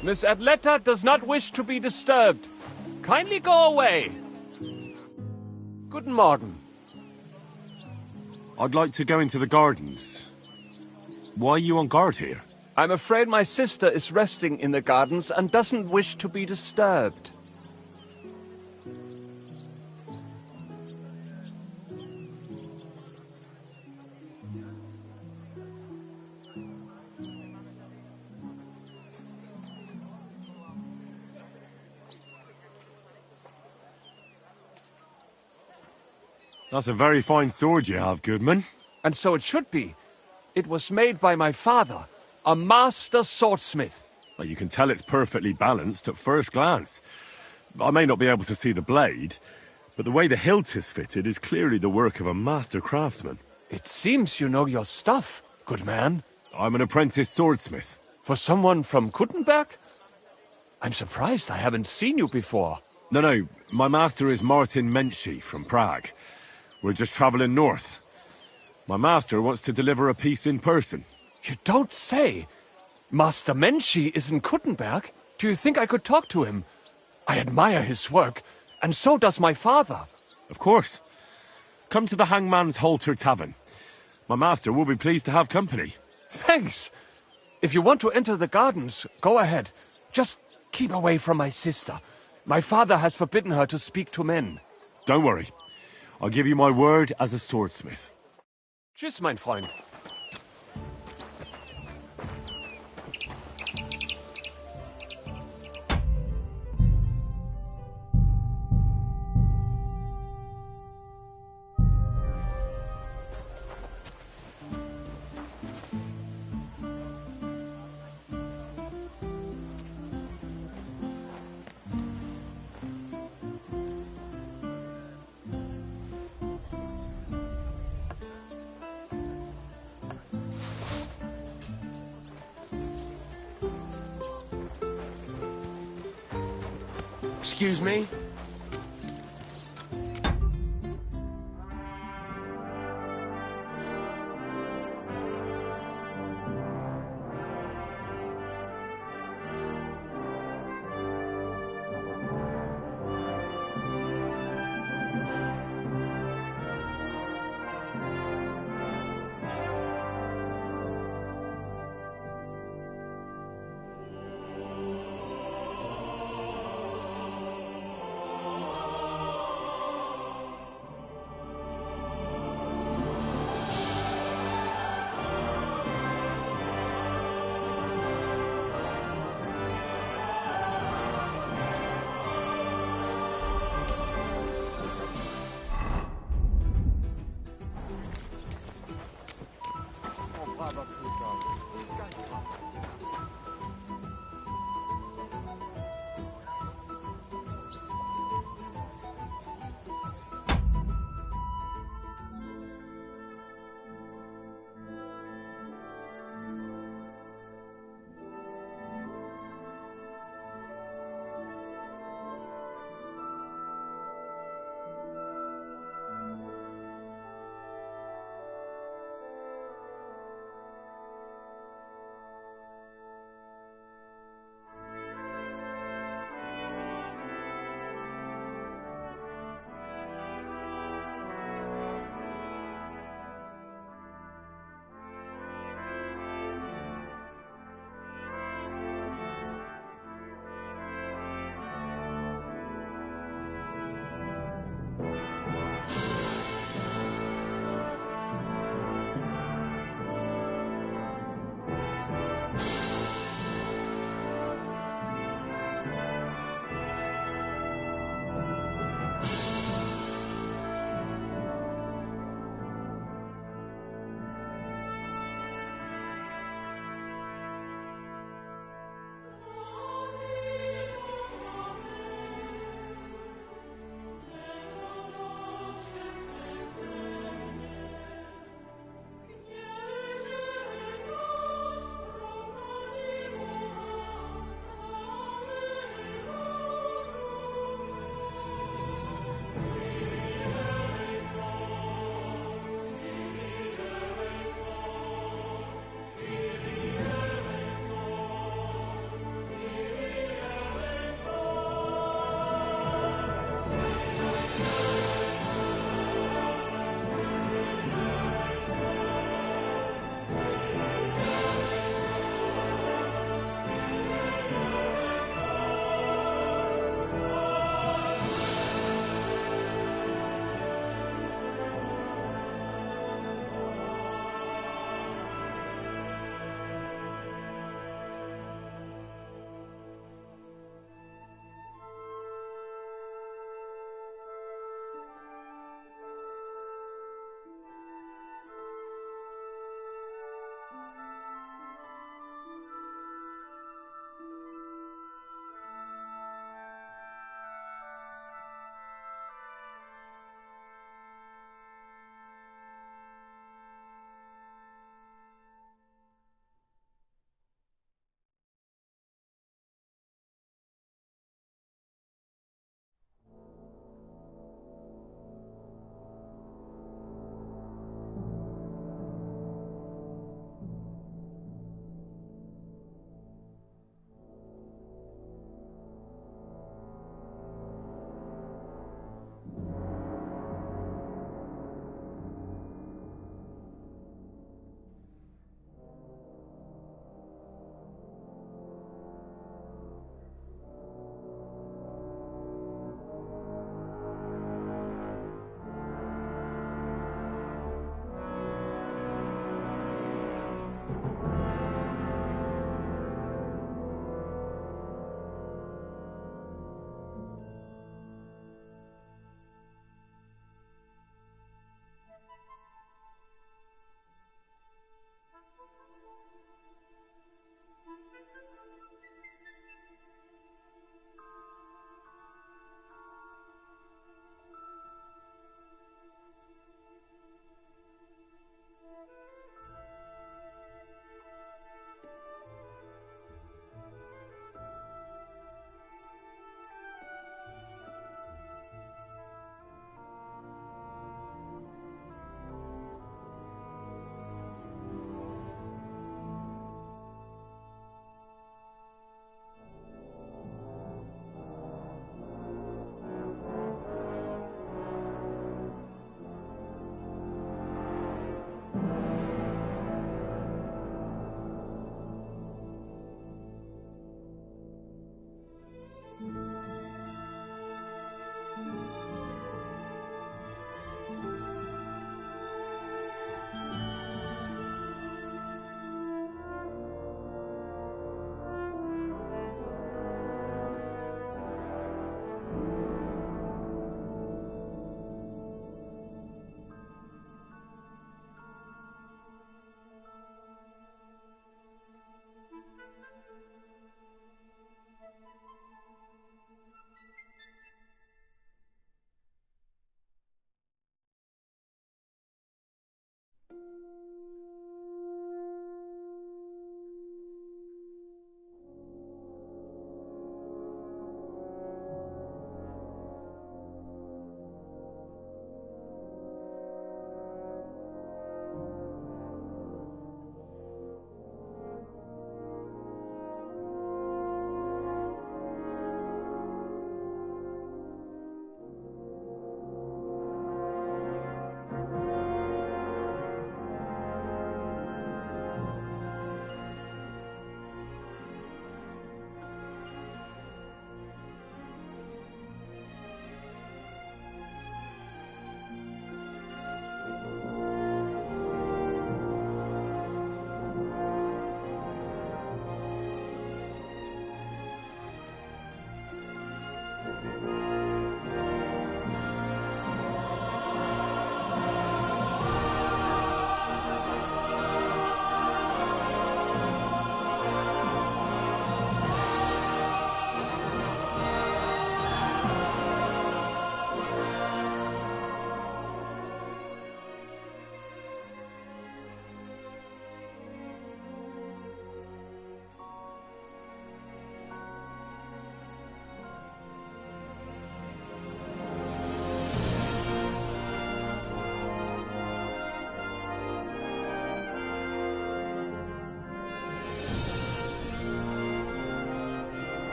Speaker 12: Miss Adletta does not wish to be disturbed. Kindly go away. Guten Morgen.
Speaker 1: I'd like to go into the gardens. Why are you on guard here?
Speaker 5: I'm afraid my sister is resting in the gardens and doesn't wish to be disturbed.
Speaker 1: That's a very fine sword you have, Goodman.
Speaker 5: And so it should be. It was made by my father, a master swordsmith.
Speaker 1: Well, you can tell it's perfectly balanced at first glance. I may not be able to see the blade, but the way the hilt is fitted is clearly the work of a master craftsman.
Speaker 5: It seems you know your stuff, good man.
Speaker 1: I'm an apprentice swordsmith.
Speaker 5: For someone from Kuttenberg? I'm surprised I haven't seen you before.
Speaker 1: No, my master is Martin Menschy from Prague. We're just traveling north. My master wants to deliver a piece in person.
Speaker 5: You don't say! Master Menschy is in Kuttenberg? Do you think I could talk to him? I admire his work, and so does my father.
Speaker 1: Of course. Come to the Hangman's Halter Tavern. My master will be pleased to have company.
Speaker 5: Thanks. If you want to enter the gardens, go ahead. Just keep away from my sister. My father has forbidden her to speak to men.
Speaker 1: Don't worry. I'll give you my word as a swordsmith.
Speaker 5: Tschüss, mein Freund.
Speaker 17: Excuse me?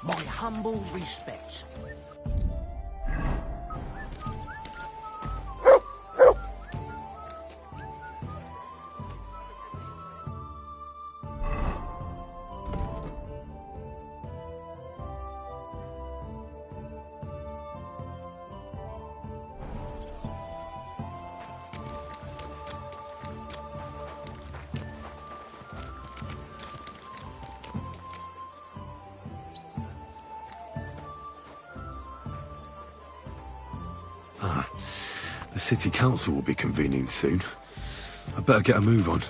Speaker 7: My humble respects.
Speaker 1: The city council will be convening soon. I better get a move on.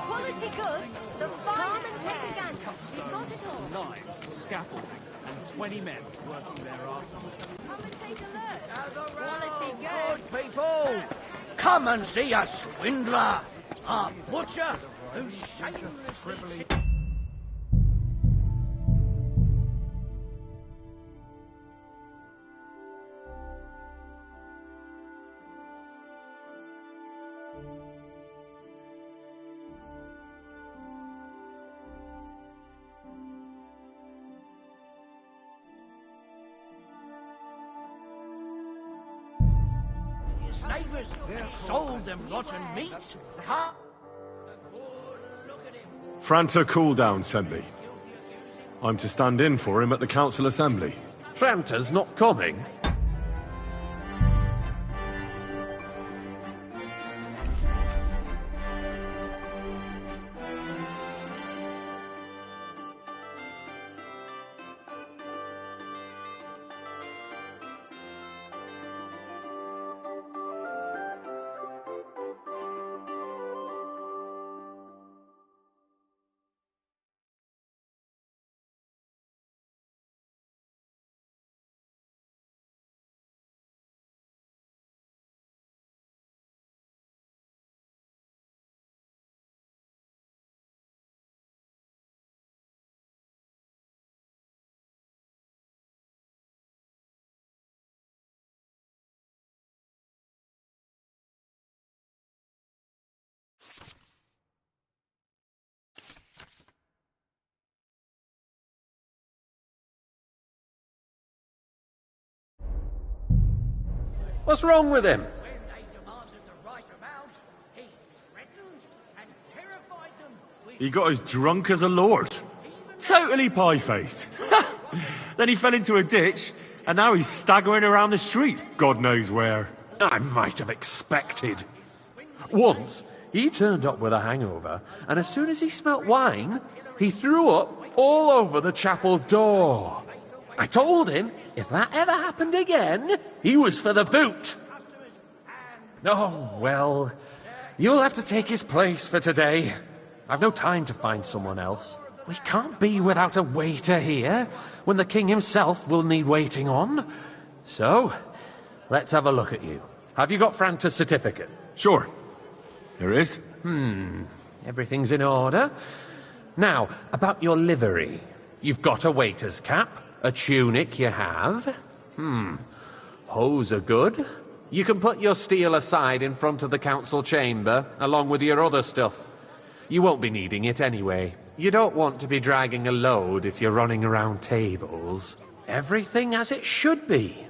Speaker 6: Quality goods, the finest hair. You've got it all.
Speaker 11: Knives, scaffolding, and 20 men working their arse off.
Speaker 6: Come and take a look. Quality goods.
Speaker 7: Good people, come and see a swindler, a butcher who shamelessly... His neighbours sold them rotten meat. Huh?
Speaker 1: Franta Cooldown sent me. I'm to stand in for him at the council assembly.
Speaker 22: Franta's not coming. What's wrong with him?
Speaker 1: He got as drunk as a lord. Totally pie-faced. Then he fell into a ditch, and now he's staggering around the streets, God knows where.
Speaker 22: I might have expected. Once, he turned up with a hangover, and as soon as he smelt wine, he threw up all over the chapel door. I told him if that ever happened again, he was for the boot. Oh, well, you'll have to take his place for today. I've no time to find someone else. We can't be without a waiter here, when the king himself will need waiting on. So, let's have a look at you. Have you got Franta's certificate?
Speaker 1: Sure. Here it is.
Speaker 22: Everything's in order. Now, about your livery. You've got a waiter's cap, a tunic you have. Hose are good. You can put your steel aside in front of the council chamber, along with your other stuff. You won't be needing it anyway. You don't want to be dragging a load if you're running around tables. Everything as it should be.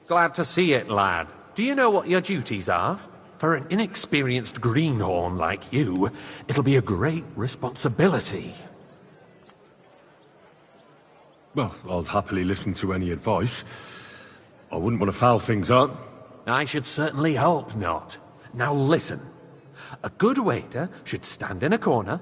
Speaker 22: Glad to see it, lad. Do you know what your duties are? For an inexperienced greenhorn like you, it'll be a great responsibility.
Speaker 1: Well, I'll happily listen to any advice. I wouldn't want to foul things up.
Speaker 22: I should certainly hope not. Now listen. A good waiter should stand in a corner,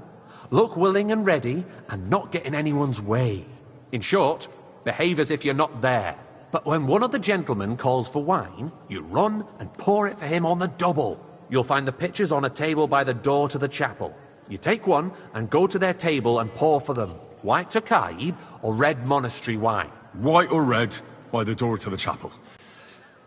Speaker 22: look willing and ready, and not get in anyone's way. In short, behave as if you're not there. But when one of the gentlemen calls for wine, you run and pour it for him on the double. You'll find the pitchers on a table by the door to the chapel. You take one and go to their table and pour for them. White Tokaib or red monastery wine.
Speaker 1: White or red by the door to the chapel.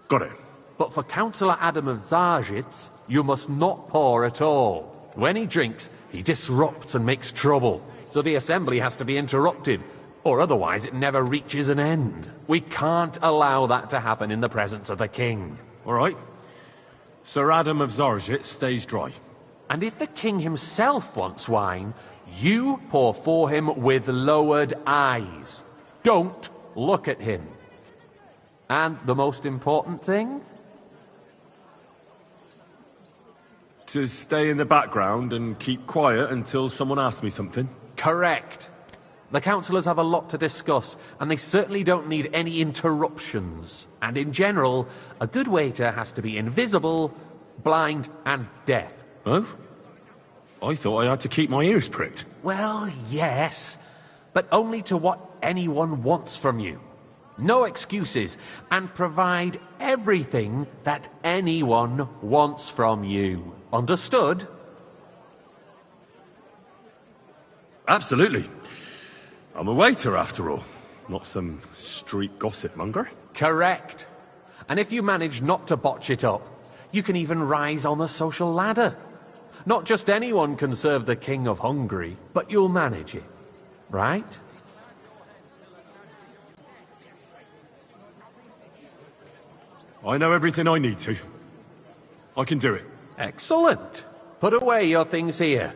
Speaker 1: Got it.
Speaker 22: But for Councillor Adam of Zarzhitz, you must not pour at all. When he drinks, he disrupts and makes trouble. So the assembly has to be interrupted, or otherwise it never reaches an end. We can't allow that to happen in the presence of the king.
Speaker 1: All right. Sir Adam of Zarzhitz stays dry.
Speaker 22: And if the king himself wants wine, you pour for him with lowered eyes. Don't look at him. And the most important thing?
Speaker 1: To stay in the background and keep quiet until someone asks me something?
Speaker 22: Correct. The councillors have a lot to discuss, and they certainly don't need any interruptions. And in general, a good waiter has to be invisible, blind, and deaf.
Speaker 1: Oh? I thought I had to keep my ears pricked.
Speaker 22: Well, yes, but only to what anyone wants from you. No excuses, and provide everything that anyone wants from you. Understood?
Speaker 1: Absolutely. I'm a waiter, after all. Not some street gossip monger.
Speaker 22: Correct. And if you manage not to botch it up, you can even rise on the social ladder. Not just anyone can serve the King of Hungary, but you'll manage it. Right?
Speaker 1: I know everything I need to. I can do it.
Speaker 22: Excellent. Put away your things here.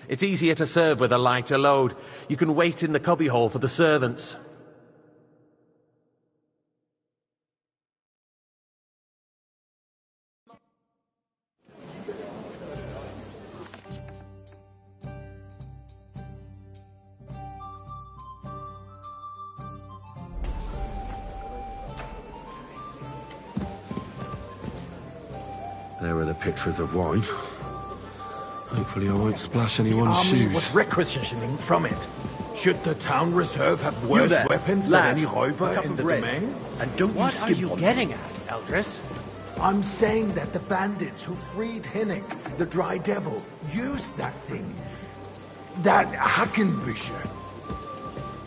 Speaker 22: It's easier to serve with a lighter load. You can wait in the cubbyhole for the servants.
Speaker 1: There are the pictures of wine. Hopefully I won't splash anyone's
Speaker 19: Army
Speaker 1: shoes.
Speaker 19: was requisitioning from it. Should the town reserve have
Speaker 21: You
Speaker 19: worse
Speaker 21: there,
Speaker 19: weapons
Speaker 21: lad.
Speaker 19: than any
Speaker 21: A
Speaker 19: Räuber
Speaker 21: cup
Speaker 19: in
Speaker 21: of
Speaker 19: the
Speaker 21: red.
Speaker 19: domain?
Speaker 21: And don't you
Speaker 11: What
Speaker 21: skip
Speaker 11: are you
Speaker 21: on
Speaker 11: getting
Speaker 21: me.
Speaker 11: at, Eldris?
Speaker 19: I'm saying that the bandits who freed Hinnick, the Dry Devil, used that thing. That Hackenbücher.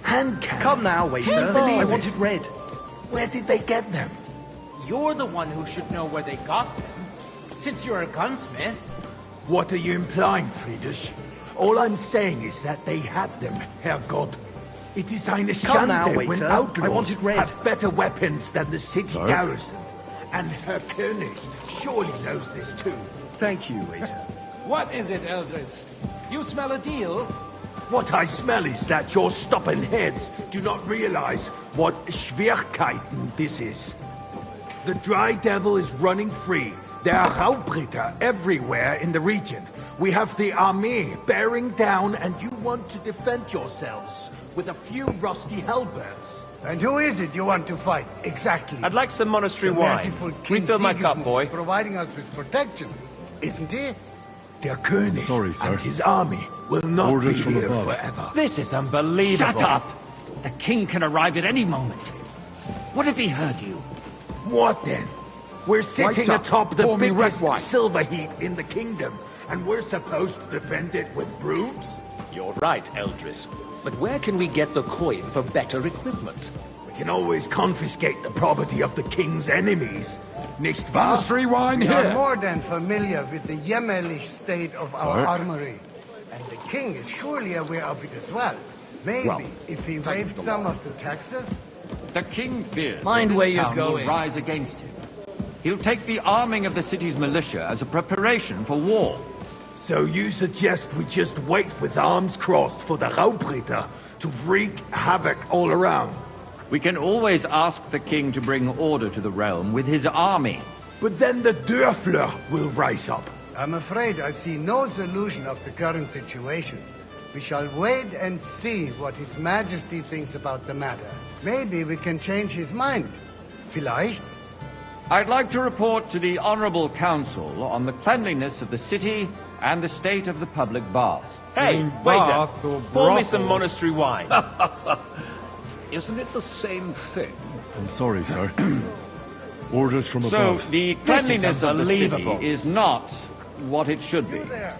Speaker 19: Hand cannon.
Speaker 21: Come now, waiter.
Speaker 19: Can't believe
Speaker 21: I
Speaker 19: it.
Speaker 21: wanted red.
Speaker 19: Where did they get them?
Speaker 11: You're the one who should know where they got them, since you're a gunsmith.
Speaker 19: What are you implying, Friedrich? All I'm saying is that they had them, Herrgott. It is eine
Speaker 21: Come now,
Speaker 19: Schande when
Speaker 21: waiter. I
Speaker 19: outlaws
Speaker 21: wanted red.
Speaker 19: have better weapons than the city
Speaker 21: Sir?
Speaker 19: garrison. And Herr König surely knows this too.
Speaker 21: Thank you, waiter.
Speaker 16: What is it, Eldris? You smell a deal?
Speaker 19: What I smell is that your stubborn heads do not realize what Schwierigkeiten this is. The Dry Devil is running free. There are Raubritter everywhere in the region. We have the army bearing down, and you want to defend yourselves with a few rusty halberds.
Speaker 8: And who is it you want to fight, exactly?
Speaker 17: I'd like some monastery
Speaker 8: The
Speaker 17: wine.
Speaker 8: merciful King
Speaker 17: Refill my cup,
Speaker 8: Sigismund
Speaker 17: boy.
Speaker 8: is providing us with protection, isn't he?
Speaker 19: Der König
Speaker 1: Sorry, sir.
Speaker 19: and his army will not
Speaker 1: Orders
Speaker 19: be
Speaker 1: from
Speaker 19: here
Speaker 1: above.
Speaker 19: forever.
Speaker 17: This is unbelievable.
Speaker 18: Shut up! The king can arrive at any moment. What if he heard you?
Speaker 19: What then? We're sitting
Speaker 3: up.
Speaker 19: atop the
Speaker 3: Pour me red
Speaker 19: biggest
Speaker 3: wine.
Speaker 19: silver heap in the kingdom, and we're supposed to defend it with brooms?
Speaker 22: You're right, Eldris. But where can we get the coin for better equipment?
Speaker 19: We can always confiscate the property of the king's enemies. Nicht wahr?
Speaker 3: Monastery wine
Speaker 13: We are
Speaker 3: here.
Speaker 13: more than familiar with the jämmerlich state of our
Speaker 1: Sir?
Speaker 13: armory. And the king is surely aware of it as well. Maybe
Speaker 22: Well,
Speaker 13: if he waived some of the taxes.
Speaker 21: The king fears
Speaker 7: Mind
Speaker 21: that
Speaker 7: where
Speaker 21: this
Speaker 7: you're
Speaker 21: town will
Speaker 7: going.
Speaker 21: rise against him. He'll take the arming of the city's militia as a preparation for war.
Speaker 19: So you suggest we just wait with arms crossed for the Raubritter to wreak havoc all around?
Speaker 21: We can always ask the king to bring order to the realm with his army.
Speaker 19: But then the Dörfler will rise up.
Speaker 13: I'm afraid I see no solution of the current situation. We shall wait and see what His Majesty thinks about the matter. Maybe we can change his mind. Vielleicht?
Speaker 21: I'd like to report to the Honorable Council on the cleanliness of the city and the state of the public baths.
Speaker 17: Hey, waiter, pour me some monastery wine.
Speaker 22: Isn't it the same thing?
Speaker 1: I'm sorry, sir. Orders from
Speaker 21: So,
Speaker 1: above.
Speaker 21: the cleanliness of the city
Speaker 17: unbelievable.
Speaker 21: is not what it should be. The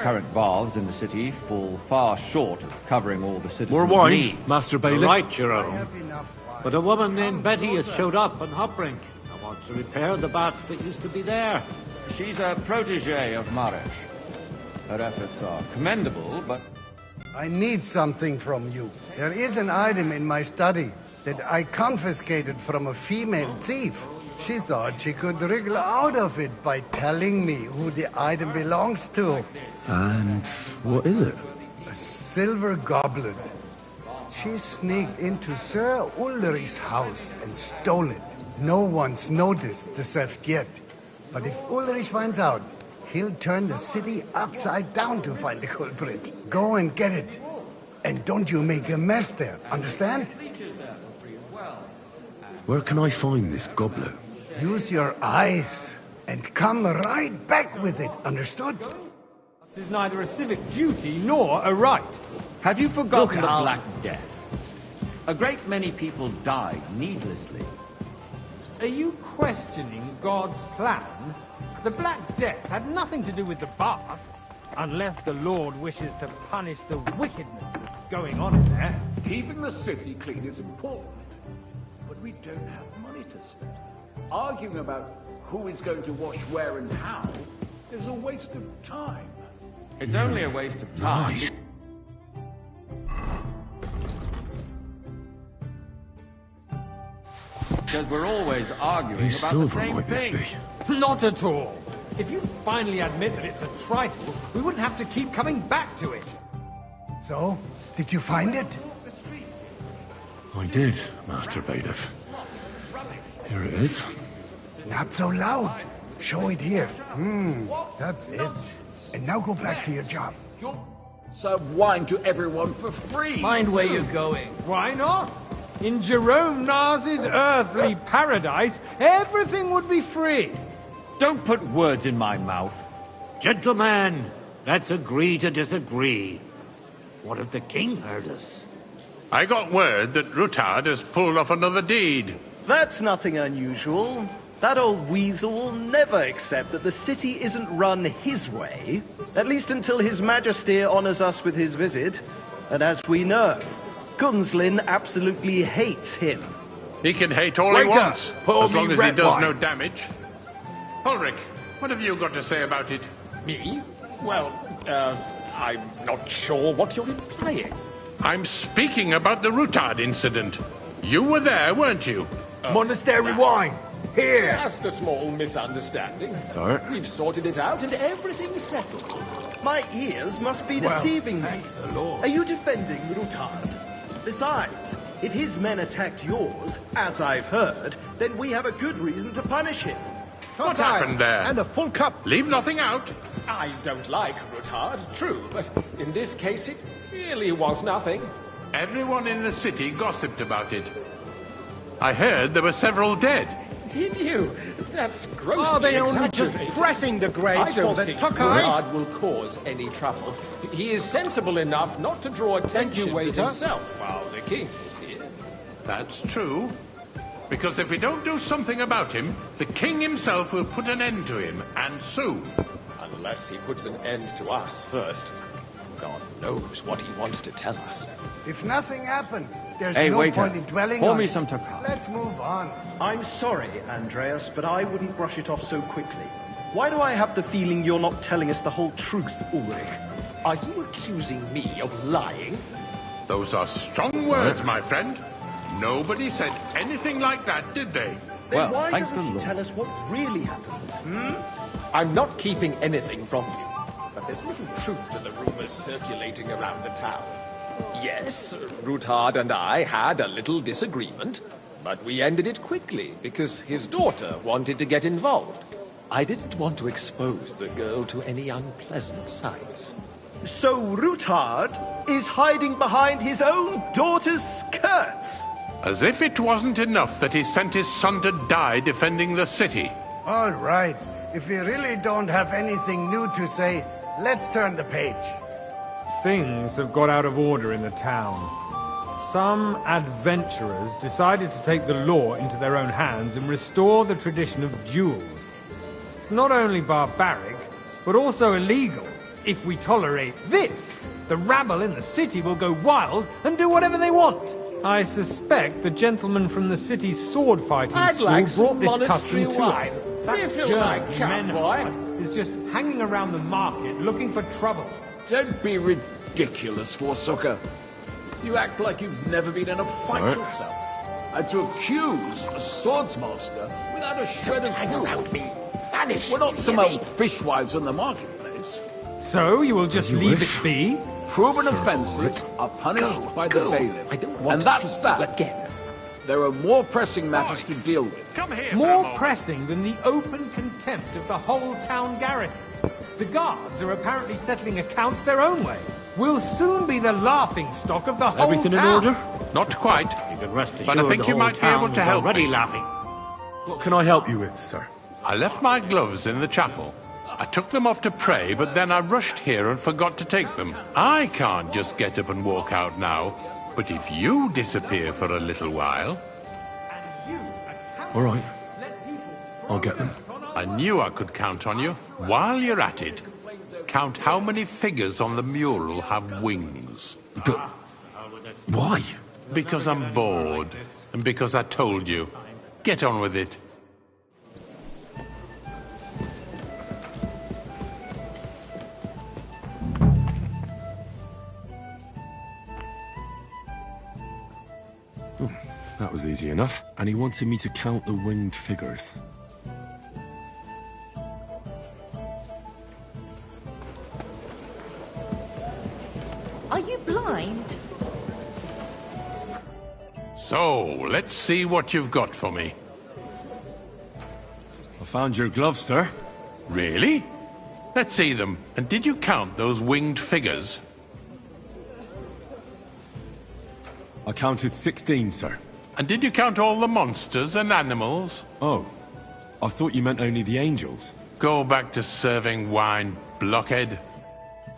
Speaker 21: current baths in the city fall far short of covering all the citizens' needs.
Speaker 1: Master Bailiff.
Speaker 18: Right, Jerome. But a woman named Betty has showed up on Hopbrink and wants to repair the baths that used to be there.
Speaker 21: She's a protege of Maresh. Her efforts are commendable, but
Speaker 13: I need something from you. There is an item in my study that I confiscated from a female thief. She thought she could wriggle out of it by telling me who the item belongs to.
Speaker 1: And what is it?
Speaker 13: A silver goblet. She sneaked into Sir Ulrich's house and stole it. No one's noticed the theft yet. But if Ulrich finds out, he'll turn the city upside down to find the culprit. Go and get it. And don't you make a mess there, understand?
Speaker 1: Where can I find this goblet?
Speaker 13: Use your eyes and come right back with it, understood?
Speaker 11: This is neither a civic duty nor a right.
Speaker 21: have you forgotten
Speaker 7: Look
Speaker 21: the
Speaker 7: out.
Speaker 21: Black Death? A great many people died needlessly.
Speaker 11: Are you questioning God's plan? The Black Death had nothing to do with the bath, unless the Lord wishes to punish the wickedness that's going on in there.
Speaker 22: Keeping the city clean is important, but we don't have money to spend. Arguing about who is going to wash where and how is a waste of time.
Speaker 21: It's only a waste of time.
Speaker 1: Nice.
Speaker 21: Because we're always arguing
Speaker 1: Whose
Speaker 21: about
Speaker 1: silver
Speaker 21: the same
Speaker 1: might this
Speaker 21: thing.
Speaker 1: be?
Speaker 11: Not at all. If you finally admit that it's a trifle, we wouldn't have to keep coming back to it.
Speaker 13: So, did you find it?
Speaker 1: I did, Master Bailiff. Here it is.
Speaker 13: Not so loud. Show it here. That's it. And now go back to your job.
Speaker 22: Serve wine to everyone for free.
Speaker 7: Mind where you're going.
Speaker 11: Why not? In Jerome Nas's earthly paradise, everything would be free.
Speaker 21: Don't put words in my mouth.
Speaker 18: Gentlemen, let's agree to disagree. What if the king heard us?
Speaker 9: I got word that Rutard has pulled off another deed.
Speaker 23: That's nothing unusual. That old weasel will never accept that the city isn't run his way, at least until His Majesty honors us with his visit. And as we know, Gunslin absolutely hates him.
Speaker 9: He can hate all he
Speaker 19: Waiter,
Speaker 9: wants,
Speaker 19: pour
Speaker 9: as long
Speaker 19: me
Speaker 9: as he
Speaker 19: red
Speaker 9: does
Speaker 19: wine.
Speaker 9: no damage. Ulrich, what have you got to say about it?
Speaker 22: Me? Well, I'm not sure what you're implying.
Speaker 9: I'm speaking about the Rutard incident. You were there, weren't you?
Speaker 19: Monastery wine! Here!
Speaker 22: Just a small misunderstanding.
Speaker 1: Sir?
Speaker 22: We've sorted it out and everything's settled.
Speaker 23: My ears must be deceiving me. Are you defending Rutard? Besides, if his men attacked yours, as I've heard, then we have a good reason to punish him.
Speaker 9: What happened there?
Speaker 11: And a full cup.
Speaker 9: Leave nothing out.
Speaker 22: I don't like Rutard, true, but in this case it really was nothing.
Speaker 9: Everyone in the city gossiped about it. I heard there were several dead.
Speaker 22: Did you? That's grossly
Speaker 2: Are they only just
Speaker 22: exaggerated.
Speaker 2: pressing the graves
Speaker 22: I don't
Speaker 2: for the
Speaker 22: think
Speaker 2: Tokai?
Speaker 22: Gerard will cause any trouble. He is sensible enough not to draw attention to
Speaker 2: waiter.
Speaker 22: himself while the king is here.
Speaker 10: That's true. Because if we don't do something about him, the king himself will put an end to him, and soon.
Speaker 22: Unless he puts an end to us first. God knows what he wants to tell us.
Speaker 13: If nothing happened, there's
Speaker 23: Hey,
Speaker 13: no
Speaker 23: waiter.
Speaker 13: point in dwelling
Speaker 23: Pour
Speaker 13: on
Speaker 23: me
Speaker 13: it.
Speaker 23: some Tokai.
Speaker 13: Let's move on.
Speaker 23: I'm sorry, Andreas, but I wouldn't brush it off so quickly. Why do I have the feeling you're not telling us the whole truth, Ulrich?
Speaker 22: Are you accusing me of lying?
Speaker 10: Those are strong words, my friend. Nobody said anything like that, did they?
Speaker 23: Then why doesn't he tell us what really happened?
Speaker 22: I'm not keeping anything from you. But there's little truth to the rumors circulating around the town. Yes, Ruthard and I had a little disagreement, but we ended it quickly because his daughter wanted to get involved. I didn't want to expose the girl to any unpleasant sights.
Speaker 23: So Ruthard is hiding behind his own daughter's skirts?
Speaker 10: As if it wasn't enough that he sent his son to die defending the city.
Speaker 13: All right. If we really don't have anything new to say, let's turn the page.
Speaker 11: Things have got out of order in the town. Some adventurers decided to take the law into their own hands and restore the tradition of duels. It's not only barbaric, but also illegal. If we tolerate this, the rabble in the city will go wild and do whatever they want. I suspect the gentleman from the city's sword fighting
Speaker 22: I'd
Speaker 11: school
Speaker 22: like
Speaker 11: brought
Speaker 22: some
Speaker 11: this custom
Speaker 22: monastery
Speaker 11: to
Speaker 22: wine.
Speaker 11: us. That
Speaker 22: Refill my
Speaker 11: German
Speaker 22: cup,
Speaker 11: Menhard is just hanging around the market looking for trouble.
Speaker 14: Don't be ridiculous, Forsucker. You act like you've never been in a fight
Speaker 1: Sir?
Speaker 14: yourself. And to accuse a swordsmaster without a shred of proof.
Speaker 22: me. Vanish.
Speaker 14: We're not some old fishwives on the marketplace.
Speaker 11: So you will just leave it be?
Speaker 14: Proven offences are punished by the bailiff.
Speaker 22: I don't want
Speaker 14: and
Speaker 22: to
Speaker 14: that's
Speaker 22: see
Speaker 14: that.
Speaker 22: you again.
Speaker 14: There are more pressing matters to deal with.
Speaker 11: More pressing than the open contempt of the whole town garrison. The guards are apparently settling accounts their own way. We'll soon be the laughing stock of the whole
Speaker 10: Everything in
Speaker 11: town.
Speaker 10: order? Not quite.
Speaker 3: You can rest
Speaker 10: But I
Speaker 3: assured
Speaker 10: think
Speaker 3: the
Speaker 10: you
Speaker 3: whole
Speaker 10: might be
Speaker 3: town
Speaker 10: able to
Speaker 3: is
Speaker 10: help
Speaker 3: already
Speaker 10: me.
Speaker 3: laughing.
Speaker 1: What can I help you with, sir?
Speaker 10: I left my gloves in the chapel. I took them off to pray, but then I rushed here and forgot to take them. I can't just get up and walk out now. But if you disappear for a little while...
Speaker 1: All right. I'll get them.
Speaker 10: I knew I could count on you. While you're at it, count how many figures on the mural have wings.
Speaker 1: But why?
Speaker 10: Because I'm bored, and because I told you. Get on with it.
Speaker 1: That was easy enough. And he wanted me to count the winged figures.
Speaker 20: Are you blind?
Speaker 10: So, let's see what you've got for me.
Speaker 1: I found your gloves, sir.
Speaker 10: Really? Let's see them. And did you count those winged figures?
Speaker 1: I counted 16, sir.
Speaker 10: And did you count all the monsters and animals?
Speaker 1: Oh, I thought you meant only the angels.
Speaker 10: Go back to serving wine, blockhead.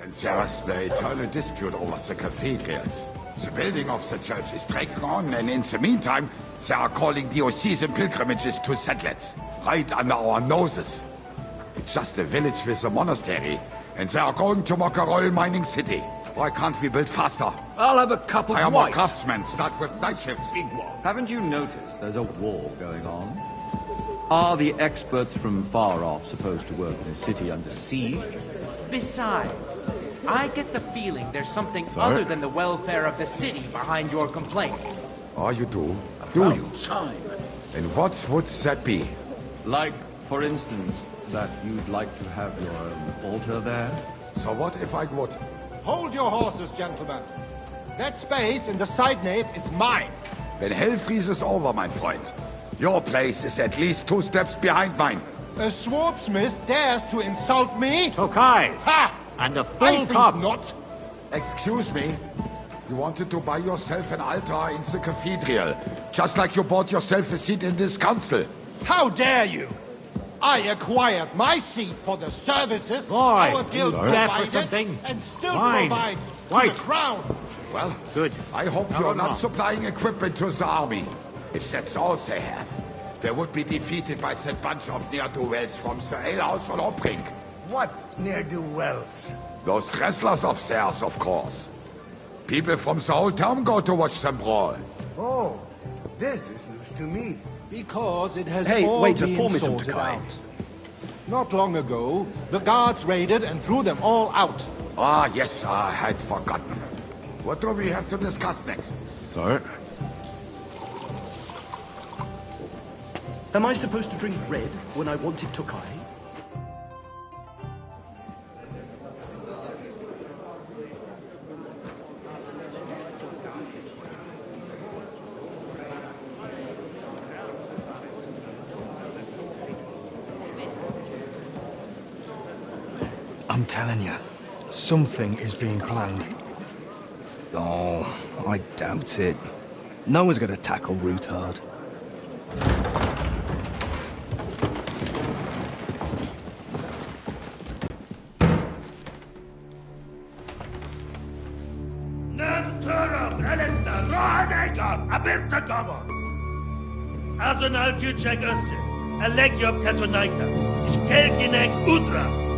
Speaker 8: And there's the eternal dispute over the cathedrals. The building of the church is dragging on, and in the meantime, they are calling diocesan pilgrimages to settlers, right under our noses. It's just a village with a monastery, and they are going to mock a royal mining city. Why can't we build faster?
Speaker 14: I'll have a cup of
Speaker 8: Hire more
Speaker 14: white.
Speaker 8: craftsmen, start with night shifts.
Speaker 21: Haven't you noticed there's a war going on? Are the experts from far off supposed to work in a city under siege?
Speaker 11: Besides, I get the feeling there's something
Speaker 8: Sir?
Speaker 11: other than the welfare of the city behind your complaints.
Speaker 8: Oh, you do? Do you?
Speaker 14: Time.
Speaker 8: And what would that be?
Speaker 21: Like, for instance, that you'd like to have your own altar there?
Speaker 8: So what if I would?
Speaker 2: Hold your horses, gentlemen. That space in the side nave is mine.
Speaker 8: When hell freezes over, my friend, your place is at least 2 steps behind mine.
Speaker 2: A swordsmith dares to insult me?
Speaker 3: Tokai!
Speaker 2: Ha!
Speaker 3: And a
Speaker 2: I
Speaker 3: full
Speaker 2: think
Speaker 3: cup!
Speaker 2: not.
Speaker 8: Excuse me? You wanted to buy yourself an altar in the cathedral, just like you bought yourself a seat in this council.
Speaker 2: How dare you? I acquired my seat for the services
Speaker 18: Why?
Speaker 2: our guild
Speaker 18: You deaf or
Speaker 2: provided
Speaker 18: something?
Speaker 2: and still
Speaker 18: Fine.
Speaker 2: provides to
Speaker 18: Wait.
Speaker 2: the crown.
Speaker 8: Well,
Speaker 18: good.
Speaker 8: I hope you're not supplying equipment to the army. If that's all they have, they would be defeated by that bunch of ne'er-do-wells from the alehouse on Opring.
Speaker 13: What ne'er-do-wells?
Speaker 8: Those wrestlers of theirs, of course. People from the whole town go to watch them brawl.
Speaker 13: Oh, this is news to me.
Speaker 2: Because it has
Speaker 23: Hey,
Speaker 2: all
Speaker 23: waiter,
Speaker 2: been
Speaker 23: pour me some
Speaker 2: sorted
Speaker 23: Takai.
Speaker 2: out. Not long ago, the guards raided and threw them all out.
Speaker 8: Ah, yes, I had forgotten. What do we have to discuss next?
Speaker 1: So?
Speaker 23: Am I supposed to drink red when I wanted Tokai?
Speaker 4: I'm telling you, something is being planned. Oh, I doubt it. No one's gonna tackle Rootard.
Speaker 12: Azonal Juchek Össe, Alegiop Katonaikat, Ishkelkinek Udra.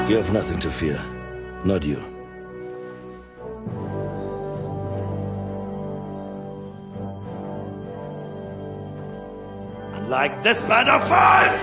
Speaker 15: You have nothing to fear. Not you.
Speaker 12: Like this band of fights!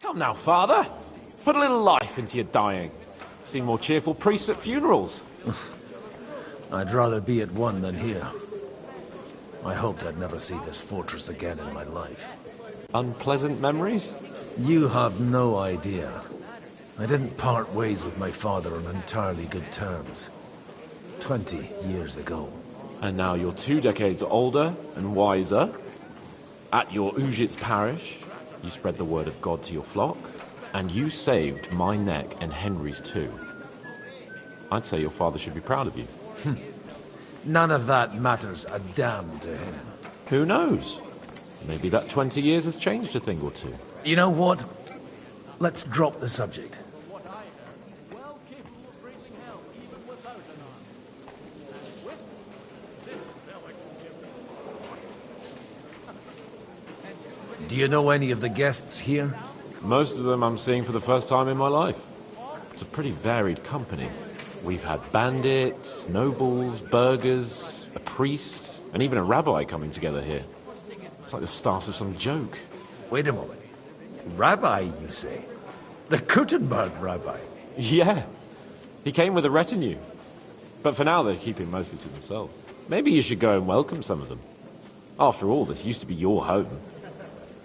Speaker 14: Come now, Father. Put a little life into your dying. Seen more cheerful priests at funerals.
Speaker 24: I'd rather be at one than here. I hoped I'd never see this fortress again in my life.
Speaker 14: Unpleasant memories?
Speaker 24: You have no idea. I didn't part ways with my father on entirely good terms. 20 years ago.
Speaker 14: And now you're 2 decades older and wiser. At your Ujit's parish, you spread the word of God to your flock, and you saved my neck and Henry's too. I'd say your father should be proud of you.
Speaker 24: None of that matters a damn to him.
Speaker 14: Who knows? Maybe that 20 years has changed a thing or two.
Speaker 24: You know what? Let's drop the subject. Do you know any of the guests here?
Speaker 14: Most of them I'm seeing for the first time in my life. It's a pretty varied company. We've had bandits, nobles, burghers, a priest, and even a rabbi coming together here. It's like the start of some joke.
Speaker 24: Wait a moment. Rabbi, you say? The Kuttenberg rabbi?
Speaker 14: Yeah. He came with a retinue. But for now, they're keeping mostly to themselves. Maybe you should go and welcome some of them. After all, this used to be your home.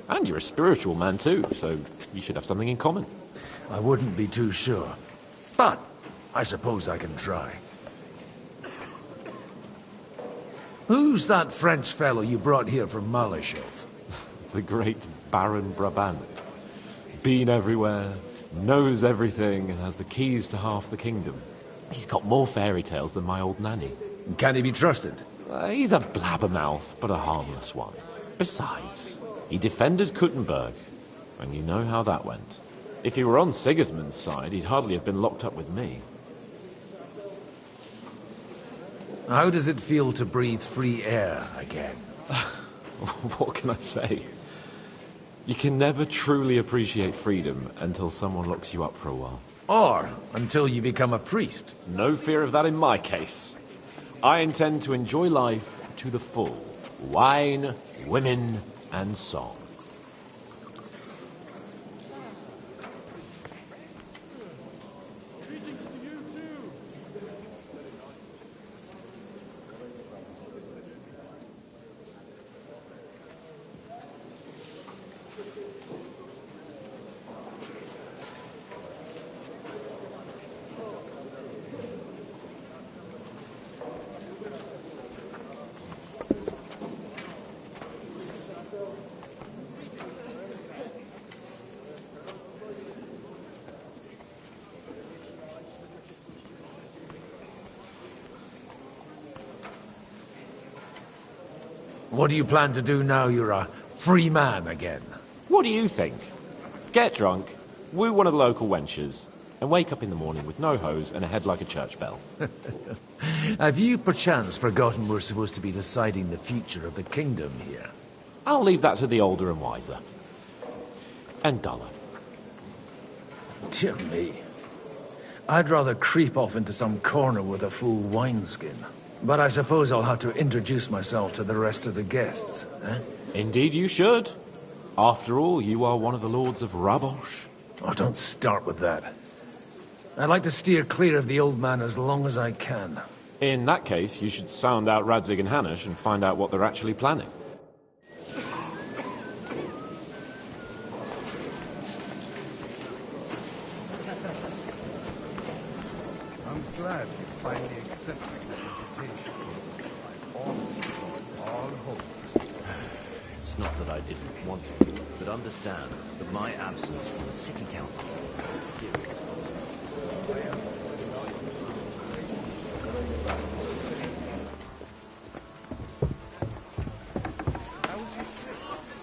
Speaker 14: And you're a spiritual man too, so you should have something in common.
Speaker 24: I wouldn't be too sure. But I suppose I can try. Who's that French fellow you brought here from Malashov?
Speaker 14: The great Baron Brabant. Been everywhere, knows everything, and has the keys to half the kingdom. He's got more fairy tales than my old nanny.
Speaker 24: Can he be trusted?
Speaker 14: He's a blabbermouth, but a harmless one. Besides, he defended Kuttenberg, and you know how that went. If he were on Sigismund's side, he'd hardly have been locked up with me.
Speaker 24: How does it feel to breathe free air again?
Speaker 14: What can I say? You can never truly appreciate freedom until someone locks you up for a while.
Speaker 24: Or until you become a priest.
Speaker 14: No fear of that in my case. I intend to enjoy life to the full. Wine, women, and song.
Speaker 24: What do you plan to do now you're a free man again?
Speaker 14: What do you think? Get drunk, woo one of the local wenches, and wake up in the morning with no hose and a head like a church bell.
Speaker 24: Have you perchance forgotten we're supposed to be deciding the future of the kingdom here?
Speaker 14: I'll leave that to the older and wiser. And duller.
Speaker 24: Dear me. I'd rather creep off into some corner with a full wineskin. But I suppose I'll have to introduce myself to the rest of the guests, eh?
Speaker 14: Indeed you should. After all, you are one of the lords of Rabosh.
Speaker 24: Oh, don't start with that. I'd like to steer clear of the old man as long as I can.
Speaker 14: In that case, you should sound out Radzig and Hanush and find out what they're actually planning.
Speaker 13: I'm glad you finally accepted the invitation. I almost lost all hope.
Speaker 5: It's not that I didn't want to, but understand that my absence from the city council is serious.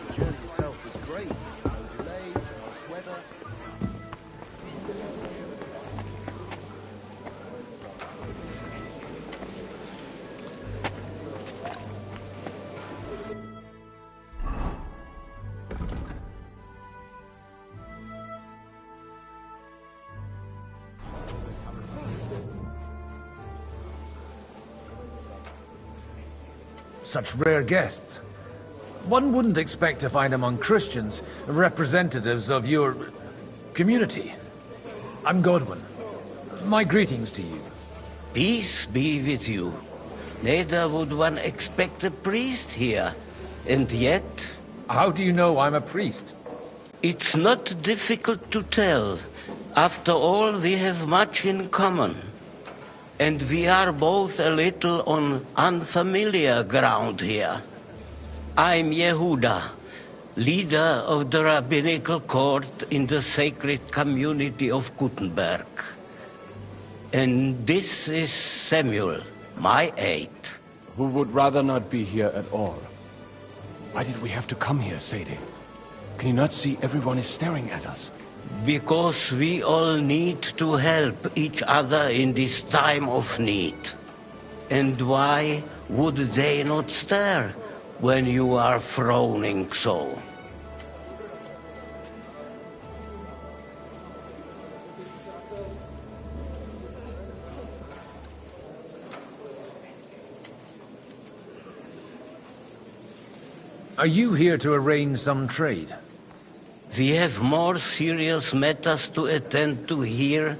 Speaker 5: The journey itself was great. No delays, no weather.
Speaker 24: Such rare guests. One wouldn't expect to find among Christians representatives of your community. I'm Godwin. My greetings to you.
Speaker 6: Peace be with you. Neither would one expect a priest here. And yet...
Speaker 24: How do you know I'm a priest?
Speaker 6: It's not difficult to tell. After all, we have much in common. And we are both a little on unfamiliar ground here. I'm Yehuda, leader of the rabbinical court in the sacred community of Kuttenberg. And this is Samuel, my aide.
Speaker 16: Who would rather not be here at all. Why did we have to come here, Sadie? Can you not see everyone is staring at us?
Speaker 6: Because we all need to help each other in this time of need. And why would they not stare when you are frowning so?
Speaker 24: Are you here to arrange some trade?
Speaker 6: We have more serious matters to attend to here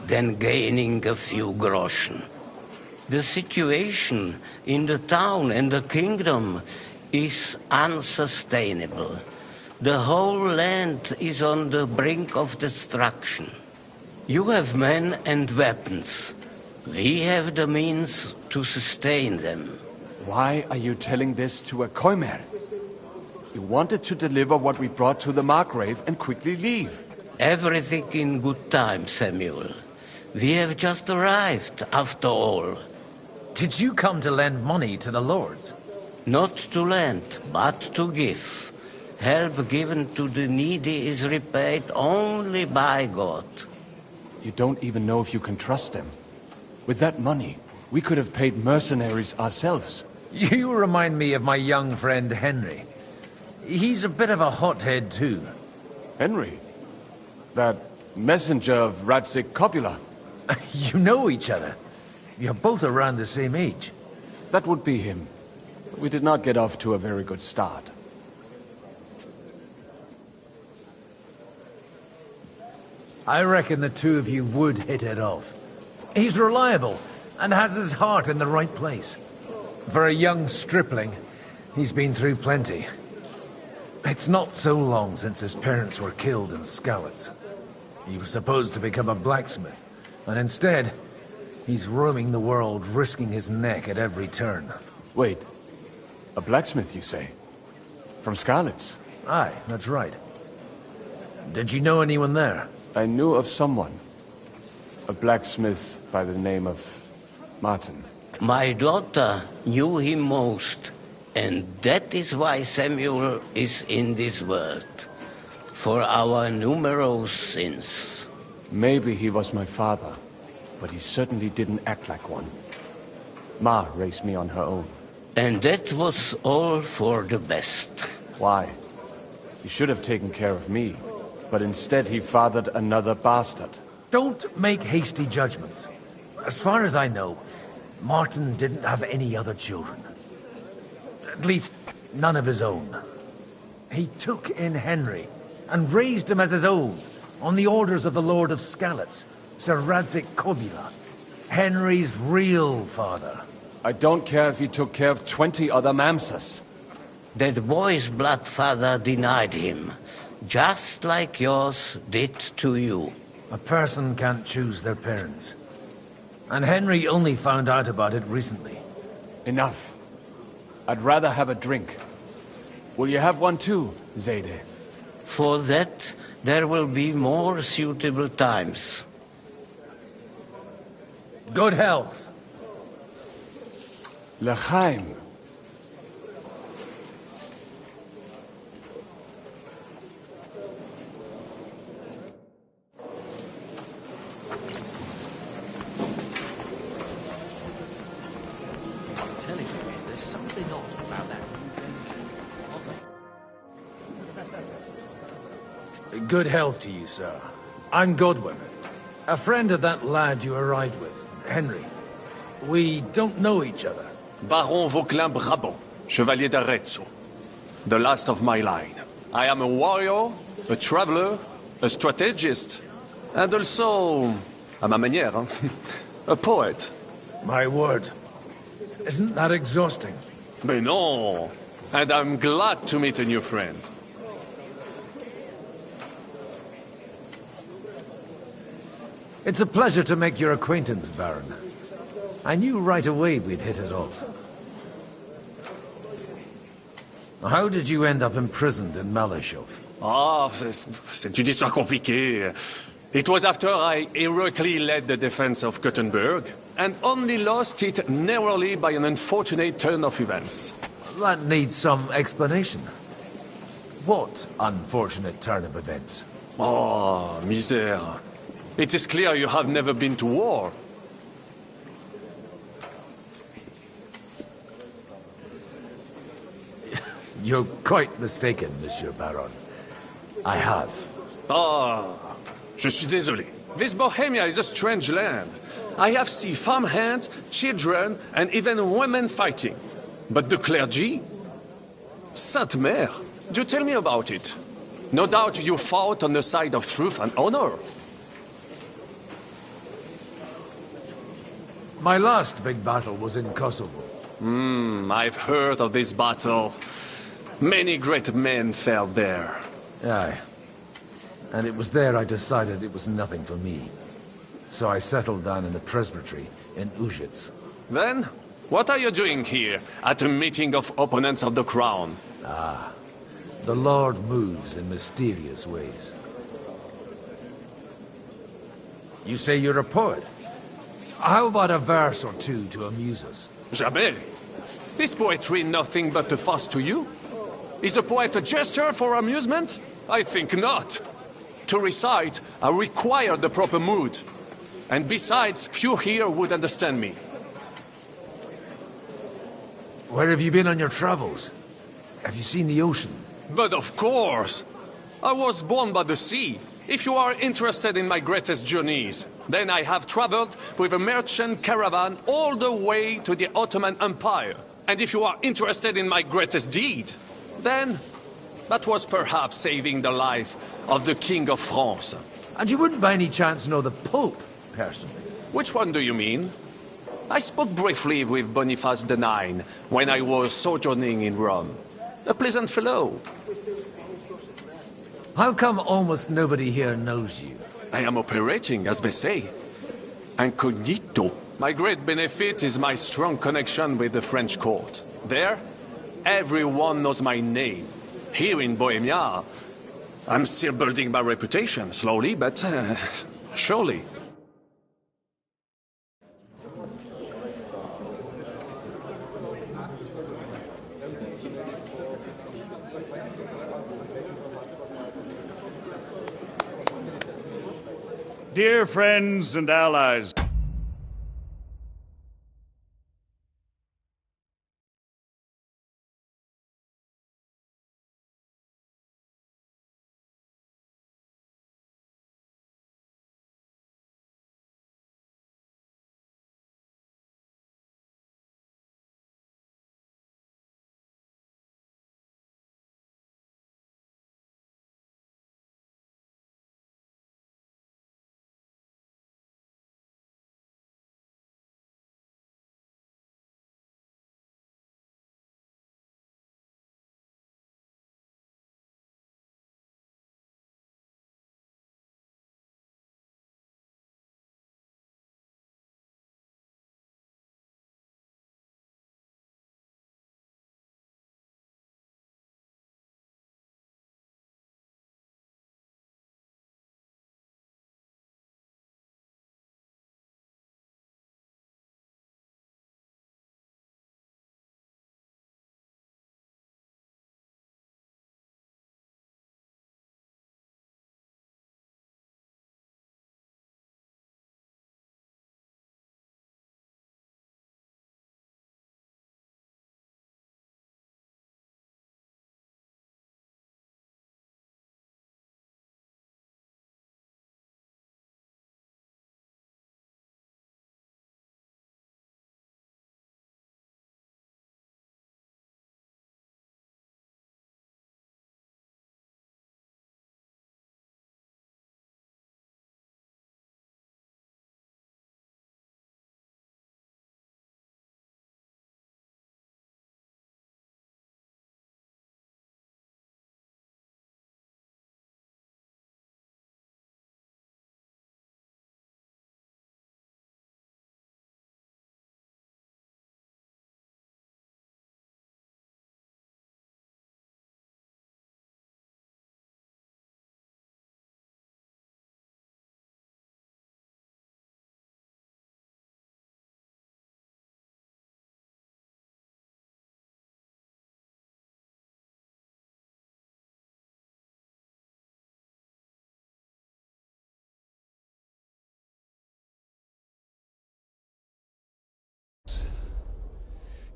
Speaker 6: than gaining a few groschen. The situation in the town and the kingdom is unsustainable. The whole land is on the brink of destruction. You have men and weapons. We have the means to sustain them.
Speaker 16: Why are you telling this to a Koimer? You wanted to deliver what we brought to the Margrave and quickly leave.
Speaker 6: Everything in good time, Samuel. We have just arrived, after all.
Speaker 24: Did you come to lend money to the lords?
Speaker 6: Not to lend, but to give. Help given to the needy is repaid only by God.
Speaker 16: You don't even know if you can trust them. With that money, we could have paid mercenaries ourselves.
Speaker 24: You remind me of my young friend Henry. He's a bit of a hothead too.
Speaker 16: Henry? That messenger of Radzik Copula?
Speaker 24: You know each other. You're both around the same age.
Speaker 16: That would be him. We did not get off to a very good start.
Speaker 24: I reckon the two of you would hit it off. He's reliable and has his heart in the right place. For a young stripling, he's been through plenty. It's not so long since his parents were killed in Skalitz. He was supposed to become a blacksmith, and instead, he's roaming the world, risking his neck at every turn.
Speaker 16: Wait, a blacksmith, you say? From Skalitz?
Speaker 24: Aye, that's right. Did you know anyone there?
Speaker 16: I knew of someone. A blacksmith by the name of Martin.
Speaker 6: My daughter knew him most, and that is why Samuel is in this world. For our numerous sins.
Speaker 16: Maybe he was my father, but he certainly didn't act like one. Ma raised me on her own.
Speaker 6: And that was all for the best.
Speaker 16: Why? He should have taken care of me, but instead he fathered another bastard.
Speaker 24: Don't make hasty judgments. As far as I know, Martin didn't have any other children. At least, none of his own. He took in Henry, and raised him as his own, on the orders of the Lord of Skalitz, Sir Radzik Copula, Henry's real father.
Speaker 16: I don't care if he took care of 20 other Mamsas.
Speaker 6: That boy's blood father denied him, just like yours did to you.
Speaker 24: A person can't choose their parents. And Henry only found out about it recently.
Speaker 16: Enough. I'd rather have a drink. Will you have one too, Zayde?
Speaker 6: For that, there will be more suitable times.
Speaker 24: Good health.
Speaker 16: L'chaim.
Speaker 24: Good health to you, sir. I'm Godwin, a friend of that lad you arrived with, Henry. We don't know each other.
Speaker 7: Baron Vauquelin Brabant, Chevalier d'Arezzo. The last of my line. I am a warrior, a traveler, a strategist, and also, à ma manière, a poet.
Speaker 24: My word. Isn't that exhausting?
Speaker 7: Mais non! And I'm glad to meet a new friend.
Speaker 24: It's a pleasure to make your acquaintance, Baron. I knew right away we'd hit it off. How did you end up imprisoned in Malashov?
Speaker 7: Ah, c'est une histoire compliquée. It was after I heroically led the defense of Gothenburg, and only lost it narrowly by an unfortunate turn of events.
Speaker 24: That needs some explanation. What unfortunate turn of events?
Speaker 7: Oh, misère. It is clear you have never been to war.
Speaker 24: You're quite mistaken, Monsieur Baron. I have.
Speaker 7: Ah, je suis désolé. This Bohemia is a strange land. I have seen farmhands, children, and even women fighting. But the clergy? Sainte Mère, do tell me about it. No doubt you fought on the side of truth and honor.
Speaker 24: My last big battle was in Kosovo.
Speaker 7: I've heard of this battle. Many great men fell there.
Speaker 24: Aye. And it was there I decided it was nothing for me. So I settled down in the presbytery in Ujits.
Speaker 7: Then, what are you doing here, at a meeting of opponents of the crown?
Speaker 24: Ah, the Lord moves in mysterious ways. You say you're a poet? How about a verse or two to amuse us?
Speaker 7: Jamais. Is poetry nothing but a fuss to you? Is a poet a gesture for amusement? I think not. To recite, I require the proper mood. And besides, few here would understand me.
Speaker 24: Where have you been on your travels? Have you seen the ocean?
Speaker 7: But of course! I was born by the sea. If you are interested in my greatest journeys, then I have traveled with a merchant caravan all the way to the Ottoman Empire. And if you are interested in my greatest deed, then that was perhaps saving the life of the King of France.
Speaker 24: And you wouldn't by any chance know the Pope, personally?
Speaker 7: Which one do you mean? I spoke briefly with Boniface IX when I was sojourning in Rome. A pleasant fellow.
Speaker 24: How come almost nobody here knows you?
Speaker 7: I am operating, as they say. Incognito. My great benefit is my strong connection with the French court. There, everyone knows my name. Here in Bohemia, I'm still building my reputation, slowly, but surely.
Speaker 9: Dear friends and allies,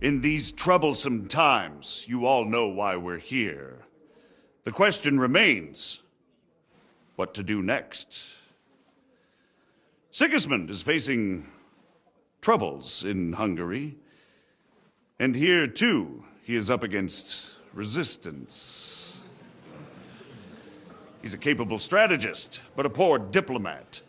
Speaker 9: in these troublesome times, you all know why we're here. The question remains, what to do next? Sigismund is facing troubles in Hungary. And here, too, he is up against resistance. He's a capable strategist, but a poor diplomat.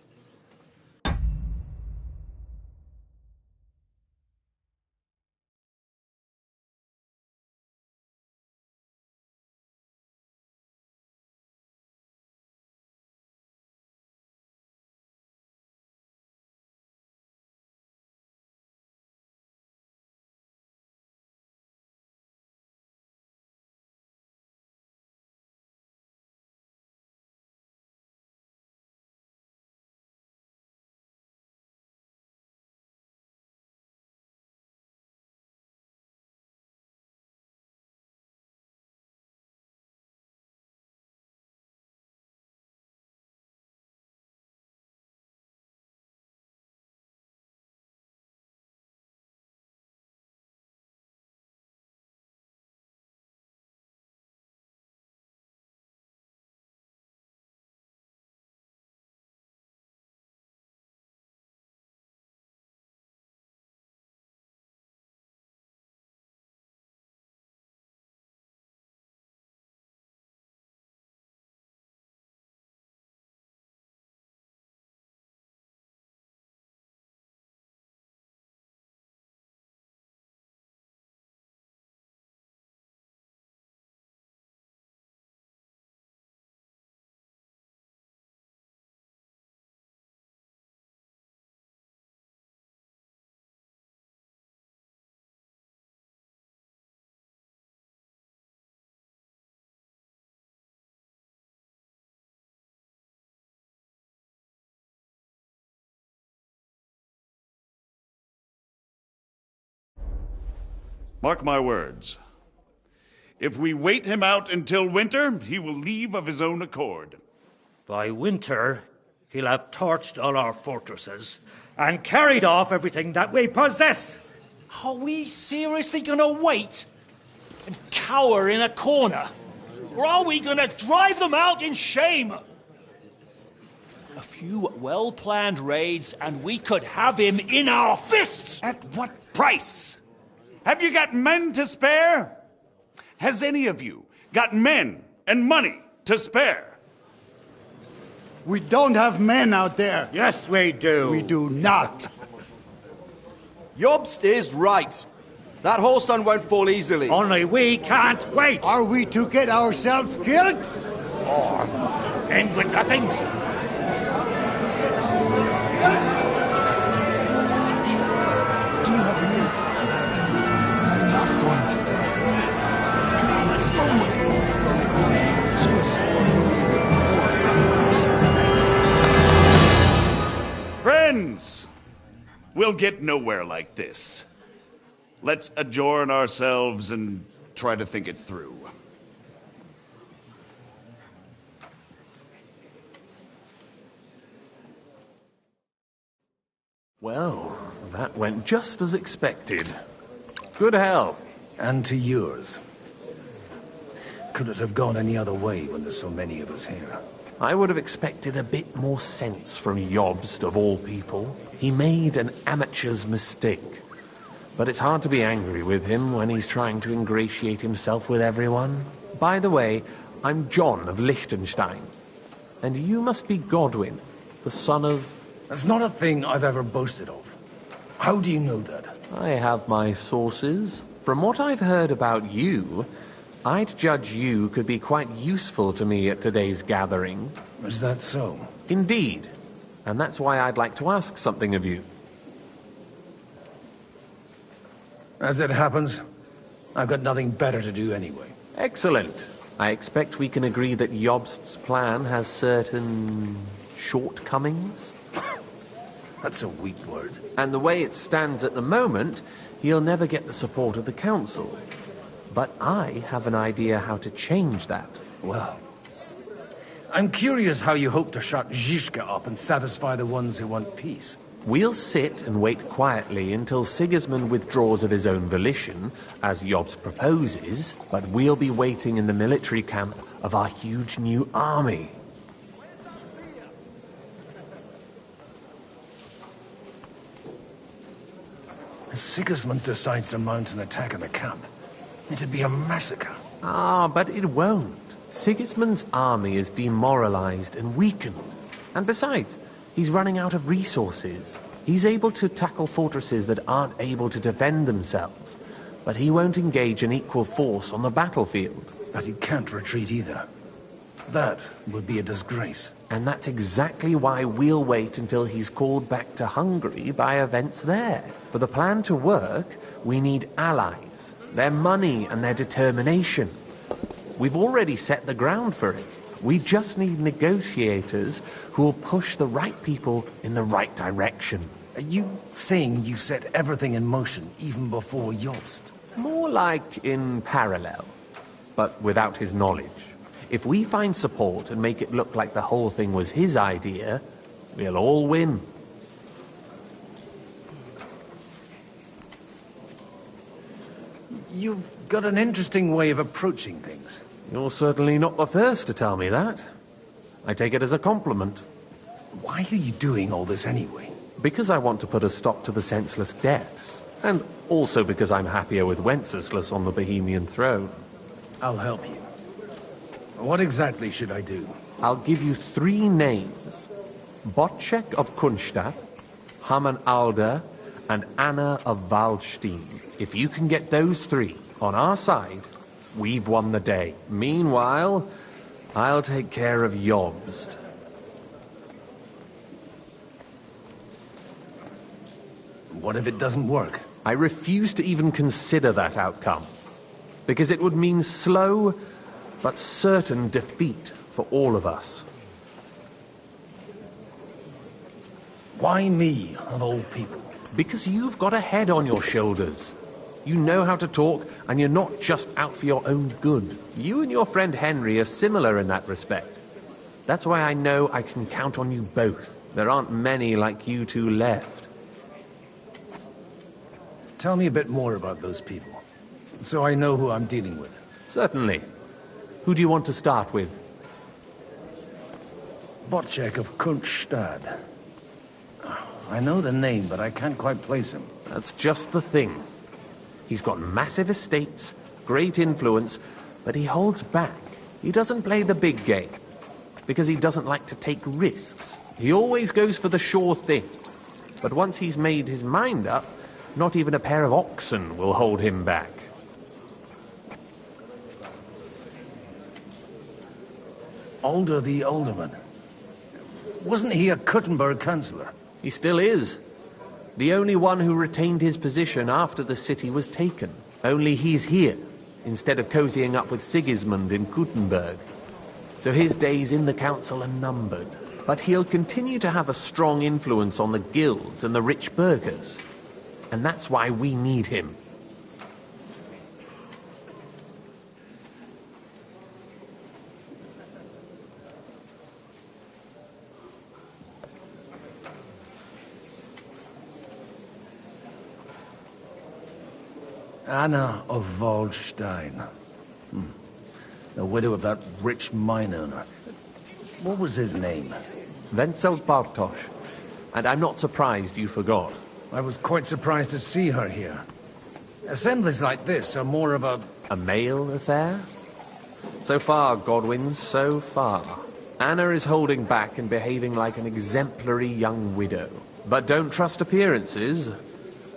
Speaker 9: Mark my words. If we wait him out until winter, he will leave of his own accord.
Speaker 12: By winter, he'll have torched all our fortresses and carried off everything that we possess.
Speaker 17: Are we seriously gonna wait and cower in a corner? Or are we gonna drive them out in shame? A few well-planned raids and we could have him in our fists!
Speaker 9: At what price? Have you got men to spare? Has any of you got men and money to spare?
Speaker 13: We don't have men out there.
Speaker 12: Yes, we do.
Speaker 13: We do not.
Speaker 19: Jobst is right. That whole sun won't fall easily.
Speaker 12: Only we can't wait.
Speaker 13: Are we to get ourselves killed?
Speaker 12: Or end with nothing?
Speaker 9: Friends, we'll get nowhere like this. Let's adjourn ourselves and try to think it through.
Speaker 16: Well, that went just as expected. Good health.
Speaker 24: And to yours. Could it have gone any other way when there's so many of us here?
Speaker 14: I would have expected a bit more sense from Jobst, of all people. He made an amateur's mistake. But it's hard to be angry with him when he's trying to ingratiate himself with everyone. By the way, I'm John of Liechtenstein. And you must be Godwin, the son of...
Speaker 24: That's not a thing I've ever boasted of. How do you know that?
Speaker 14: I have my sources. From what I've heard about you, I'd judge you could be quite useful to me at today's gathering.
Speaker 24: Is that so?
Speaker 14: Indeed. And that's why I'd like to ask something of you.
Speaker 24: As it happens, I've got nothing better to do anyway.
Speaker 14: Excellent. I expect we can agree that Jobst's plan has certain... shortcomings?
Speaker 24: That's a weak word.
Speaker 14: And the way it stands at the moment, he'll never get the support of the council. But I have an idea how to change that.
Speaker 24: Well, I'm curious how you hope to shut Zizka up and satisfy the ones who want peace.
Speaker 14: We'll sit and wait quietly until Sigismund withdraws of his own volition, as Jobst proposes, but we'll be waiting in the military camp of our huge new army.
Speaker 24: If Sigismund decides to mount an attack on the camp, it'd be a massacre.
Speaker 14: Ah, but it won't. Sigismund's army is demoralized and weakened. And besides, he's running out of resources. He's able to tackle fortresses that aren't able to defend themselves. But he won't engage an equal force on the battlefield.
Speaker 24: But he can't retreat either. That would be a disgrace.
Speaker 14: And that's exactly why we'll wait until he's called back to Hungary by events there. For the plan to work, we need allies, their money and their determination. We've already set the ground for it. We just need negotiators who will push the right people in the right direction.
Speaker 24: Are you saying you set everything in motion even before Jobst?
Speaker 14: More like in parallel, but without his knowledge. If we find support and make it look like the whole thing was his idea, we'll all win.
Speaker 24: You've got an interesting way of approaching things.
Speaker 14: You're certainly not the first to tell me that. I take it as a compliment.
Speaker 24: Why are you doing all this anyway?
Speaker 14: Because I want to put a stop to the senseless deaths. And also because I'm happier with Wenceslas on the Bohemian throne.
Speaker 24: I'll help you. What exactly should I do?
Speaker 14: I'll give you 3 names. Botchek of Kunstadt, Haman Alder, and Anna of Waldstein. If you can get those 3 on our side, we've won the day. Meanwhile, I'll take care of Jobst.
Speaker 24: What if it doesn't work?
Speaker 14: I refuse to even consider that outcome. Because it would mean slow, but certain defeat for all of us.
Speaker 24: Why me, of all people?
Speaker 14: Because you've got a head on your shoulders. You know how to talk, and you're not just out for your own good. You and your friend Henry are similar in that respect. That's why I know I can count on you both. There aren't many like you two left.
Speaker 24: Tell me a bit more about those people, so I know who I'm dealing with.
Speaker 14: Certainly. Who do you want to start with?
Speaker 24: Bocek of Kultstad. I know the name, but I can't quite place him.
Speaker 14: That's just the thing. He's got massive estates, great influence, but he holds back. He doesn't play the big game, because he doesn't like to take risks. He always goes for the sure thing. But once he's made his mind up, not even a pair of oxen will hold him back.
Speaker 24: Alder the Alderman. Wasn't he a Kuttenberg councillor?
Speaker 14: He still is. The only one who retained his position after the city was taken. Only he's here, instead of cozying up with Sigismund in Kuttenberg. So his days in the council are numbered. But he'll continue to have a strong influence on the guilds and the rich burghers. And that's why we need him.
Speaker 24: Anna of Waldstein. The widow of that rich mine owner. What was his name?
Speaker 14: Wenzel Bartosz. And I'm not surprised you forgot.
Speaker 24: I was quite surprised to see her here. Assemblies like this are more of
Speaker 14: a male affair? So far, Godwin, so far. Anna is holding back and behaving like an exemplary young widow. But don't trust appearances.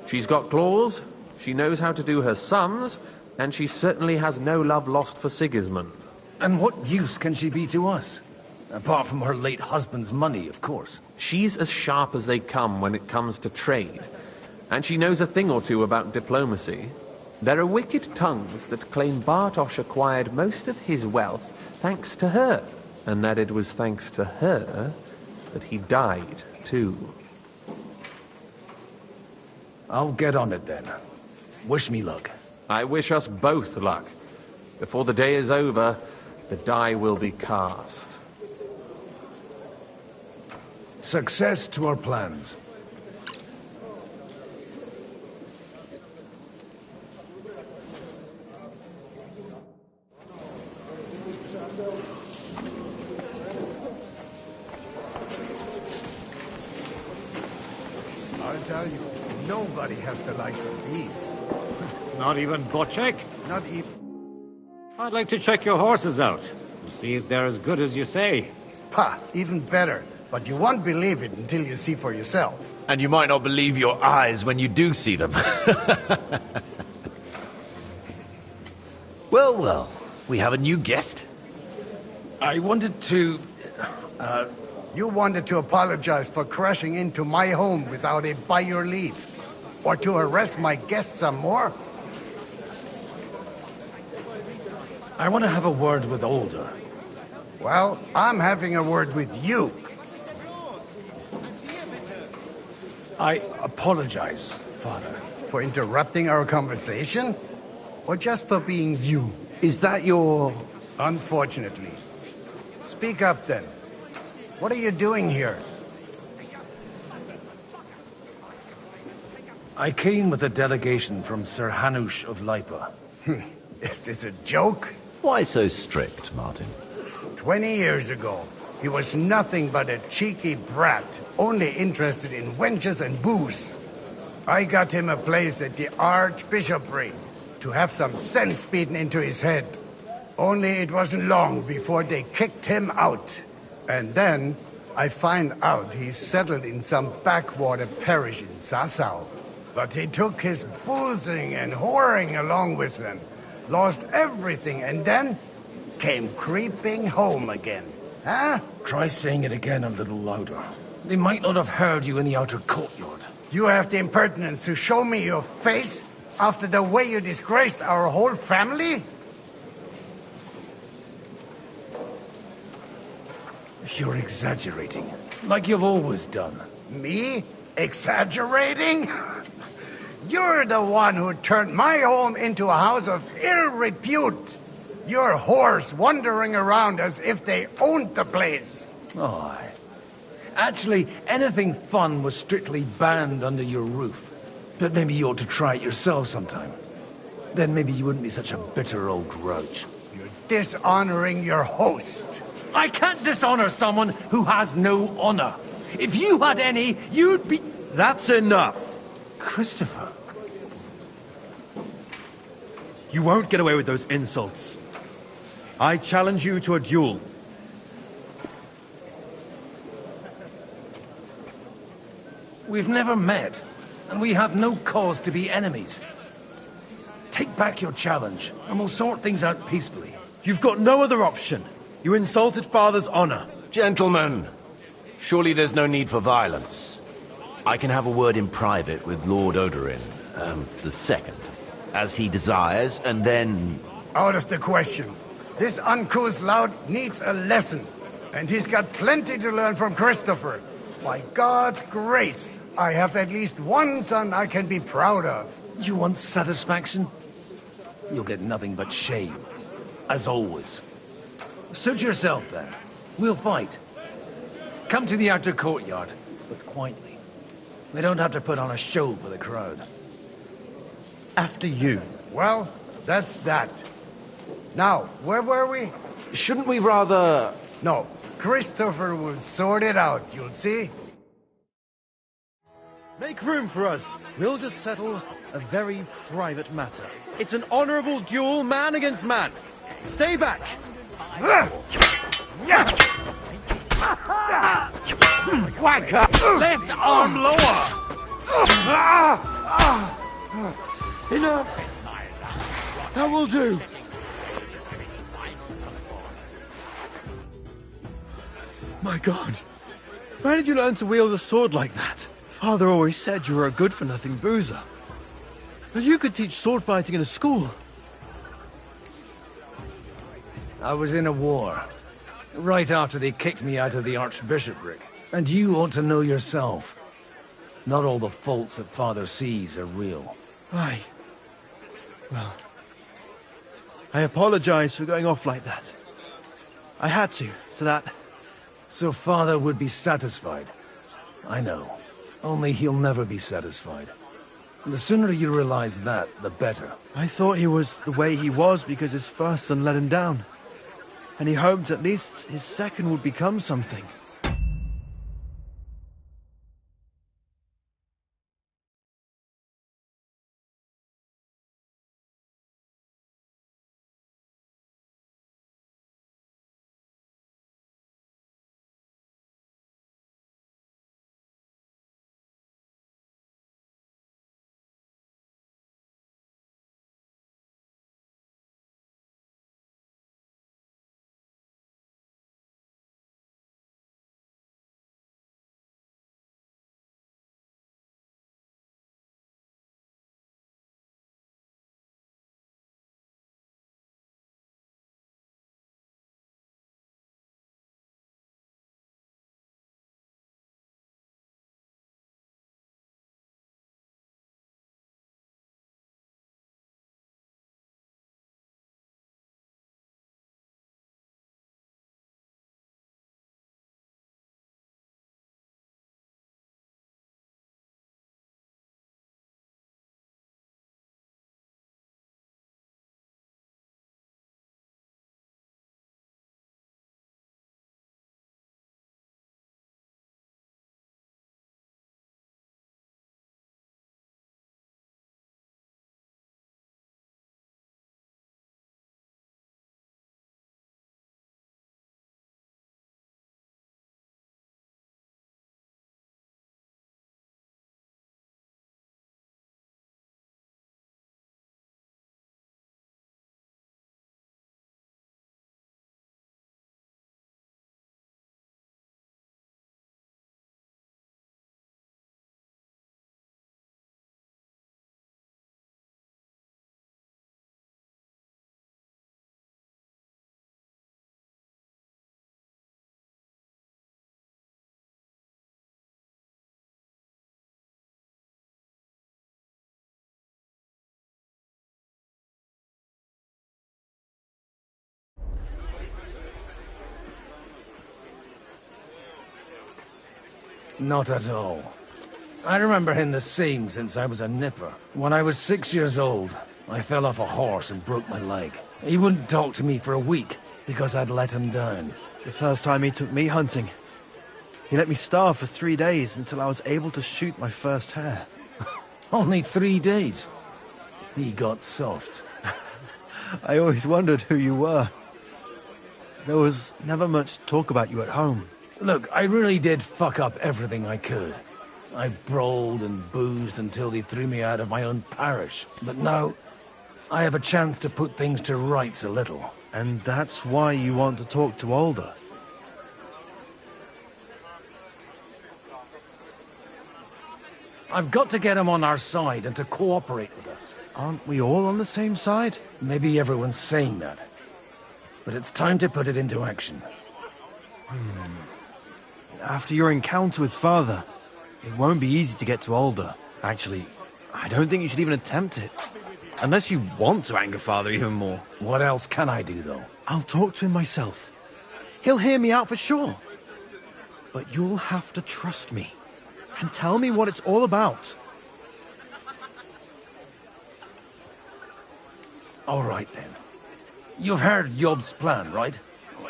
Speaker 14: She's got claws, she knows how to do her sums, and she certainly has no love lost for Sigismund.
Speaker 24: And what use can she be to us? Apart from her late husband's money, of course.
Speaker 14: She's as sharp as they come when it comes to trade. And she knows a thing or two about diplomacy. There are wicked tongues that claim Bartosz acquired most of his wealth thanks to her. And that it was thanks to her that he died, too.
Speaker 24: I'll get on it then. Wish me luck.
Speaker 14: I wish us both luck. Before the day is over, the die will be cast.
Speaker 24: Success to our plans.
Speaker 13: I'll tell you, nobody has the likes of these.
Speaker 12: Not even Bocek?
Speaker 13: Not even...
Speaker 12: I'd like to check your horses out, and see if they're as good as you say.
Speaker 13: Pah, even better. But you won't believe it until you see for yourself.
Speaker 5: And you might not believe your eyes when you do see them. Well, well, we have a new guest.
Speaker 24: I wanted to...
Speaker 13: You wanted to apologize for crashing into my home without it by your leave. Or to arrest my guests some more?
Speaker 24: I want to have a word with Alder.
Speaker 13: Well, I'm having a word with you.
Speaker 24: I apologize, Father.
Speaker 13: For interrupting our conversation? Or just for being you?
Speaker 5: Is that your...
Speaker 13: Unfortunately. Speak up then. What are you doing here?
Speaker 24: I came with a delegation from Sir Hanush of Lipa.
Speaker 13: Is this a joke?
Speaker 5: Why so strict, Martin?
Speaker 13: 20 years ago, he was nothing but a cheeky brat, only interested in wenches and booze. I got him a place at the Archbishopric to have some sense beaten into his head. Only it wasn't long before they kicked him out. And then I find out he's settled in some backwater parish in Sassau. But he took his boozing and whoring along with him, lost everything, and then came creeping home again. Huh?
Speaker 24: Try saying it again a little louder. They might not have heard you in the outer courtyard.
Speaker 13: You have the impertinence to show me your face after the way you disgraced our whole family?
Speaker 24: You're exaggerating, like you've always done.
Speaker 13: Me? Exaggerating? You're the one who turned my home into a house of ill repute. Your whores wandering around as if they owned the place.
Speaker 24: Oh, actually, anything fun was strictly banned under your roof. But maybe you ought to try it yourself sometime. Then maybe you wouldn't be such a bitter old grouch.
Speaker 13: You're dishonoring your host.
Speaker 24: I can't dishonor someone who has no honor. If you had any, you'd be...
Speaker 19: That's enough!
Speaker 24: Christopher.
Speaker 19: You won't get away with those insults. I challenge you to a duel.
Speaker 24: We've never met, and we have no cause to be enemies. Take back your challenge, and we'll sort things out peacefully.
Speaker 19: You've got no other option. You insulted Father's honor.
Speaker 5: Gentlemen, surely there's no need for violence. I can have a word in private with Lord Odorin, the second, as he desires, and then...
Speaker 13: Out of the question. This uncouth lout needs a lesson, and he's got plenty to learn from Christopher. By God's grace, I have at least one son I can be proud of.
Speaker 24: You want satisfaction? You'll get nothing but shame. As always. Suit yourself, then. We'll fight. Come to the outer courtyard, but quietly. We don't have to put on a show for the crowd.
Speaker 19: After you.
Speaker 13: Well, that's that. Now, where were we?
Speaker 19: Shouldn't we rather...
Speaker 13: No, Christopher will sort it out, you'll see.
Speaker 19: Make room for us. We'll just settle a very private matter. It's an honorable duel, man against man. Stay back!
Speaker 13: Whack up!
Speaker 24: Left arm lower!
Speaker 19: Enough! That will do. My God. Where did you learn to wield a sword like that? Father always said you were a good-for-nothing boozer. But you could teach sword fighting in a school.
Speaker 24: I was in a war. Right after they kicked me out of the archbishopric. And you ought to know yourself. Not all the faults that Father sees are real.
Speaker 19: Aye. Well, I apologize for going off like that. I had to, so that...
Speaker 24: So Father would be satisfied. I know. Only he'll never be satisfied. And the sooner you realize that, the better.
Speaker 19: I thought he was the way he was because his first son let him down. And he hoped at least his second would become something.
Speaker 24: Not at all. I remember him the same since I was a nipper. When I was 6 years old, I fell off a horse and broke my leg. He wouldn't talk to me for a week because I'd let him down.
Speaker 19: The first time he took me hunting, he let me starve for 3 days until I was able to shoot my first hare.
Speaker 24: Only 3 days? He got soft.
Speaker 19: I always wondered who you were. There was never much talk about you at home.
Speaker 24: Look, I really did fuck up everything I could. I brawled and boozed until they threw me out of my own parish. But now, I have a chance to put things to rights a little.
Speaker 19: And that's why you want to talk to Alder?
Speaker 24: I've got to get him on our side and to cooperate with us.
Speaker 19: Aren't we all on the same side?
Speaker 24: Maybe everyone's saying that. But it's time to put it into action.
Speaker 19: After your encounter with Father, it won't be easy to get to Alder. Actually, I don't think you should even attempt it. Unless you want to anger Father even more.
Speaker 24: What else can I do, though?
Speaker 19: I'll talk to him myself. He'll hear me out for sure. But you'll have to trust me. And tell me what it's all about.
Speaker 24: All right, then. You've heard Yob's plan, right?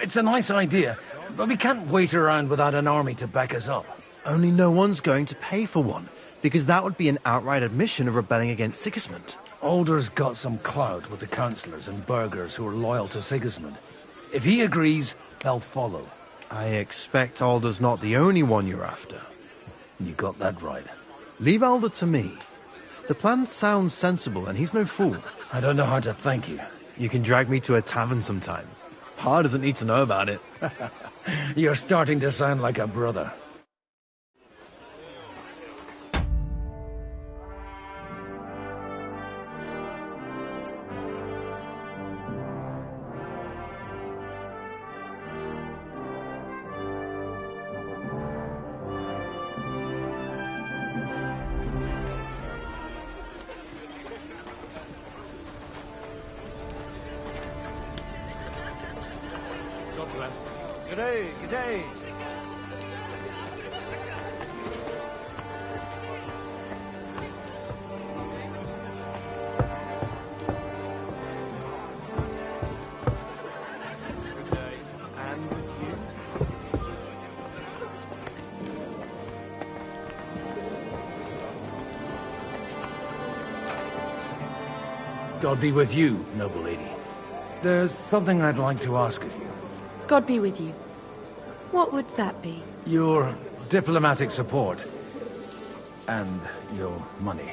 Speaker 24: It's a nice idea, but we can't wait around without an army to back us up.
Speaker 19: Only no one's going to pay for one, because that would be an outright admission of rebelling against Sigismund.
Speaker 24: Alder's got some clout with the councillors and burghers who are loyal to Sigismund. If he agrees, they'll follow.
Speaker 19: I expect Alder's not the only one you're after.
Speaker 24: You got that right.
Speaker 19: Leave Alder to me. The plan sounds sensible, and he's no fool.
Speaker 24: I don't know how to thank you.
Speaker 19: You can drag me to a tavern sometime. Pa doesn't need to know about it.
Speaker 24: You're starting to sound like a brother.
Speaker 19: G'day, g'day. And with you?
Speaker 24: God be with you, noble lady. There's something I'd like to ask of you.
Speaker 10: God be with you. What would that be?
Speaker 24: Your diplomatic support. And your money.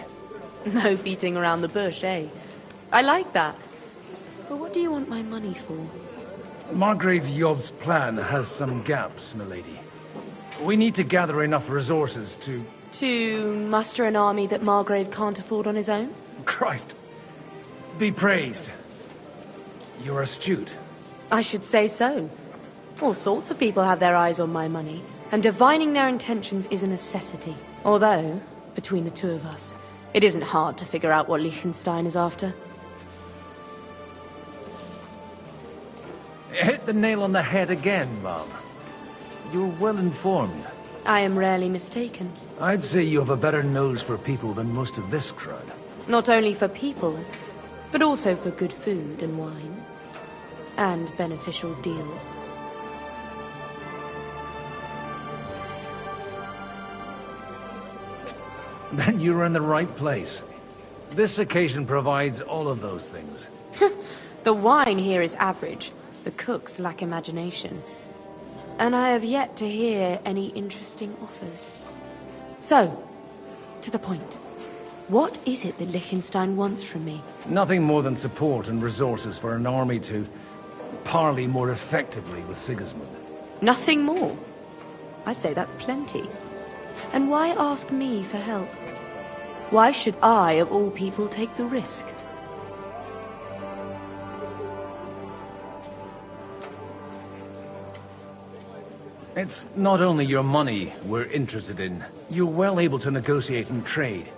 Speaker 10: No beating around the bush, eh? I like that. But what do you want my money for?
Speaker 24: Margrave Yob's plan has some gaps, milady. We need to gather enough resources to...
Speaker 10: To muster an army that Margrave can't afford on his own?
Speaker 24: Christ. Be praised. You're astute.
Speaker 10: I should say so. All sorts of people have their eyes on my money, and divining their intentions is a necessity. Although, between the two of us, it isn't hard to figure out what Liechtenstein is after.
Speaker 24: Hit the nail on the head again, Mom. You're well informed.
Speaker 10: I am rarely mistaken.
Speaker 24: I'd say you have a better nose for people than most of this crowd.
Speaker 10: Not only for people, but also for good food and wine. And beneficial deals.
Speaker 24: Then you're in the right place. This occasion provides all of those things.
Speaker 10: The wine here is average. The cooks lack imagination. And I have yet to hear any interesting offers. So, to the point. What is it that Liechtenstein wants from me?
Speaker 24: Nothing more than support and resources for an army to parley more effectively with Sigismund.
Speaker 10: Nothing more? I'd say that's plenty. And why ask me for help? Why should I, of all people, take the risk?
Speaker 24: It's not only your money we're interested in. You're well able to negotiate and trade.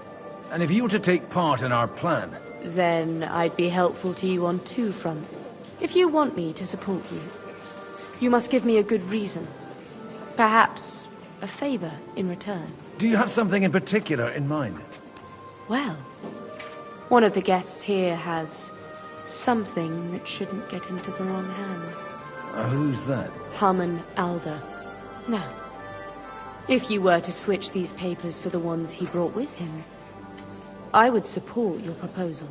Speaker 24: And if you were to take part in our plan...
Speaker 10: Then I'd be helpful to you on two fronts. If you want me to support you, you must give me a good reason. Perhaps a favor in return.
Speaker 24: Do you have something in particular in mind?
Speaker 10: Well, one of the guests here has something that shouldn't get into the wrong hands.
Speaker 24: Who's that?
Speaker 10: Harmon Alder. Now, if you were to switch these papers for the ones he brought with him, I would support your proposal.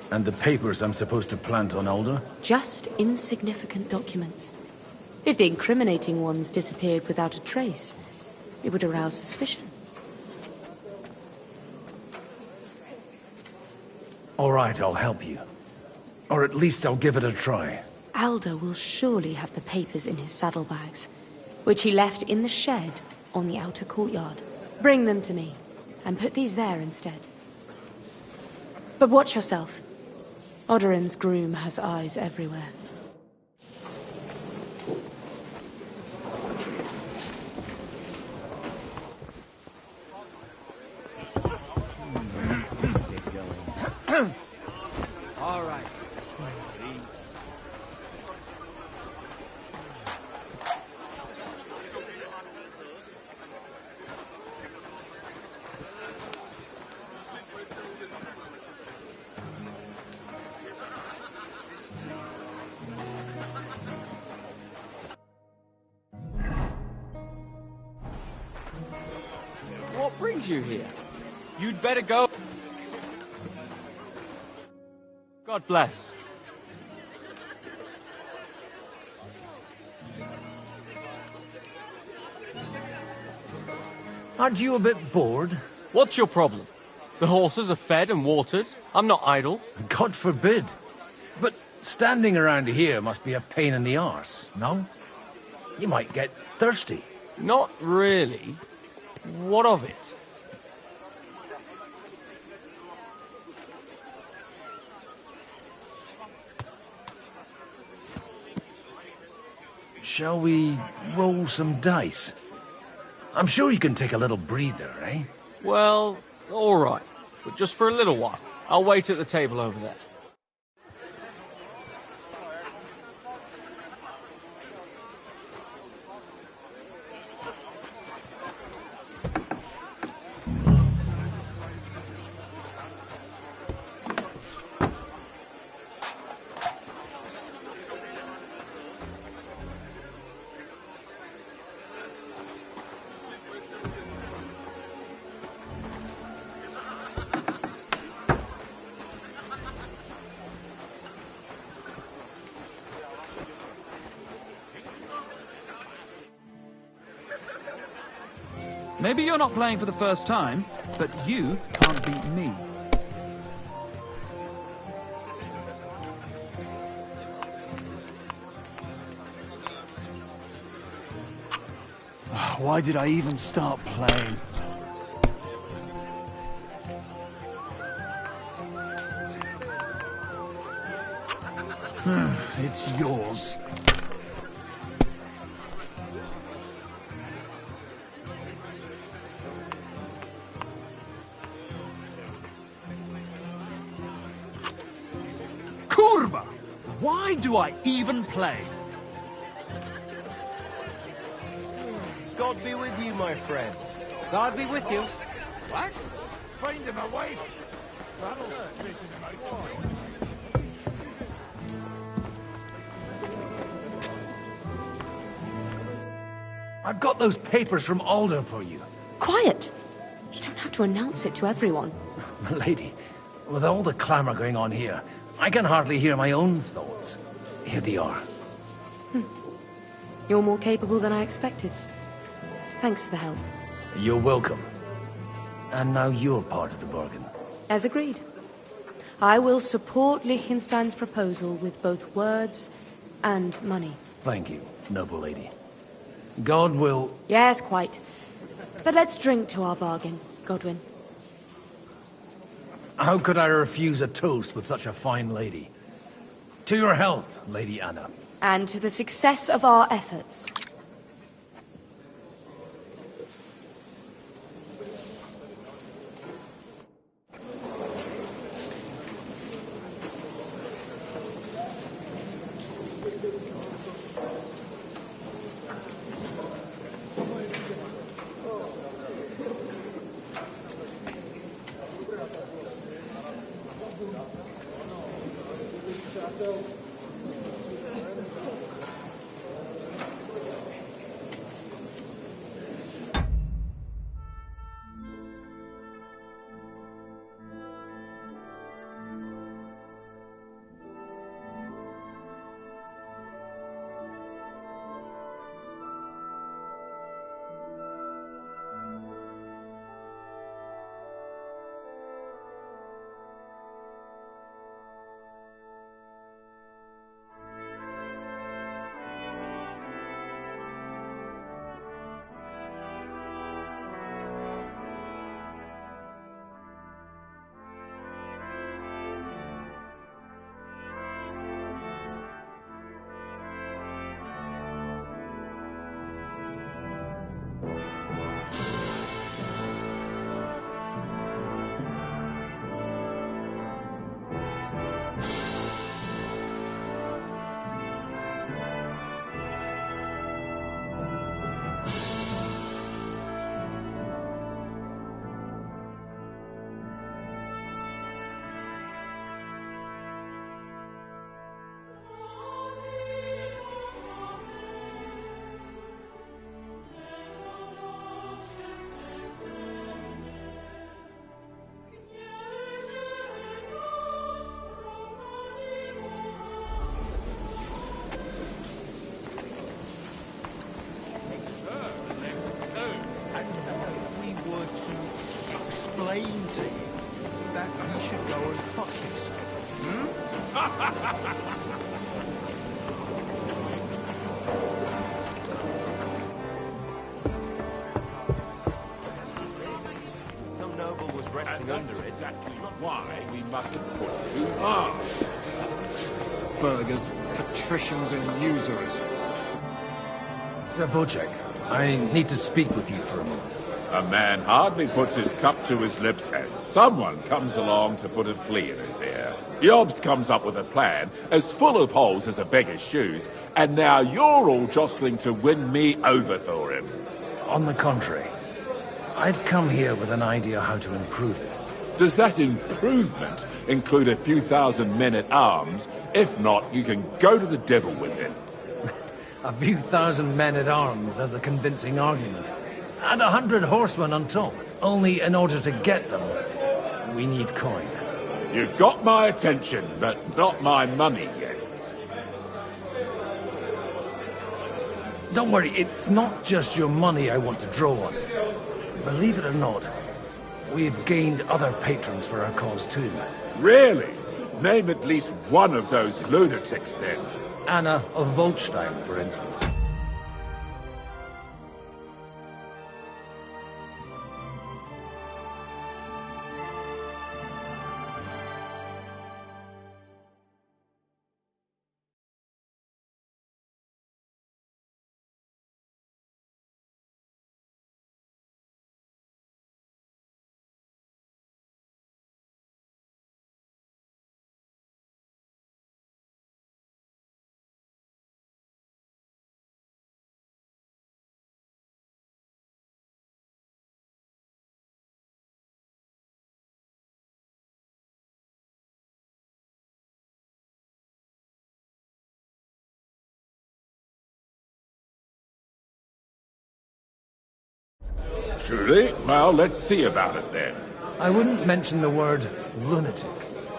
Speaker 24: And the papers I'm supposed to plant on Alder?
Speaker 10: Just insignificant documents. If the incriminating ones disappeared without a trace, it would arouse suspicion.
Speaker 24: All right, I'll help you. Or at least I'll give it a try.
Speaker 10: Alder will surely have the papers in his saddlebags, which he left in the shed on the outer courtyard. Bring them to me, and put these there instead. But watch yourself. Odorim's groom has eyes everywhere.
Speaker 17: All right. What brings you here? You'd better go. God bless.
Speaker 24: Aren't you a bit bored?
Speaker 17: What's your problem? The horses are fed and watered. I'm not idle.
Speaker 24: God forbid. But standing around here must be a pain in the arse, no? You might get thirsty.
Speaker 17: Not really. What of it?
Speaker 24: Shall we roll some dice? I'm sure you can take a little breather, eh?
Speaker 17: Well, all right. But just for a little while. I'll wait at the table over there.
Speaker 11: Maybe you're not playing for the first time, but you can't beat me. Why did I even start playing? It's yours. Kurva! Why do I even play?
Speaker 23: God be with you, my friend.
Speaker 17: God be with you.
Speaker 8: What? Find him a wife. That'll straighten him out.
Speaker 24: I've got those papers from Alder for you.
Speaker 10: Quiet! You don't have to announce it to everyone.
Speaker 24: Milady, with all the clamour going on here, I can hardly hear my own thoughts. Here they are.
Speaker 10: You're more capable than I expected. Thanks for the help.
Speaker 24: You're welcome. And now you're part of the bargain.
Speaker 10: As agreed. I will support Liechtenstein's proposal with both words and money.
Speaker 24: Thank you, noble lady. God will...
Speaker 10: Yes, quite. But let's drink to our bargain, Godwin.
Speaker 24: How could I refuse a toast with such a fine lady? To your health, Lady Anna.
Speaker 10: And to the success of our efforts.
Speaker 4: Explain to you that you should go and fuck yourself.
Speaker 5: Some noble was resting under it.
Speaker 3: Exactly why we mustn't push too hard.
Speaker 16: Burgers, patricians and usurers.
Speaker 24: Sir Bocek, I need to speak with you for a moment.
Speaker 3: A man hardly puts his cup to his lips and someone comes along to put a flea in his ear. Yobs comes up with a plan as full of holes as a beggar's shoes, and now you're all jostling to win me over for him.
Speaker 24: On the contrary, I've come here with an idea how to improve it.
Speaker 3: Does that improvement include a few thousand men-at-arms? If not, you can go to the devil with him.
Speaker 24: A few thousand men-at-arms as a convincing argument. And 100 horsemen on top. Only in order to get them, we need coin.
Speaker 3: You've got my attention, but not my money yet.
Speaker 24: Don't worry, it's not just your money I want to draw on. Believe it or not, we've gained other patrons for our cause too.
Speaker 3: Really? Name at least one of those lunatics then.
Speaker 24: Anna of Volstein, for instance.
Speaker 3: Truly? Well, let's see about it then.
Speaker 24: I wouldn't mention the word lunatic.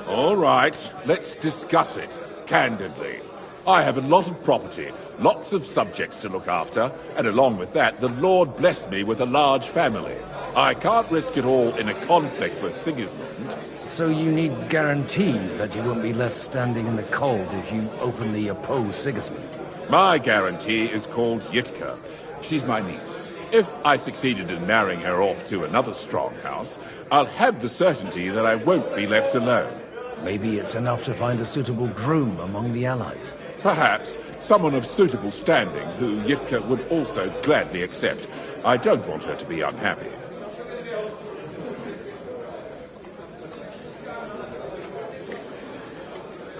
Speaker 3: All right, let's discuss it, candidly. I have a lot of property, lots of subjects to look after, and along with that, the Lord blessed me with a large family. I can't risk it all in a conflict with Sigismund.
Speaker 24: So you need guarantees that you won't be left standing in the cold if you openly oppose Sigismund?
Speaker 3: My guarantee is called Yitka. She's my niece. If I succeeded in marrying her off to another strong house, I'll have the certainty that I won't be left alone.
Speaker 24: Maybe it's enough to find a suitable groom among the allies.
Speaker 3: Perhaps someone of suitable standing who Yitka would also gladly accept. I don't want her to be unhappy.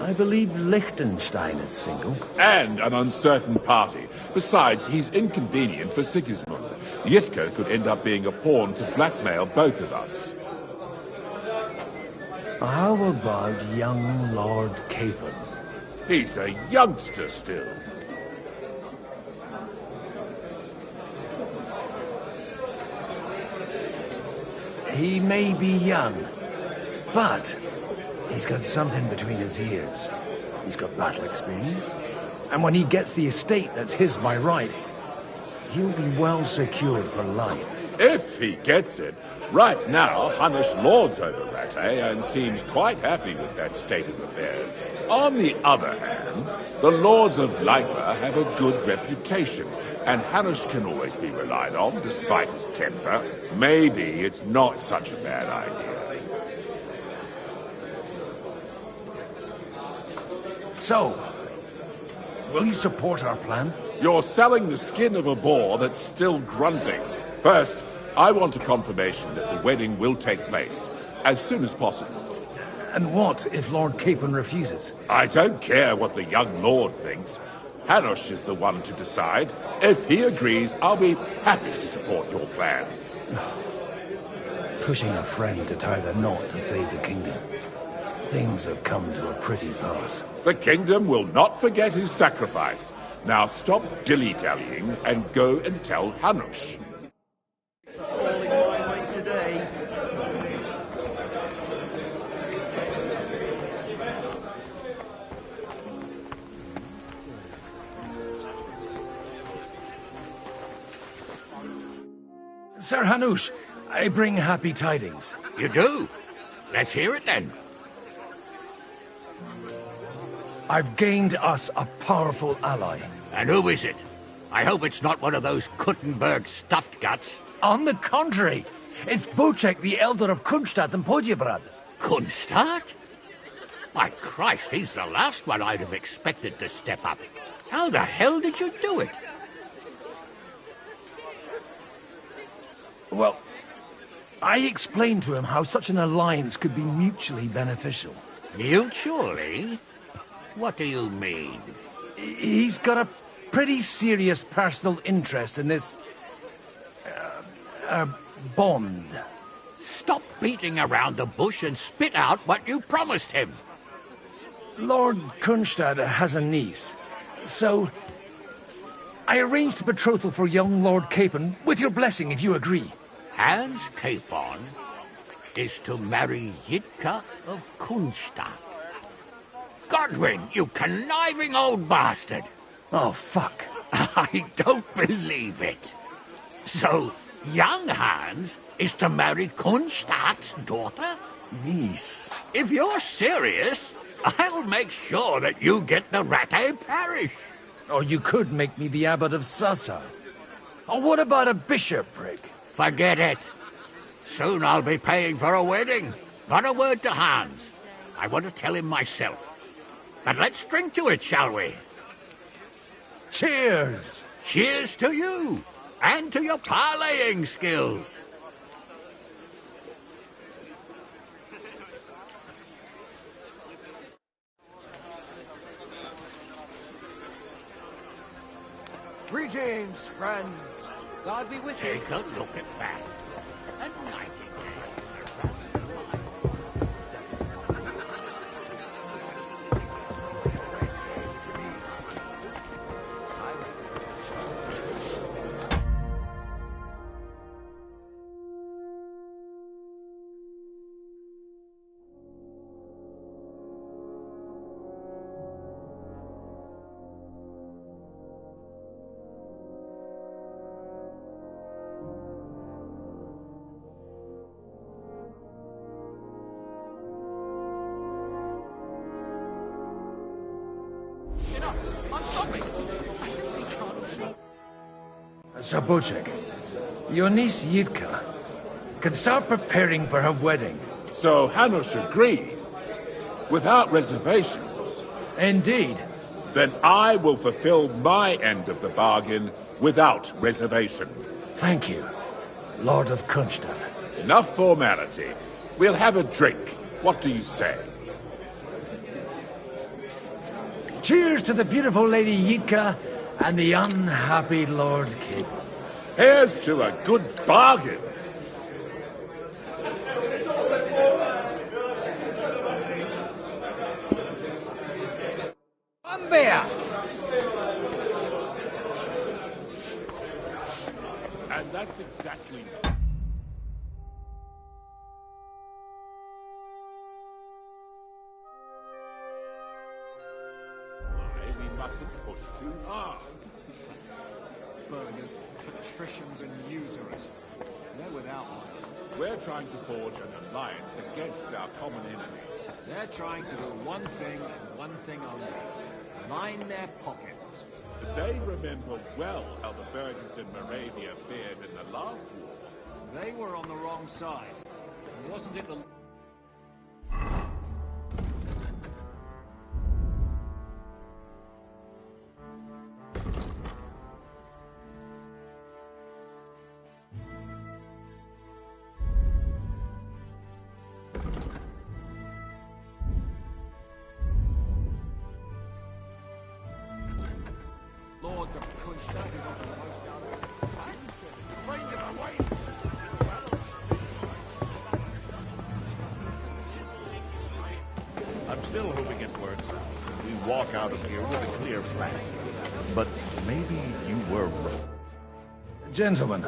Speaker 24: I believe Liechtenstein is single.
Speaker 3: And an uncertain party. Besides, he's inconvenient for Sigismund. Yitka could end up being a pawn to blackmail both of us.
Speaker 24: How about young Lord Capon?
Speaker 3: He's a youngster still.
Speaker 24: He may be young, but he's got something between his ears. He's got battle experience. And when he gets the estate that's his by right, he'll be well secured for life.
Speaker 3: If he gets it. Right now, Hanush lords over Rattay and seems quite happy with that state of affairs. On the other hand, the lords of Leipa have a good reputation, and Hanush can always be relied on, despite his temper. Maybe it's not such a bad idea.
Speaker 24: So, will you support our plan?
Speaker 3: You're selling the skin of a boar that's still grunting. First, I want a confirmation that the wedding will take place, as soon as possible.
Speaker 24: And what if Lord Capon refuses?
Speaker 3: I don't care what the young lord thinks. Hanush is the one to decide. If he agrees, I'll be happy to support your plan.
Speaker 24: Pushing a friend to tie the knot to save the kingdom. Things have come to a pretty pass.
Speaker 3: The kingdom will not forget his sacrifice. Now stop dilly-dallying and go and tell Hanush.
Speaker 23: Falling my way today.
Speaker 24: Sir Hanush, I bring happy tidings.
Speaker 18: You do? Let's hear it then.
Speaker 24: I've gained us a powerful ally.
Speaker 18: And who is it? I hope it's not one of those Kuttenberg stuffed guts.
Speaker 24: On the contrary, it's Bocek, the Elder of Kunstadt and Podjebrad.
Speaker 18: Kunstadt? By Christ, he's the last one I'd have expected to step up. How the hell did you do it?
Speaker 24: Well, I explained to him how such an alliance could be mutually beneficial.
Speaker 18: Mutually? What do you mean?
Speaker 24: He's got a pretty serious personal interest in this... bond.
Speaker 18: Stop beating around the bush and spit out what you promised him.
Speaker 24: Lord Kunstad has a niece, so... I arranged a betrothal for young Lord Capon, with your blessing if you agree.
Speaker 18: Hans Capon is to marry Yitka of Kunstadt. Godwin, you conniving old bastard!
Speaker 24: Oh, fuck.
Speaker 18: I don't believe it. So, young Hans is to marry Kunstadt's daughter?
Speaker 24: Niece.
Speaker 18: If you're serious, I'll make sure that you get the Rattay parish.
Speaker 24: Or you could make me the abbot of Sassa. Or what about a bishopric?
Speaker 18: Forget it. Soon I'll be paying for a wedding. Not a word to Hans. I want to tell him myself. But let's drink to it, shall we?
Speaker 24: Cheers!
Speaker 18: Cheers to you, and to your parleying skills.
Speaker 24: Greetings, friend.
Speaker 17: God be with you.
Speaker 18: Take a look at that. A nightingale.
Speaker 24: Sir Bocek, your niece Yitka can start preparing for her wedding.
Speaker 3: So Hanush agreed, without reservations.
Speaker 24: Indeed.
Speaker 3: Then I will fulfill my end of the bargain without reservation.
Speaker 24: Thank you, Lord of Kunstadt.
Speaker 3: Enough formality. We'll have a drink. What do you say?
Speaker 24: Cheers to the beautiful Lady Yitka and the unhappy Lord Capon.
Speaker 3: Here's to a good bargain.
Speaker 24: One beer!
Speaker 3: And that's exactly... why we mustn't push too hard.
Speaker 2: Burgers, patricians and usurers. They're without one.
Speaker 3: We're trying to forge an alliance against our common enemy.
Speaker 2: They're trying to do one thing and one thing only. Line their pockets.
Speaker 3: They remember well how the burghers in Moravia fared in the last war.
Speaker 2: They were on the wrong side. Wasn't it the... Lords of Kunstadt who got the most out of it. Bring them away!
Speaker 9: I'm still hoping it works out. We walk out of here with a clear plan. But maybe you were wrong.
Speaker 24: Gentlemen,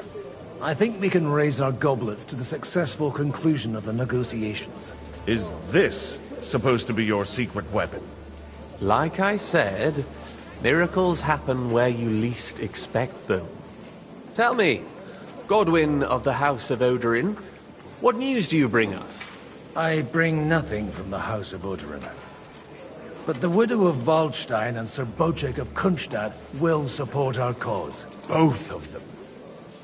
Speaker 24: I think we can raise our goblets to the successful conclusion of the negotiations.
Speaker 9: Is this supposed to be your secret weapon?
Speaker 14: Like I said, miracles happen where you least expect them. Tell me, Godwin of the House of Odorin, what news do you bring us?
Speaker 24: I bring nothing from the House of Odorin. But the widow of Waldstein and Sir Bocek of Kunstadt will support our cause.
Speaker 9: Both of them?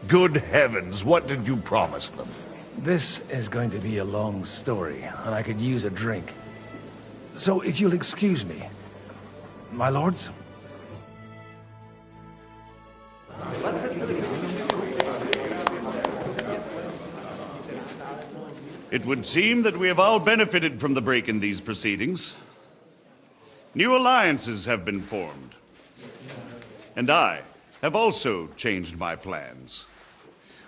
Speaker 9: Good heavens, what did you promise them?
Speaker 24: This is going to be a long story, and I could use a drink. So if you'll excuse me, my lords?
Speaker 9: It would seem that we have all benefited from the break in these proceedings. New alliances have been formed. And I have also changed my plans.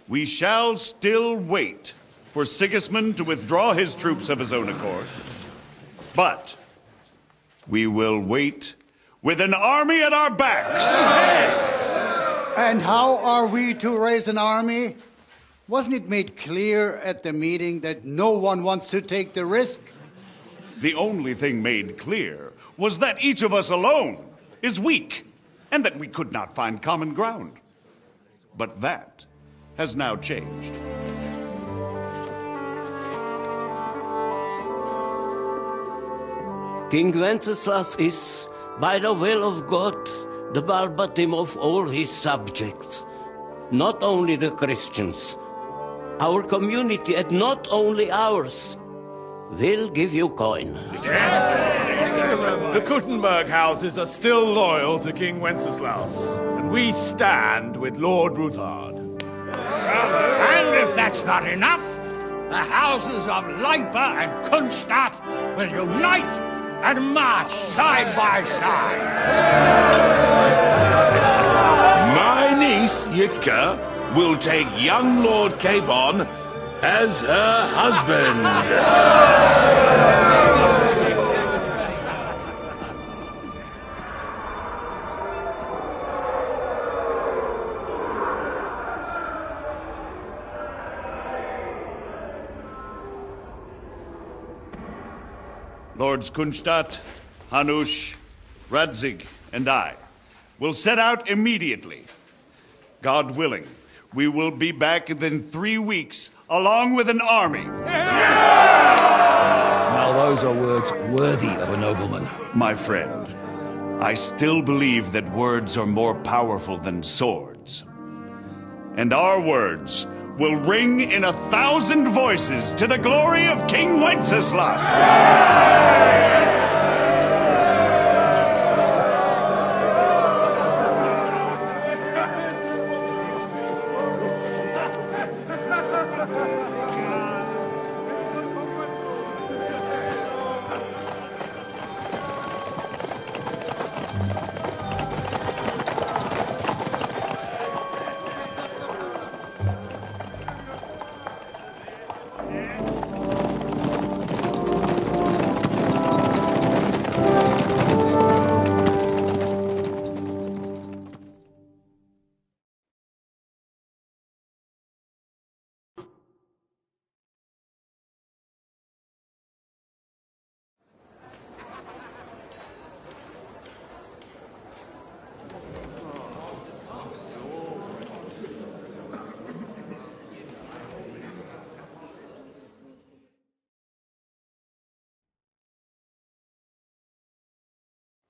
Speaker 9: We shall still wait for Sigismund to withdraw his troops of his own accord. But we will wait with an army at our backs.
Speaker 13: Yes. And how are we to raise an army? Wasn't it made clear at the meeting that no one wants to take the risk?
Speaker 9: The only thing made clear was that each of us alone is weak, and that we could not find common ground. But that has now changed.
Speaker 6: King Wenceslas is, by the will of God, the Balbatim of all his subjects. Not only the Christians, our community, and not only ours. They'll give you coin.
Speaker 20: Yes! The Kuttenberg houses are still loyal to King Wenceslas, and we stand with Lord Ruthard.
Speaker 18: And if that's not enough, the houses of Leipa and Kunstadt will unite and march side by side.
Speaker 21: My niece, Yitka, will take young Lord Capon as her husband.
Speaker 9: Lords Kunstadt, Hanush, Radzig, and I will set out immediately. God willing, we will be back within 3 weeks, along with an army.
Speaker 17: Now those are words worthy of a nobleman.
Speaker 9: My friend, I still believe that words are more powerful than swords. And our words will ring in 1,000 voices to the glory of King Wenceslas.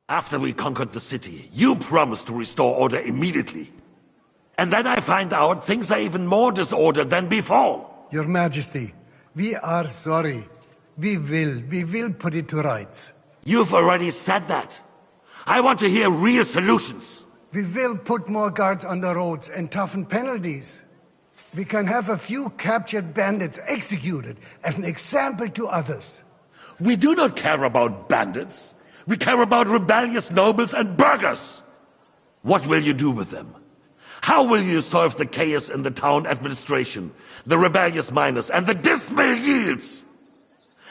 Speaker 1: After we conquered the city, you promised to restore order immediately. And then I find out things are even more disordered than before.
Speaker 13: Your Majesty, we are sorry. We will put it to rights.
Speaker 1: You've already said that. I want to hear real solutions.
Speaker 13: We will put more guards on the roads and toughen penalties. We can have a few captured bandits executed as an example to others.
Speaker 1: We do not care about bandits. We care about rebellious nobles and burghers. What will you do with them? How will you solve the chaos in the town administration, the rebellious miners, and the dismal yields?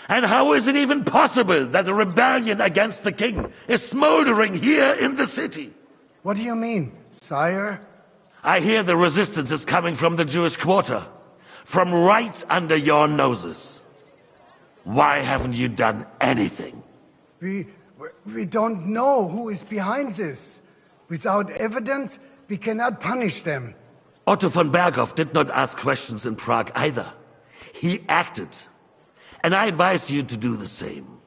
Speaker 1: And how is it even possible that a rebellion against the king is smoldering here in the city?
Speaker 13: What do you mean, sire?
Speaker 1: I hear the resistance is coming from the Jewish quarter, from right under your noses. Why haven't you done anything?
Speaker 13: We don't know who is behind this. Without evidence, we cannot punish them.
Speaker 1: Otto von Berghoff did not ask questions in Prague either. He acted. And I advise you to do the same.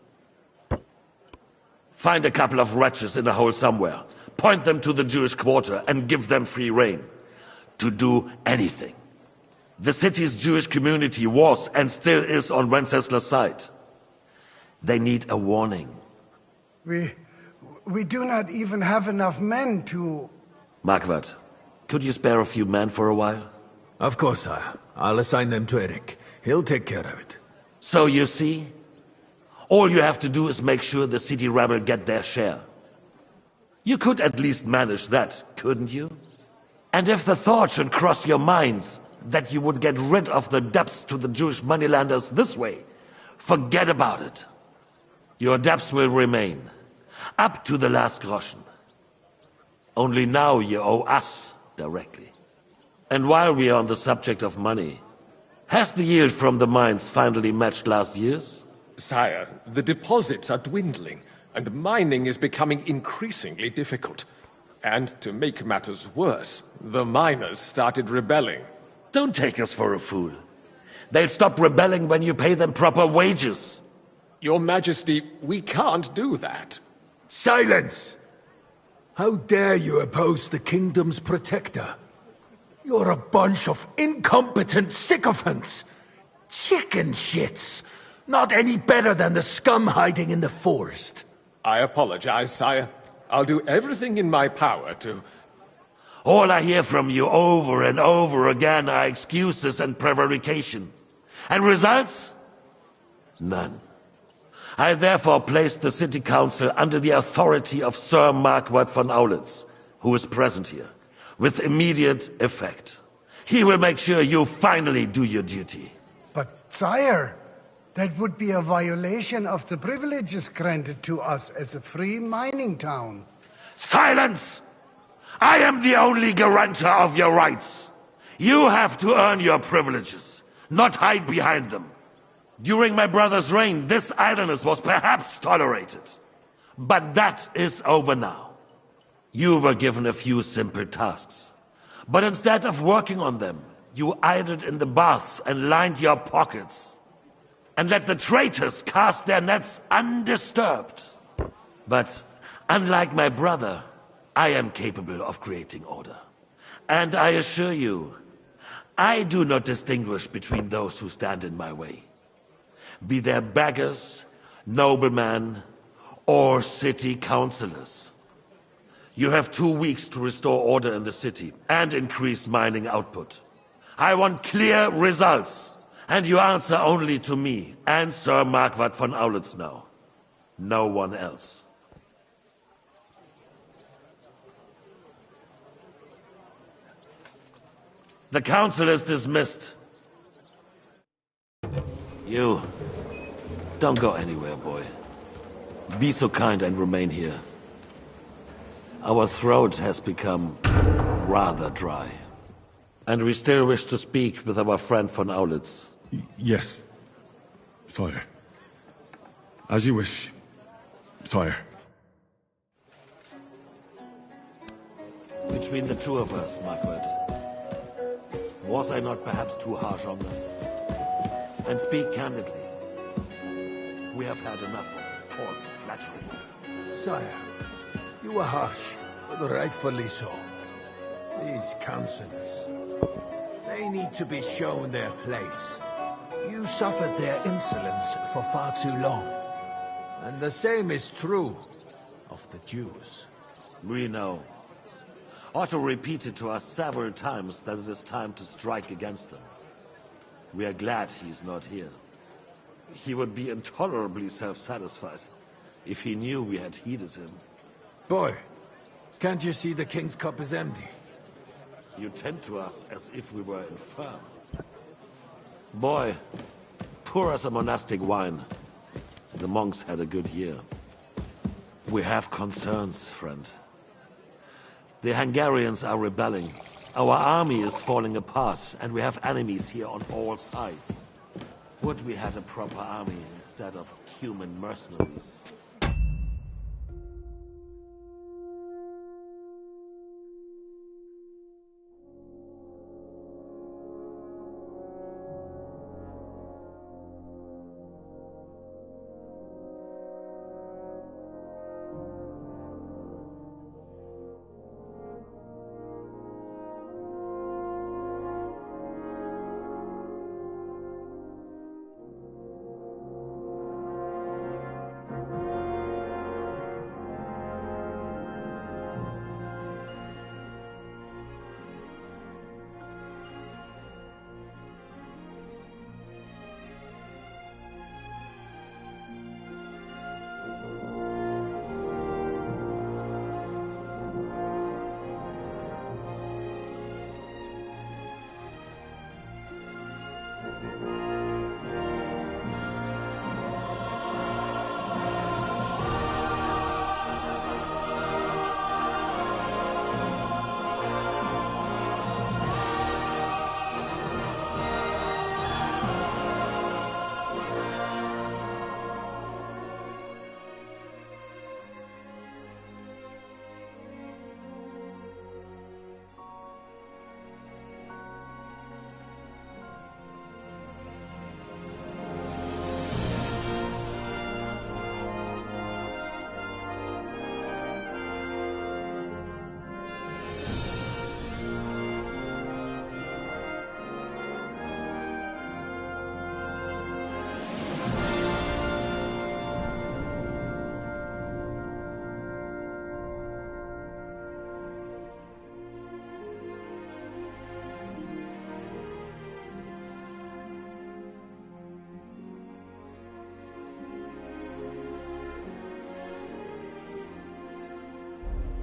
Speaker 1: Find a couple of wretches in a hole somewhere, point them to the Jewish quarter, and give them free rein to do anything. The city's Jewish community was and still is on Wenceslas' side. They need a warning.
Speaker 13: We do not even have enough men to...
Speaker 1: Marquardt, could you spare a few men for a while?
Speaker 19: Of course, sire. I'll assign them to Eric. He'll take care of it.
Speaker 1: So you see, all you have to do is make sure the city rebel get their share. You could at least manage that, couldn't you? And if the thought should cross your minds that you would get rid of the debts to the Jewish moneylenders this way, forget about it. Your debts will remain, up to the last groschen. Only now you owe us directly. And while we are on the subject of money, has the yield from the mines finally matched last year's?
Speaker 16: Sire, the deposits are dwindling, and mining is becoming increasingly difficult. And to make matters worse, the miners started rebelling.
Speaker 1: Don't take us for a fool. They'll stop rebelling when you pay them proper wages.
Speaker 16: Your Majesty, we can't do that.
Speaker 19: Silence! How dare you oppose the kingdom's protector? You're a bunch of incompetent sycophants! Chicken shits! Not any better than the scum hiding in the forest.
Speaker 16: I apologize, sire. I'll do everything in my power to...
Speaker 1: All I hear from you over and over again are excuses and prevarication. And results? None. I therefore place the city council under the authority of Sir Marquardt von Aulitz, who is present here, with immediate effect. He will make sure you finally do your duty.
Speaker 13: But, sire, that would be a violation of the privileges granted to us as a free mining town.
Speaker 1: Silence! I am the only guarantor of your rights. You have to earn your privileges, not hide behind them. During my brother's reign, this idleness was perhaps tolerated. But that is over now. You were given a few simple tasks. But instead of working on them, you idled in the baths and lined your pockets. And let the traitors cast their nets undisturbed. But unlike my brother, I am capable of creating order. And I assure you, I do not distinguish between those who stand in my way. Be they beggars, noblemen, or city councillors. You have 2 weeks to restore order in the city and increase mining output. I want clear results, and you answer only to me and Sir Marquardt von Aulitz now. No one else. The council is dismissed. You, don't go anywhere, boy. Be so kind and remain here. Our throat has become rather dry. And we still wish to speak with our friend von Aulitz.
Speaker 7: Yes, sire. As you wish, sire.
Speaker 1: Between the two of us, Marquardt, was I not perhaps too harsh on them? And speak candidly, we have had enough of false flattery.
Speaker 19: Sire, You were harsh, but rightfully so. These councillors, they need to be shown their place. You suffered their insolence for far too long. And the same is true of the Jews.
Speaker 1: We know. Otto repeated to us several times that it is time to strike against them. We are glad he's not here. He would be intolerably self-satisfied if he knew we had heeded him.
Speaker 19: Boy, can't you see the King's cup is empty?
Speaker 1: You tend to us as if we were infirm. Boy, pour us a monastic wine. The monks had a good year. We have concerns, friend. The Hungarians are rebelling. Our army is falling apart, and we have enemies here on all sides. Would we had a proper army instead of human mercenaries?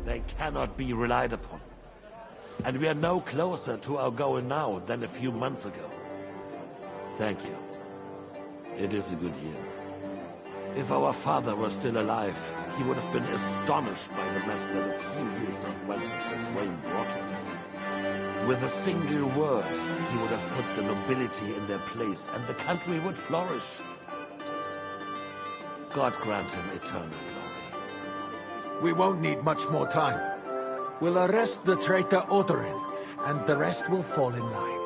Speaker 1: They cannot be relied upon. And we are no closer to our goal now than a few months ago. Thank you. It is a good year. If our father were still alive, he would have been astonished by the mess that a few years of Wenceslas reign brought to us. With a single word, he would have put the nobility in their place, and the country would flourish. God grant him eternal glory.
Speaker 19: We won't need much more time. We'll arrest the traitor Odorin, and the rest will fall in line.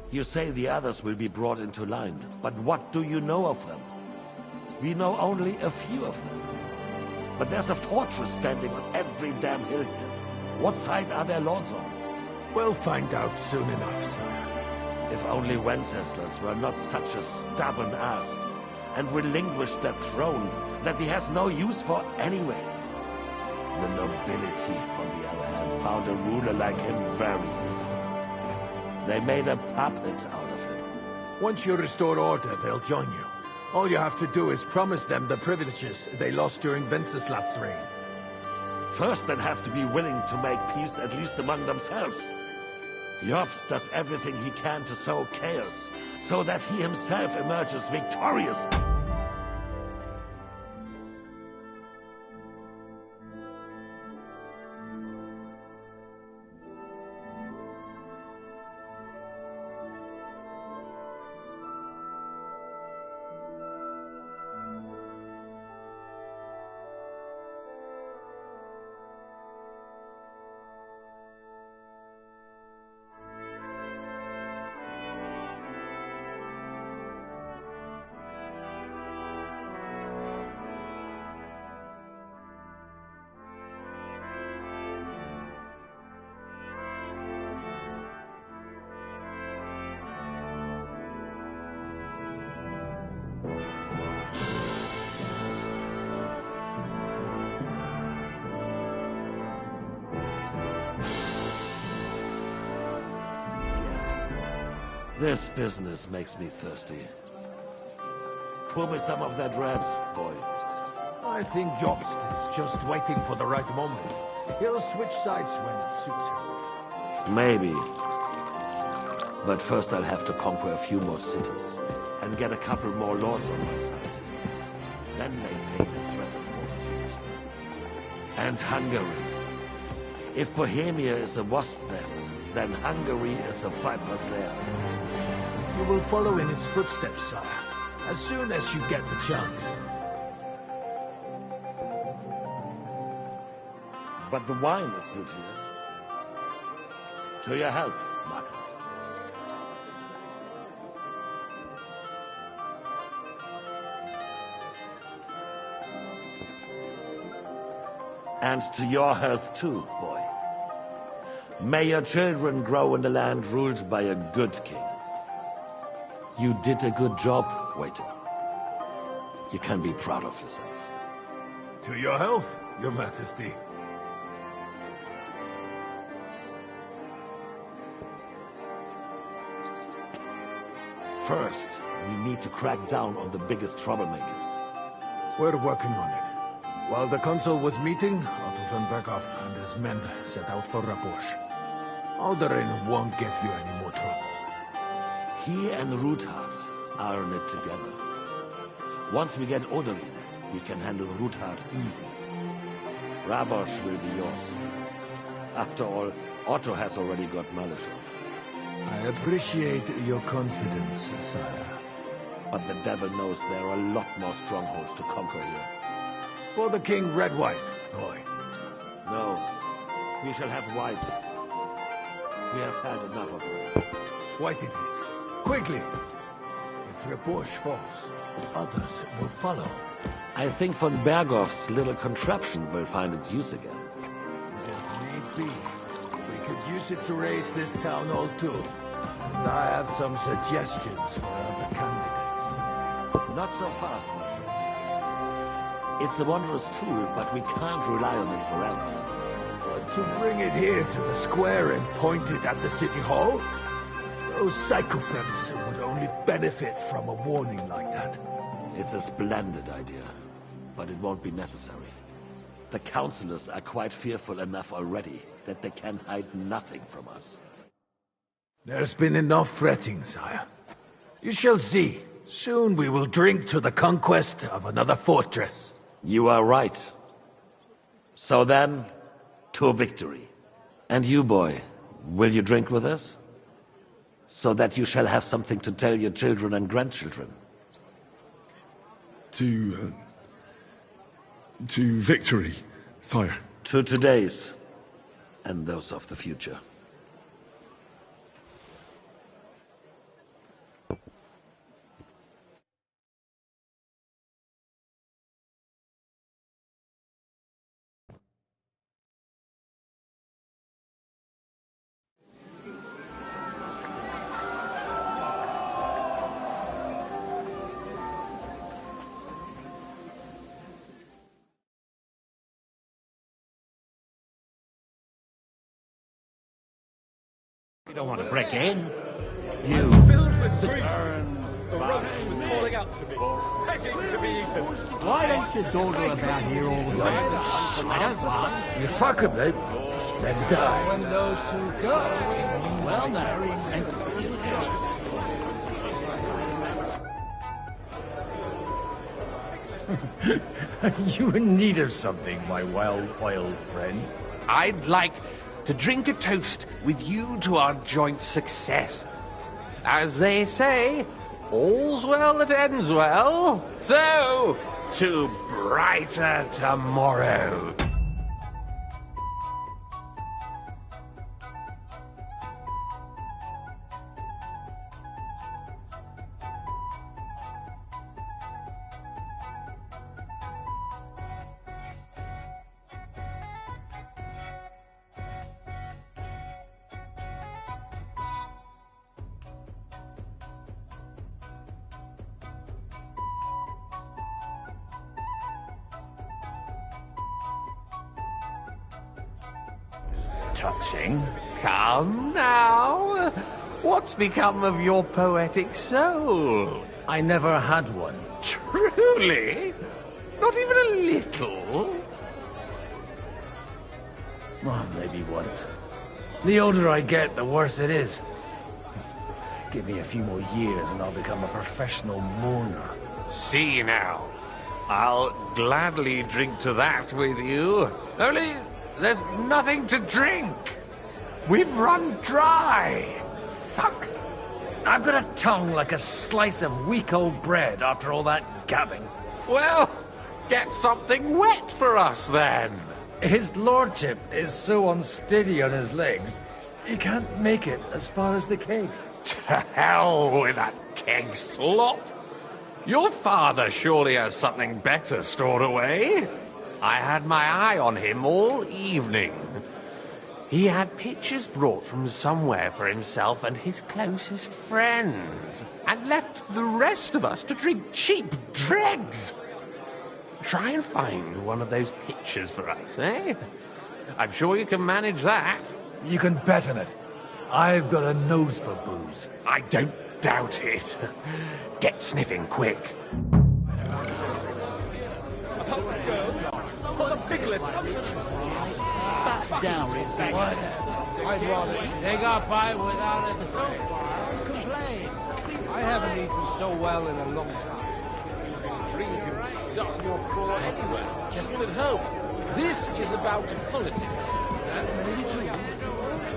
Speaker 1: You say the others will be brought into line, but what do you know of them? We know only a few of them. But there's a fortress standing on every damn hill here. What side are their lords on?
Speaker 19: We'll find out soon enough, sire.
Speaker 1: If only Wenceslas were not such a stubborn ass, and relinquished that throne that he has no use for anyway. The nobility, on the other hand, found a ruler like him very useful. They made a puppet out of him.
Speaker 19: Once you restore order, they'll join you. All you have to do is promise them the privileges they lost during Wenceslas' reign.
Speaker 1: First, they'd have to be willing to make peace at least among themselves. Jobs does everything he can to sow chaos, so that he himself emerges victorious. This business makes me thirsty. Pour me some of that red, boy.
Speaker 19: I think Jobst is just waiting for the right moment. He'll switch sides when it suits him.
Speaker 1: Maybe. But first I'll have to conquer a few more cities, and get a couple more lords on my side. Then they take the threat of war seriously. And Hungary. If Bohemia is a wasp nest, then Hungary is a viper's lair.
Speaker 19: You will follow in his footsteps, sire, as soon as you get the chance.
Speaker 1: But the wine is good here. To your health, Margaret. And to your health too, boy. May your children grow in the land ruled by a good king. You did a good job waiting. You can be proud of yourself.
Speaker 19: To your health, your majesty.
Speaker 1: First, we need to crack down on the biggest troublemakers.
Speaker 19: We're working on it. While the consul was meeting, Otto von Berghoff and his men set out for Rabosch. Alderin won't give you any more trouble.
Speaker 1: He and Ruthard are in it together. Once we get Oderin, we can handle Ruthard easily. Rabosch will be yours. After all, Otto has already got Malishov.
Speaker 19: I appreciate your confidence, sire.
Speaker 1: But the devil knows there are a lot more strongholds to conquer here.
Speaker 19: For the king, red wine, boy.
Speaker 1: No, we shall have white. We have had enough of it.
Speaker 19: White it is. Quickly! If Rabosch falls, others will follow.
Speaker 1: I think von Berghoff's little contraption will find its use again.
Speaker 19: If need be, we could use it to raise this town hall too. And I have some suggestions for other candidates.
Speaker 1: Not so fast, my friend. It's a wondrous tool, but we can't rely on it forever.
Speaker 19: But to bring it here to the square and point it at the city hall? Those sycophants would only benefit from a warning like that.
Speaker 1: It's a splendid idea, but it won't be necessary. The councillors are quite fearful enough already that they can hide nothing from us.
Speaker 19: There's been enough fretting, sire. You shall see. Soon we will drink to the conquest of another fortress.
Speaker 1: You are right. So then, to victory. And you, boy, will you drink with us? So that you shall have something to tell your children and grandchildren.
Speaker 7: To victory, sire.
Speaker 1: To today's, and those of the future.
Speaker 2: You don't want to break in. You.
Speaker 18: Filled with grief. The roast was calling out to me, begging to be eaten.
Speaker 11: Why don't you dawdle about here all the time?
Speaker 2: I don't mind.
Speaker 24: You fuck a bit, then die.
Speaker 11: When those two guts.
Speaker 2: Well, now,
Speaker 24: Are you in need of something, my wild friend?
Speaker 5: I'd like to drink a toast with you to our joint success. As they say, all's well that ends well. So, to brighter tomorrow.
Speaker 24: Touching.
Speaker 5: Come now. What's become of your poetic soul?
Speaker 24: I never had one.
Speaker 5: Truly? Not even a little?
Speaker 24: Well, maybe once. The older I get, the worse it is. Give me a few more years and I'll become a professional mourner.
Speaker 5: See now. I'll gladly drink to that with you. Only there's nothing to drink. We've run dry.
Speaker 24: Fuck. I've got a tongue like a slice of week-old bread after all that gabbing.
Speaker 5: Well, get something wet for us then.
Speaker 24: His lordship is so unsteady on his legs, he can't make it as far as the keg.
Speaker 5: To hell with that keg slop. Your father surely has something better stored away. I had my eye on him all evening. He had pictures brought from somewhere for himself and his closest friends, and left the rest of us to drink cheap dregs. Try and find one of those pictures for us, eh? I'm sure you can manage that.
Speaker 24: You can bet on it. I've got a nose for booze.
Speaker 5: I don't doubt it. Get sniffing quick.
Speaker 18: For the piglet.
Speaker 2: That dowry is back.
Speaker 11: I'd rather
Speaker 2: They got by without it so far.
Speaker 11: complain. I haven't eaten so well in a long time.
Speaker 16: Drink and stuff your craw anywhere, just at home. This is about politics. And religion.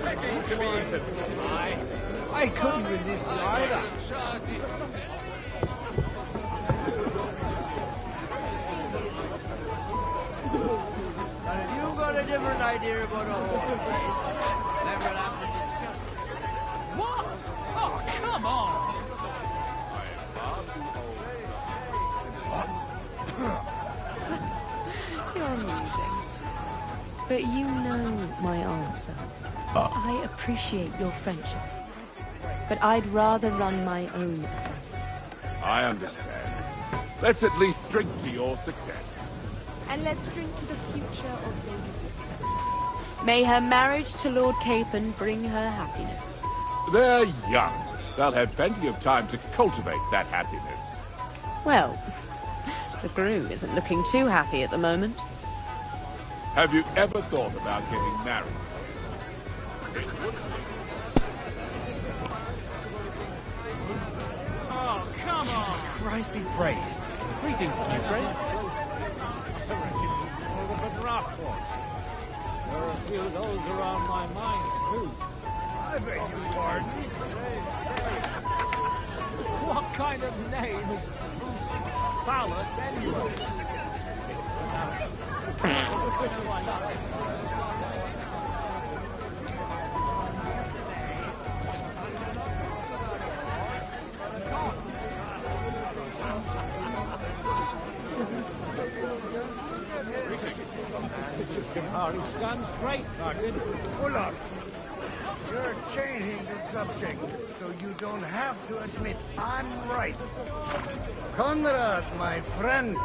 Speaker 18: Begging to be eaten.
Speaker 11: I couldn't resist it either.
Speaker 2: You got a different idea about a horse. Never have to discuss it. What? Oh, come on!
Speaker 10: You're amusing. But you know my answer. I appreciate your friendship. But I'd rather run my own affairs.
Speaker 3: I understand. Let's at least drink to your success.
Speaker 10: And let's drink to the future of Lady. May her marriage to Lord Capon bring her happiness.
Speaker 3: They're young. They'll have plenty of time to cultivate that happiness.
Speaker 10: Well, the groom isn't looking too happy at the moment.
Speaker 3: Have you ever thought about getting married?
Speaker 2: Oh, come on!
Speaker 4: Jesus Christ be praised.
Speaker 2: Greetings to you, friend. But rough one. There are a few of those around my mind, too.
Speaker 18: I beg your pardon.
Speaker 2: What kind of name is Bruce Phallus anyway? You stand straight, Tarkin.
Speaker 13: Bullocks, you're changing the subject, so you don't have to admit I'm right. Conrad, my friend,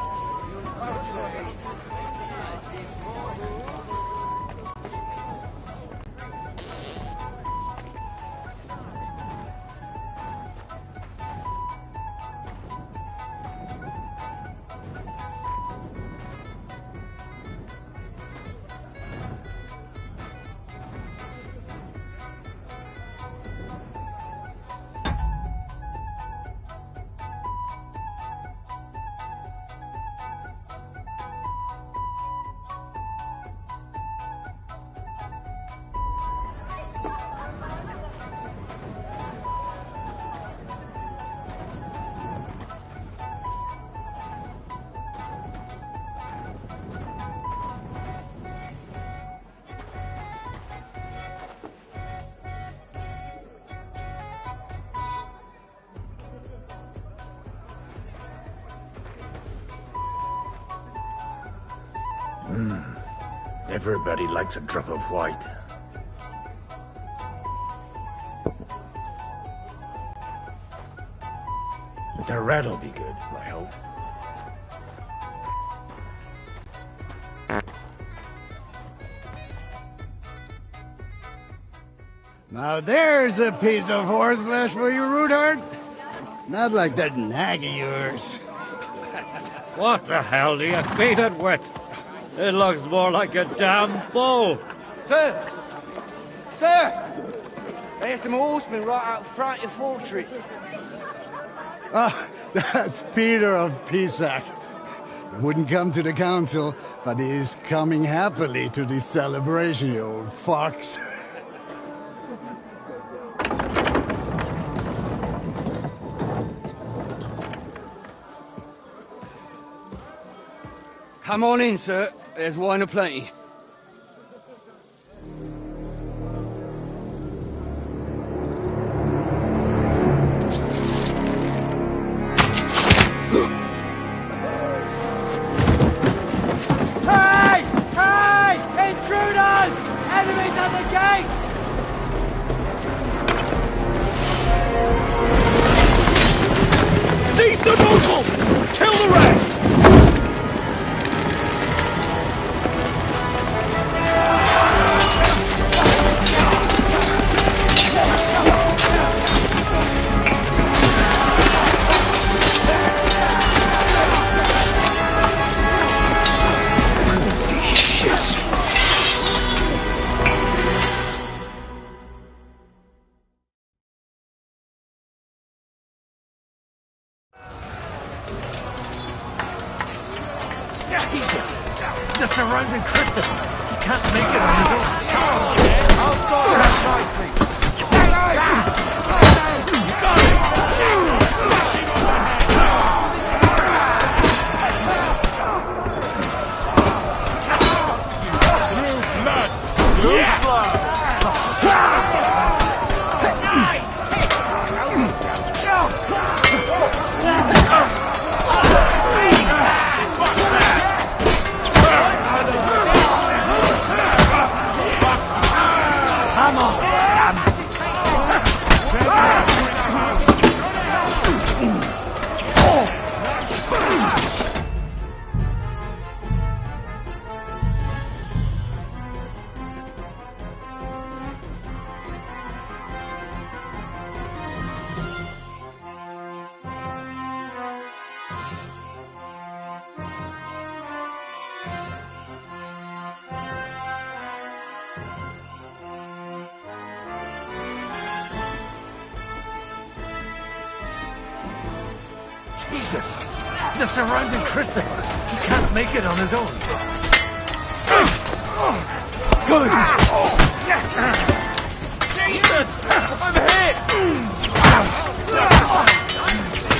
Speaker 18: Everybody likes a drop of white. The rat'll be good, I hope.
Speaker 13: Now there's a piece of horseflesh for you, Roothart. Not like that nag of yours.
Speaker 17: What the hell do you feed it with? It looks more like a damn bull.
Speaker 8: Sir! Sir! There's some horsemen right out front of the fortress.
Speaker 13: Ah, that's Peter of Pisac. He wouldn't come to the council, but he is coming happily to the celebration, you old fox.
Speaker 8: Come on in, sir. There's wine aplenty.
Speaker 2: Hey! Hey! Intruders! Enemies at the gates!
Speaker 20: Seize the nobles! Kill the rest!
Speaker 2: Jesus! The surrounding crypto! He can't make it on his own! Come on, man! I'll start Jesus! The surrounding Christopher! He can't make it on his own! Good!
Speaker 20: Jesus! I'm hit!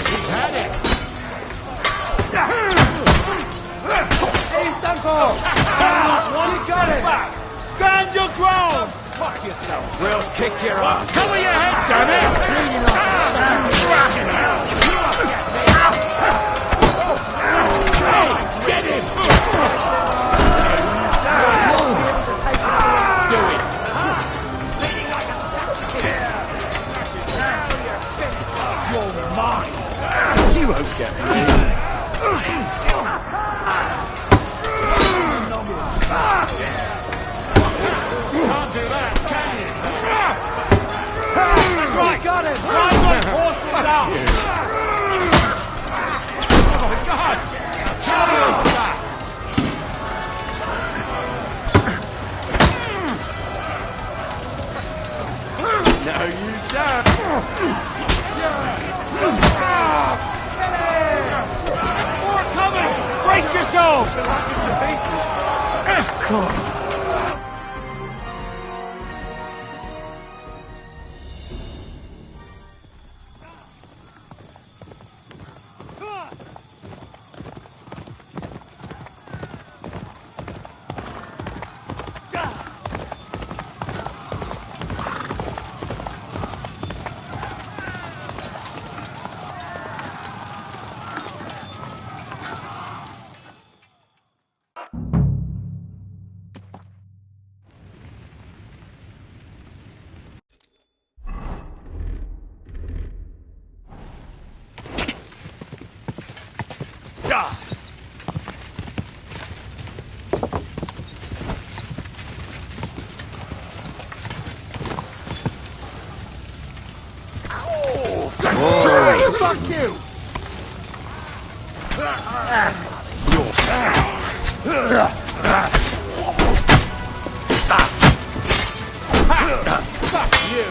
Speaker 20: He's had it!
Speaker 2: He's done for! You got it! Stand your ground! Fuck yourself!
Speaker 20: We'll kick your ass!
Speaker 2: Cover your head, damn it! Get him!
Speaker 20: Do it!
Speaker 2: You're mine!
Speaker 20: You won't get me!
Speaker 2: Can't do that, can you? That's right! Got it! Drive those horses out!
Speaker 20: Oh my God! Kill yourself! No, you don't!
Speaker 2: More coming! Brace yourselves! Cool.
Speaker 19: Fuck you!
Speaker 18: Fuck you!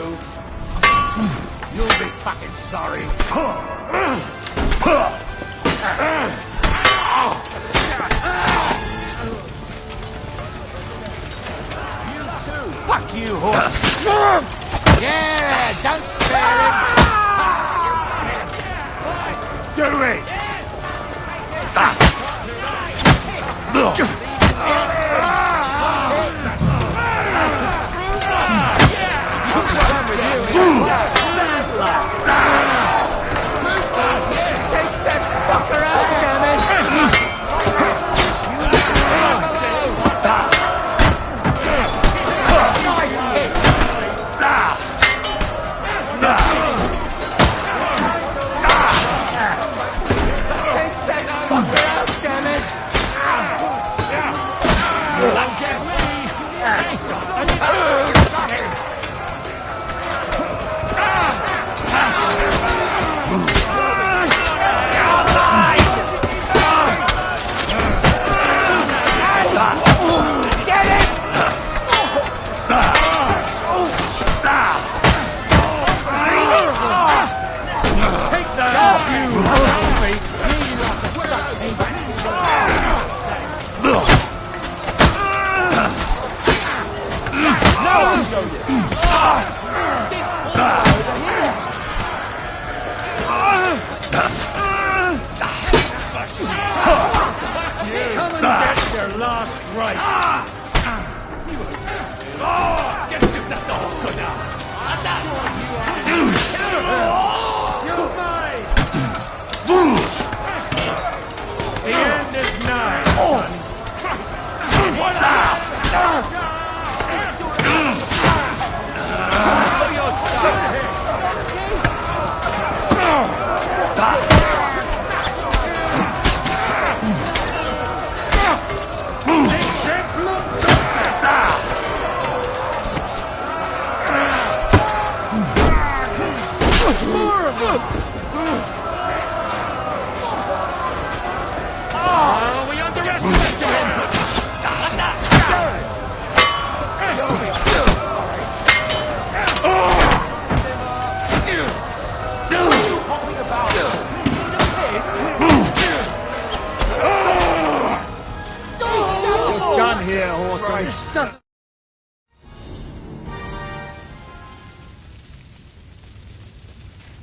Speaker 18: You'll be fucking sorry. Fuck you, horse! Yeah, don't spare him! Do it!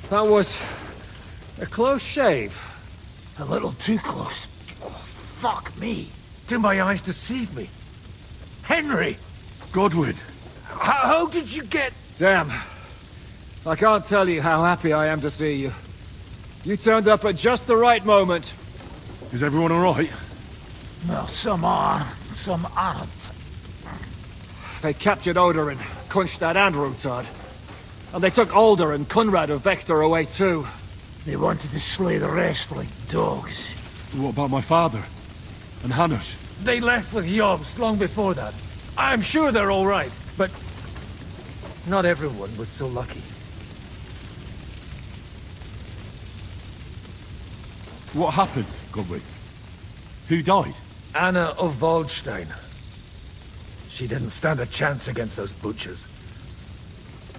Speaker 17: That was a close shave.
Speaker 19: A little too close. Oh, fuck me.
Speaker 17: Do my eyes deceive me? Henry!
Speaker 7: Godwin!
Speaker 17: How did you get... Damn. I can't tell you how happy I am to see you. You turned up at just the right moment.
Speaker 7: Is everyone alright?
Speaker 19: Well, some are, some aren't.
Speaker 17: They captured Odorin, Kunstad and Rutard. And they took Alder and Conrad of Vector away too.
Speaker 19: They wanted to slay the rest like dogs.
Speaker 7: What about my father? And Hanush?
Speaker 17: They left with Yobs long before that. I'm sure they're all right, but... not everyone was so lucky.
Speaker 7: What happened, Godwin? Who died?
Speaker 17: Anna of Waldstein. She didn't stand a chance against those butchers.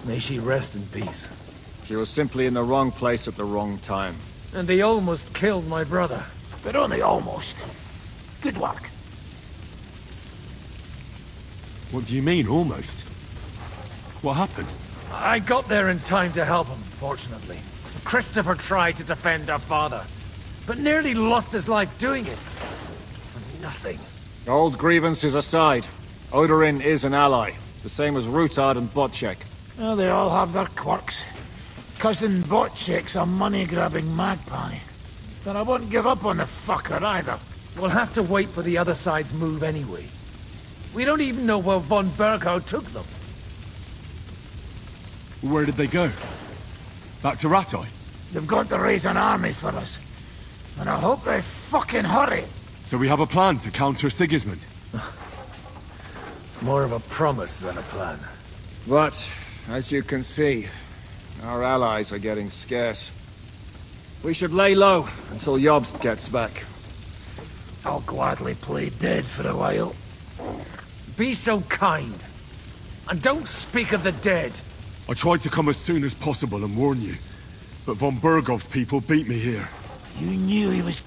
Speaker 17: May she rest in peace.
Speaker 16: She was simply in the wrong place at the wrong time.
Speaker 17: And they almost killed my brother.
Speaker 19: But only almost. Good work.
Speaker 7: What do you mean, almost? What happened?
Speaker 17: I got there in time to help him, fortunately. Christopher tried to defend our father, but nearly lost his life doing it. For nothing.
Speaker 16: Old grievances aside, Odorin is an ally, the same as Rutard and Botchek.
Speaker 19: Well, they all have their quirks. Cousin Botchek's a money-grabbing magpie. But I won't give up on the fucker either.
Speaker 17: We'll have to wait for the other side's move anyway. We don't even know where von Berghow took them.
Speaker 7: Where did they go? Back to Rattay?
Speaker 19: They've got to raise an army for us.
Speaker 18: And I hope they fucking hurry.
Speaker 7: So we have a plan to counter Sigismund?
Speaker 24: More of a promise than a plan.
Speaker 12: But, as you can see, our allies are getting scarce. We should lay low until Jobst gets back.
Speaker 18: I'll gladly play dead for a while.
Speaker 24: Be so kind. And don't speak of the dead.
Speaker 7: I tried to come as soon as possible and warn you, but von Bergov's people beat me here.
Speaker 18: You knew he was...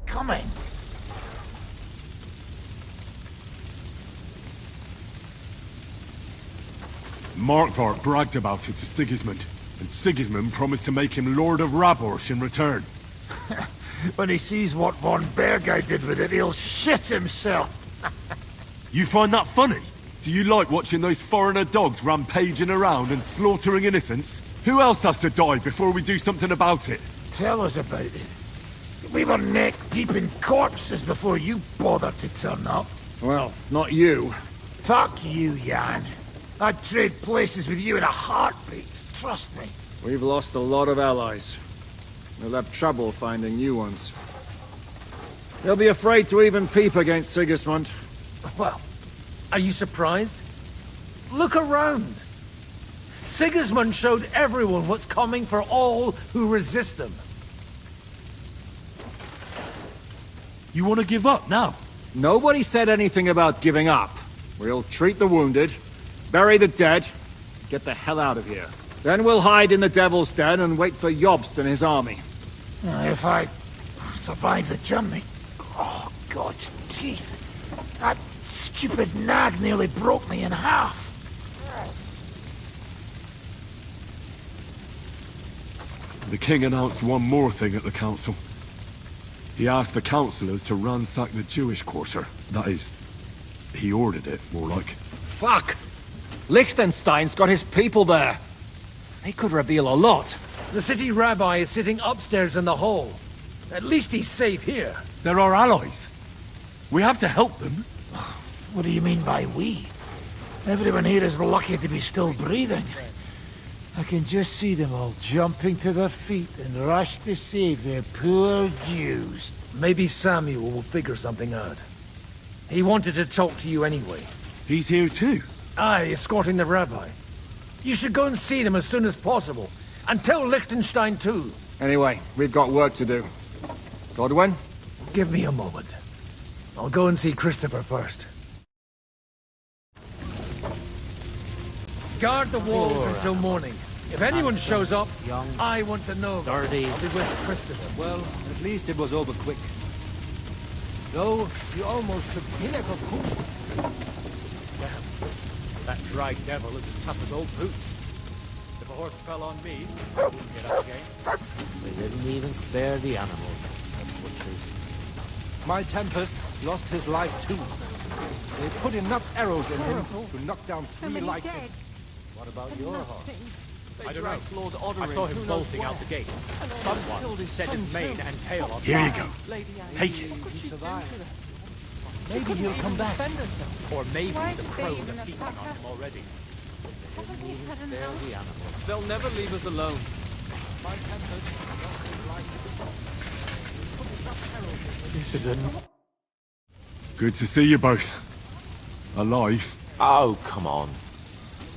Speaker 18: coming.
Speaker 7: Markvart bragged about it to Sigismund, and Sigismund promised to make him Lord of Raborch in return.
Speaker 18: When he sees what von Bergau did with it, he'll shit himself.
Speaker 7: You find that funny? Do you like watching those foreigner dogs rampaging around and slaughtering innocents? Who else has to die before we do something about it?
Speaker 18: Tell us about it. We were neck deep in corpses before you bothered to turn up.
Speaker 12: Well, not you.
Speaker 18: Fuck you, Jan. I'd trade places with you in a heartbeat, trust me.
Speaker 12: We've lost a lot of allies. We'll have trouble finding new ones. They'll be afraid to even peep against Sigismund.
Speaker 24: Well, are you surprised? Look around. Sigismund showed everyone what's coming for all who resist him.
Speaker 7: You want to give up now?
Speaker 12: Nobody said anything about giving up. We'll treat the wounded, bury the dead, get the hell out of here. Then we'll hide in the Devil's Den and wait for Jobst and his army.
Speaker 18: If I survive the journey... Oh, God's teeth. That stupid nag nearly broke me in half.
Speaker 7: The king announced one more thing at the council. He asked the councillors to ransack the Jewish quarter. That is, he ordered it, more like.
Speaker 12: Fuck! Liechtenstein's got his people there. They could reveal a lot.
Speaker 24: The city rabbi is sitting upstairs in the hall. At least he's safe here.
Speaker 7: They're our allies. We have to help them.
Speaker 18: What do you mean by we? Everyone here is lucky to be still breathing. I can just see them all jumping to their feet and rush to save their poor Jews.
Speaker 24: Maybe Samuel will figure something out. He wanted to talk to you anyway.
Speaker 7: He's here too?
Speaker 24: Aye, escorting the rabbi. You should go and see them as soon as possible. And tell Liechtenstein too.
Speaker 12: Anyway, we've got work to do. Godwin?
Speaker 24: Give me a moment. I'll go and see Christopher first. Guard the walls until morning. If anyone shows up, I want to know.
Speaker 11: Dirty.
Speaker 24: I'll be with Christopher.
Speaker 11: Well, at least it was over quick. Though, you almost took pinnacle cool.
Speaker 16: Damn. That dry devil is as tough as old boots. If
Speaker 17: horse fell on me, I wouldn't get up again.
Speaker 14: They didn't even spare the animals. The butchers.
Speaker 11: My Tempest lost his life too. They put enough arrows in him to knock down 3 like him.
Speaker 14: What about your horse?
Speaker 17: I don't know. I saw him bolting out the gate. Someone set his mane and tail on
Speaker 7: Here you
Speaker 17: fire.
Speaker 7: go. Take it.
Speaker 17: Maybe he'll come back. Or maybe the crows are feasting on him already. They'll never leave us alone.
Speaker 16: This is a...
Speaker 7: Good to see you both. Alive.
Speaker 15: Oh, come on.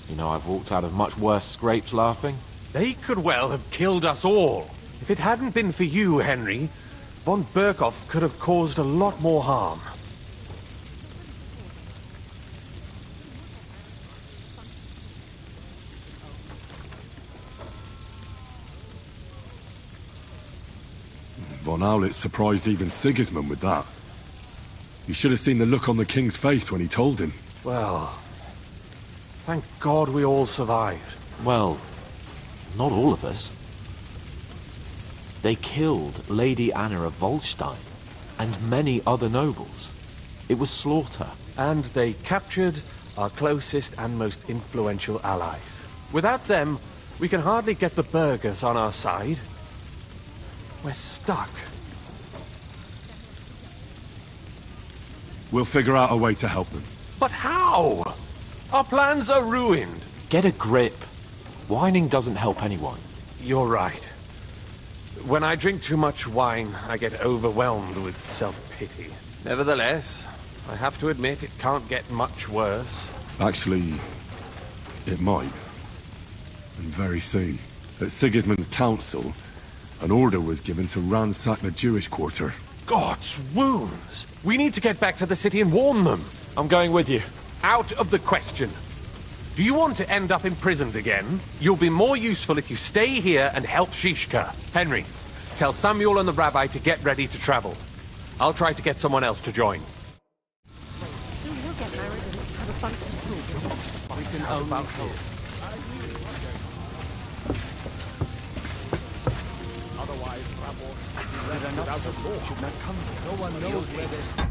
Speaker 15: You know, I've walked out of much worse scrapes laughing.
Speaker 5: They could well have killed us all. If it hadn't been for you, Henry, von Berkhoff could have caused a lot more harm.
Speaker 7: Von Owlet surprised even Sigismund with that. You should have seen the look on the king's face when he told him.
Speaker 5: Well, thank God we all survived.
Speaker 15: Well, not all of us. They killed Lady Anna of Volstein and many other nobles. It was slaughter.
Speaker 5: And they captured our closest and most influential allies. Without them, we can hardly get the burghers on our side. We're stuck.
Speaker 7: We'll figure out a way to help them.
Speaker 5: But how? Our plans are ruined.
Speaker 15: Get a grip. Whining doesn't help anyone.
Speaker 5: You're right. When I drink too much wine, I get overwhelmed with self-pity. Nevertheless, I have to admit it can't get much worse.
Speaker 7: Actually, it might. And very soon. At Sigismund's council, an order was given to ransack the Jewish quarter.
Speaker 5: God's wounds! We need to get back to the city and warn them.
Speaker 15: I'm going with you.
Speaker 5: Out of the question. Do you want to end up imprisoned again? You'll be more useful if you stay here and help Shishka. Henry, tell Samuel and the rabbi to get ready to travel. I'll try to get someone else to join.
Speaker 10: We'll get married and have a bunch of children.
Speaker 5: We can own about this.
Speaker 17: Otherwise, Rabor, without a law, should not come.
Speaker 11: No one knows where they...